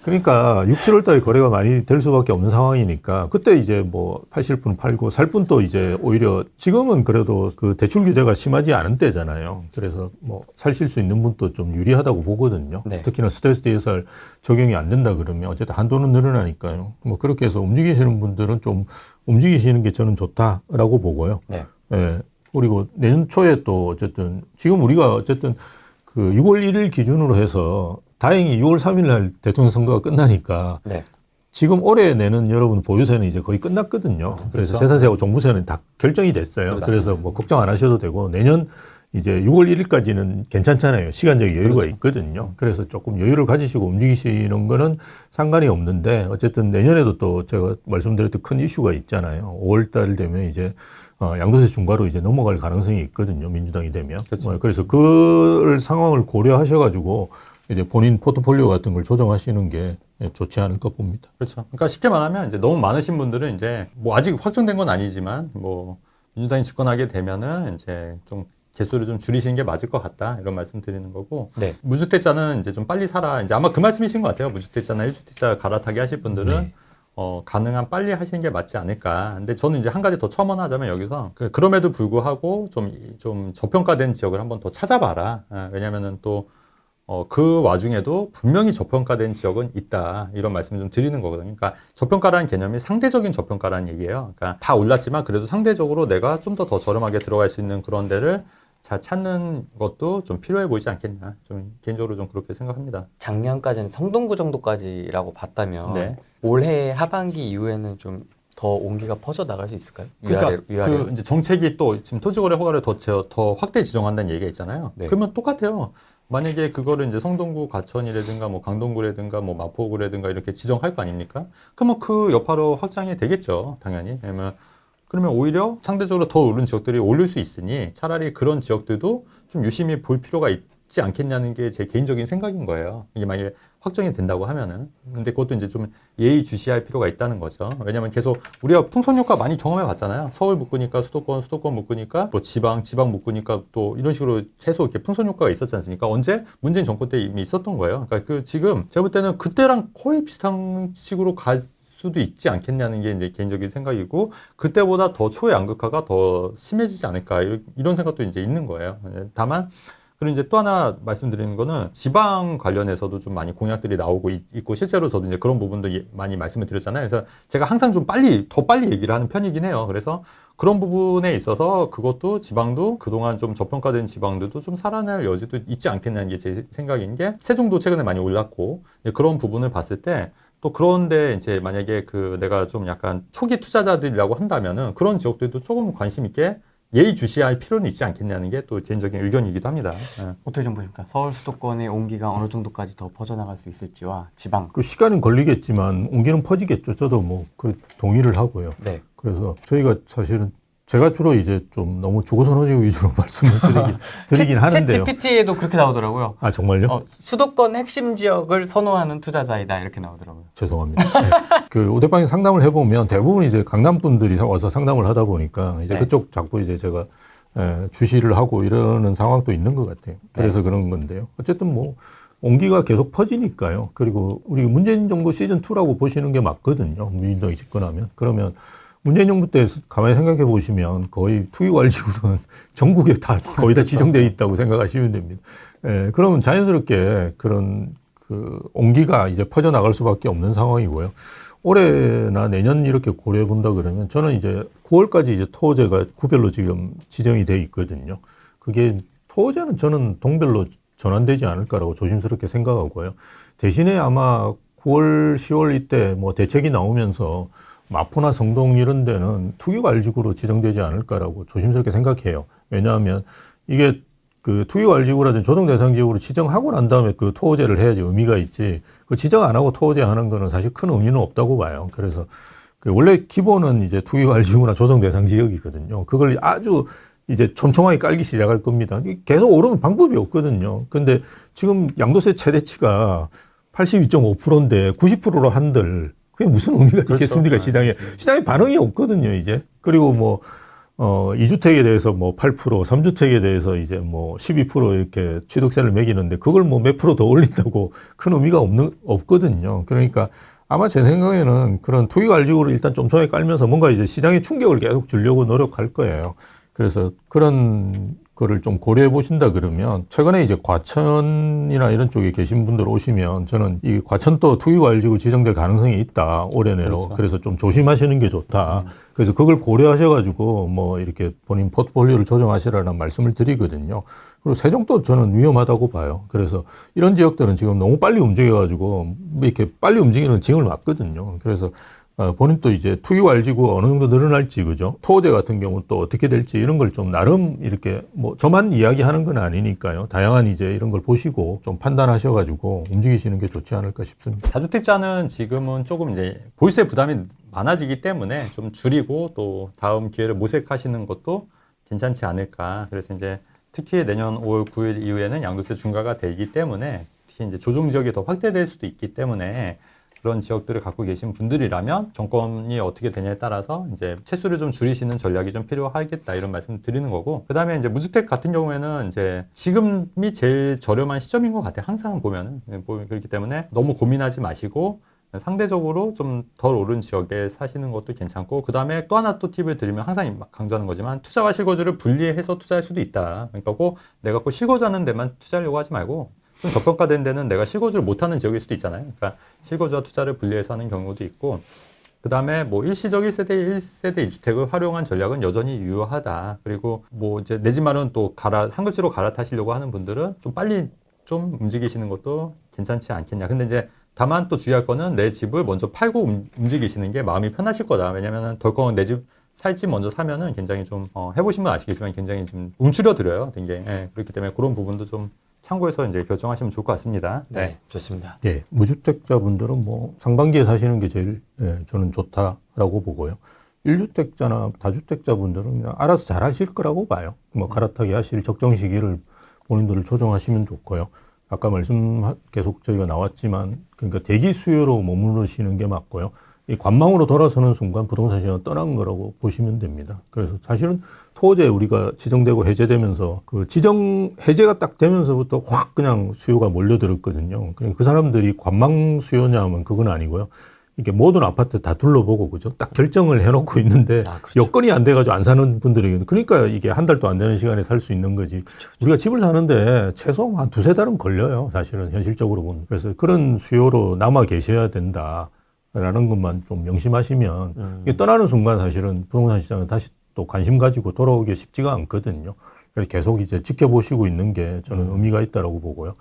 그러니까 6, 7월 달에 거래가 많이 될 수밖에 없는 상황이니까 그때 이제 뭐 파실 분 팔고 살 분도 이제 오히려 지금은 그래도 그 대출 규제가 심하지 않은 때잖아요. 그래서 뭐 사실 수 있는 분도 좀 유리하다고 보거든요. 네. 특히나 스트레스 DSR 적용이 안 된다 그러면 어쨌든 한도는 늘어나니까요. 뭐 그렇게 해서 움직이시는 분들은 좀 움직이시는 게 저는 좋다라고 보고요. 네. 예. 그리고 내년 초에 또 어쨌든 지금 우리가 어쨌든 그 6월 1일 기준으로 해서 다행히 6월 3일 날 대통령 선거가 끝나니까 네. 지금 올해 내는 여러분 보유세는 이제 거의 끝났거든요. 그래서 재산세하고 종부세는 다 결정이 됐어요. 그래서 뭐 걱정 안 하셔도 되고 내년 이제 6월 1일까지는 괜찮잖아요. 시간적 여유가 그렇죠. 있거든요. 그래서 조금 여유를 가지시고 움직이시는 거는 상관이 없는데 어쨌든 내년에도 또 제가 말씀드렸던 큰 이슈가 있잖아요. 5월 달 되면 이제 양도세 중과로 이제 넘어갈 가능성이 있거든요. 민주당이 되면. 그렇죠. 그래서 그 상황을 고려하셔가지고 이제 본인 포트폴리오 같은 걸 조정하시는 게 좋지 않을까 봅니다. 그렇죠. 그러니까 쉽게 말하면 이제 너무 많으신 분들은 이제 뭐 아직 확정된 건 아니지만 뭐 민주당이 집권하게 되면은 이제 좀 개수를 좀 줄이시는 게 맞을 것 같다 이런 말씀 드리는 거고. 네. 무주택자는 이제 좀 빨리 살아. 이제 아마 그 말씀이신 것 같아요. 무주택자나 1주택자 갈아타기 하실 분들은 네. 가능한 빨리 하시는 게 맞지 않을까. 근데 저는 이제 한 가지 더 첨언하자면 여기서 그럼에도 불구하고 좀 저평가된 지역을 한번 더 찾아봐라. 왜냐면은 또 그 와중에도 분명히 저평가된 지역은 있다. 이런 말씀을 좀 드리는 거거든요. 그러니까 저평가라는 개념이 상대적인 저평가라는 얘기예요. 그러니까 다 올랐지만 그래도 상대적으로 내가 좀 더 저렴하게 들어갈 수 있는 그런 데를 잘 찾는 것도 좀 필요해 보이지 않겠냐. 좀 개인적으로 좀 그렇게 생각합니다. 작년까지는 성동구 정도까지라고 봤다면 네. 올해 하반기 이후에는 좀 더 온기가 퍼져 나갈 수 있을까요? 그러니까 위아래로? 그 이제 정책이 또 지금 토지거래 허가를 더 확대 지정한다는 얘기가 있잖아요. 네. 그러면 똑같아요. 만약에 그거를 이제 성동구 과천이라든가 뭐 강동구라든가 뭐 마포구라든가 이렇게 지정할 거 아닙니까? 그러면 그 여파로 확장이 되겠죠. 당연히. 그러면 오히려 상대적으로 더 오른 지역들이 오를 수 있으니 차라리 그런 지역들도 좀 유심히 볼 필요가 있지 않겠냐는 게 제 개인적인 생각인 거예요. 이게 만약에 확정이 된다고 하면은. 근데 그것도 이제 좀 예의주시할 필요가 있다는 거죠. 왜냐면 계속 우리가 풍선 효과 많이 경험해 봤잖아요. 서울 묶으니까 수도권 묶으니까 또 지방 묶으니까 또 이런 식으로 계속 이렇게 풍선 효과가 있었지 않습니까? 언제? 문재인 정권 때 이미 있었던 거예요. 그러니까 지금 제가 볼 때는 그때랑 거의 비슷한 식으로 갈 수도 있지 않겠냐는 게 이제 개인적인 생각이고, 그때보다 더 초양극화가 더 심해지지 않을까 이런 생각도 이제 있는 거예요. 다만 그리고 이제 또 하나 말씀드리는 거는 지방 관련해서도 좀 많이 공약들이 나오고 있고, 실제로 저도 이제 그런 부분도 많이 말씀을 드렸잖아요. 그래서 제가 항상 좀 더 빨리 얘기를 하는 편이긴 해요. 그래서 그런 부분에 있어서 그것도 지방도 그동안 좀 저평가된 지방들도 좀 살아날 여지도 있지 않겠냐는 게 제 생각인 게, 세종도 최근에 많이 올랐고, 그런 부분을 봤을 때 또 그런데 이제 만약에 내가 좀 약간 초기 투자자들이라고 한다면은 그런 지역들도 조금 관심 있게 예의주시할 필요는 있지 않겠냐는 게 또 개인적인 의견이기도 합니다. 네. 어떻게 좀 보십니까? 서울 수도권의 온기가 어느 정도까지 더 퍼져나갈 수 있을지와 지방. 그 시간은 걸리겠지만 온기는 퍼지겠죠. 저도 뭐 동의를 하고요. 네. 그래서 저희가 사실은 제가 주로 이제 좀 너무 주거선호지 위주로 말씀을 드리긴 하는데요. 챗 GPT에도 그렇게 나오더라고요. 아, 정말요? 수도권 핵심 지역을 선호하는 투자자이다 이렇게 나오더라고요. 죄송합니다. 네. 그 오대방에 상담을 해보면 대부분 이제 강남 분들이 와서 상담을 하다 보니까 이제 네. 그쪽 자꾸 이제 제가 주시를 하고 이러는 상황도 있는 것 같아요. 그래서 그런 건데요. 어쨌든 뭐 온기가 계속 퍼지니까요. 그리고 우리 문재인 정부 시즌 2라고 보시는 게 맞거든요. 민주당이 집권하면. 그러면 문재인 정부 때 가만히 생각해 보시면 거의 투기관리지구는 전국에 거의 다 지정되어 있다고 생각하시면 됩니다. 그러면 자연스럽게 그런 온기가 이제 퍼져나갈 수밖에 없는 상황이고요. 올해나 내년 이렇게 고려해 본다 그러면 저는 이제 9월까지 이제 토호제가 구별로 지금 지정이 돼 있거든요. 그게 토호제는 저는 동별로 전환되지 않을까라고 조심스럽게 생각하고요. 대신에 아마 9월, 10월 이때 뭐 대책이 나오면서 마포나 성동 이런 데는 투기관리지구로 지정되지 않을까라고 조심스럽게 생각해요. 왜냐하면 이게 투기관리지구라든지 조정대상지구로 지정하고 난 다음에 토호제를 해야지 의미가 있지, 지정 안 하고 토호제 하는 거는 사실 큰 의미는 없다고 봐요. 그래서 원래 기본은 이제 투기관리지구나 조정대상지역이거든요. 그걸 아주 이제 촘촘하게 깔기 시작할 겁니다. 계속 오르면 방법이 없거든요. 근데 지금 양도세 최대치가 82.5%인데 90%로 한들 그게 무슨 의미가 있겠습니까? 시장에 반응이 없거든요, 이제. 그리고 뭐, 2주택에 대해서 뭐 8%, 3주택에 대해서 이제 뭐 12% 이렇게 취득세를 매기는데 그걸 뭐 몇 프로 더 올린다고 큰 의미가 없거든요. 그러니까 아마 제 생각에는 그런 투기관리지구를 일단 촘촘하게 깔면서 뭔가 이제 시장에 충격을 계속 주려고 노력할 거예요. 그래서 그런 거를 좀 고려해 보신다 그러면, 최근에 이제 과천이나 이런 쪽에 계신 분들 오시면 저는 이 과천도 투기관리지구 지정될 가능성이 있다, 올해 내로. 그렇죠. 그래서 좀 조심하시는 게 좋다. 그래서 그걸 고려하셔가지고 뭐 이렇게 본인 포트폴리오를 조정하시라는 말씀을 드리거든요. 그리고 세종도 저는 위험하다고 봐요. 그래서 이런 지역들은 지금 너무 빨리 움직여가지고 이렇게 빨리 움직이는 징을 맞거든요. 그래서 본인도 이제 투기관리지구가 어느 정도 늘어날지, 그죠? 토호제 같은 경우는 또 어떻게 될지 이런 걸 좀 나름 이렇게 뭐 저만 이야기하는 건 아니니까요. 다양한 이제 이런 걸 보시고 좀 판단하셔가지고 움직이시는 게 좋지 않을까 싶습니다. 다주택자는 지금은 조금 이제 보유세 부담이 많아지기 때문에 좀 줄이고 또 다음 기회를 모색하시는 것도 괜찮지 않을까. 그래서 이제 특히 내년 5월 9일 이후에는 양도세 중과가 되기 때문에 특히 이제 조정 지역이 더 확대될 수도 있기 때문에 그런 지역들을 갖고 계신 분들이라면 정권이 어떻게 되냐에 따라서 이제 채수를 좀 줄이시는 전략이 좀 필요하겠다, 이런 말씀 드리는 거고, 그다음에 이제 무주택 같은 경우에는 이제 지금이 제일 저렴한 시점인 것 같아요. 항상 보면은. 그렇기 때문에 너무 고민하지 마시고 상대적으로 좀 덜 오른 지역에 사시는 것도 괜찮고, 그다음에 또 하나 또 팁을 드리면 항상 강조하는 거지만 투자와 실거주를 분리해서 투자할 수도 있다. 그러니까 꼭 내가 꼭 실거주하는 데만 투자하려고 하지 말고 좀 저평가된 데는 내가 실거주를 못하는 지역일 수도 있잖아요. 그러니까 실거주와 투자를 분리해서 하는 경우도 있고, 그 다음에 뭐 일시적 1세대 2주택을 활용한 전략은 여전히 유효하다. 그리고 뭐 이제 내 집 마련 또 상급지로 갈아타시려고 하는 분들은 좀 빨리 좀 움직이시는 것도 괜찮지 않겠냐. 근데 이제 다만 또 주의할 거는 내 집을 먼저 팔고 움직이시는 게 마음이 편하실 거다. 왜냐면은 덜컹 내 집 살 집 먼저 사면은 굉장히 좀 해보시면 아시겠지만 굉장히 좀 움츠려들어요. 굉장히. 예, 그렇기 때문에 그런 부분도 좀 참고해서 이제 결정하시면 좋을 것 같습니다. 네, 좋습니다. 예, 무주택자분들은 뭐 상반기에 사시는 게 제일 저는 좋다라고 보고요. 1주택자나 다주택자분들은 그냥 알아서 잘 하실 거라고 봐요. 뭐 갈아타기 하실 적정 시기를 본인들을 조정하시면 좋고요. 아까 계속 저희가 나왔지만 그러니까 대기 수요로 머무르시는 게 맞고요. 이 관망으로 돌아서는 순간 부동산 시장은 떠난 거라고 보시면 됩니다. 그래서 사실은 토지에 우리가 지정되고 해제되면서 그 지정 해제가 딱 되면서부터 확 그냥 수요가 몰려들었거든요. 그러니까 그 사람들이 관망 수요냐 하면 그건 아니고요. 이게 모든 아파트 다 둘러보고 그죠? 딱 결정을 해놓고 있는데 그렇죠. 여건이 안 돼가지고 안 사는 분들이 그러니까 이게 한 달도 안 되는 시간에 살 수 있는 거지. 그렇죠. 우리가 집을 사는데 최소 한 2-3달은 걸려요. 사실은 현실적으로 보면. 그래서 그런 수요로 남아 계셔야 된다라는 것만 좀 명심하시면 이게 떠나는 순간 사실은 부동산 시장은 다시 또 관심 가지고 돌아오기 쉽지가 않거든요. 그래서 계속 이제 지켜보시고 있는 게 저는 의미가 있다라고 보고요.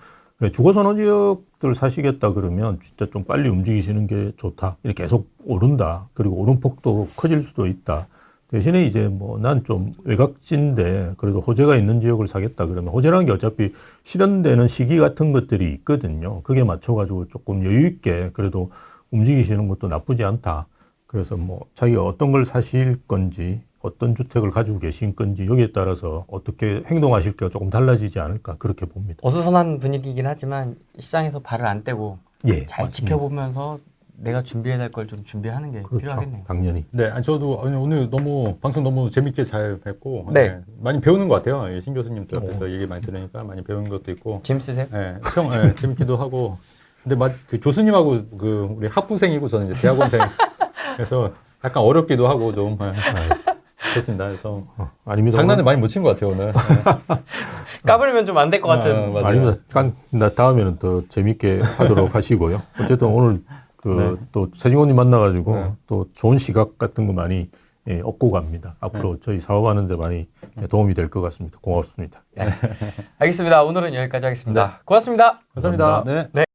주거선호 지역들 사시겠다 그러면 진짜 좀 빨리 움직이시는 게 좋다. 이렇게 계속 오른다. 그리고 오름폭도 커질 수도 있다. 대신에 이제 뭐 난 좀 외곽지인데 그래도 호재가 있는 지역을 사겠다 그러면 호재라는 게 어차피 실현되는 시기 같은 것들이 있거든요. 그게 맞춰가지고 조금 여유 있게 그래도 움직이시는 것도 나쁘지 않다. 그래서 뭐 자기가 어떤 걸 사실 건지 어떤 주택을 가지고 계신 건지 여기에 따라서 어떻게 행동하실까 조금 달라지지 않을까 그렇게 봅니다. 어수선한 분위기이긴 하지만 시장에서 발을 안 떼고 예, 잘 맞습니다. 지켜보면서 내가 준비해야 될 걸 좀 준비하는 게 그렇죠. 필요하겠네요. 당연히. 네, 저도 오늘 방송 너무 재밌게 잘 뵙고 네. 많이 배우는 것 같아요. 신 교수님도 옆에서 얘기 많이 들으니까 많이 배우는 것도 있고 재밌으세요? 재밌기도 하고. 근데 그 교수님하고 그 우리 학부생이고 저는 이제 대학원생 그래서 약간 어렵기도 하고 좀 그렇습니다. 그래서 아닙니다. 장난을 많이 못 친 것 같아요 오늘. 까불면 좀 안 될 것 같은. 맞아요. 아닙니다. 다음에는 더 재밌게 하도록 하시고요. 어쨌든 오늘 또 세징호님 만나가지고 또 좋은 시각 같은 거 많이 얻고 갑니다. 앞으로 저희 사업하는데 많이 도움이 될 것 같습니다. 고맙습니다. 알겠습니다. 오늘은 여기까지 하겠습니다. 고맙습니다. 감사합니다. 네.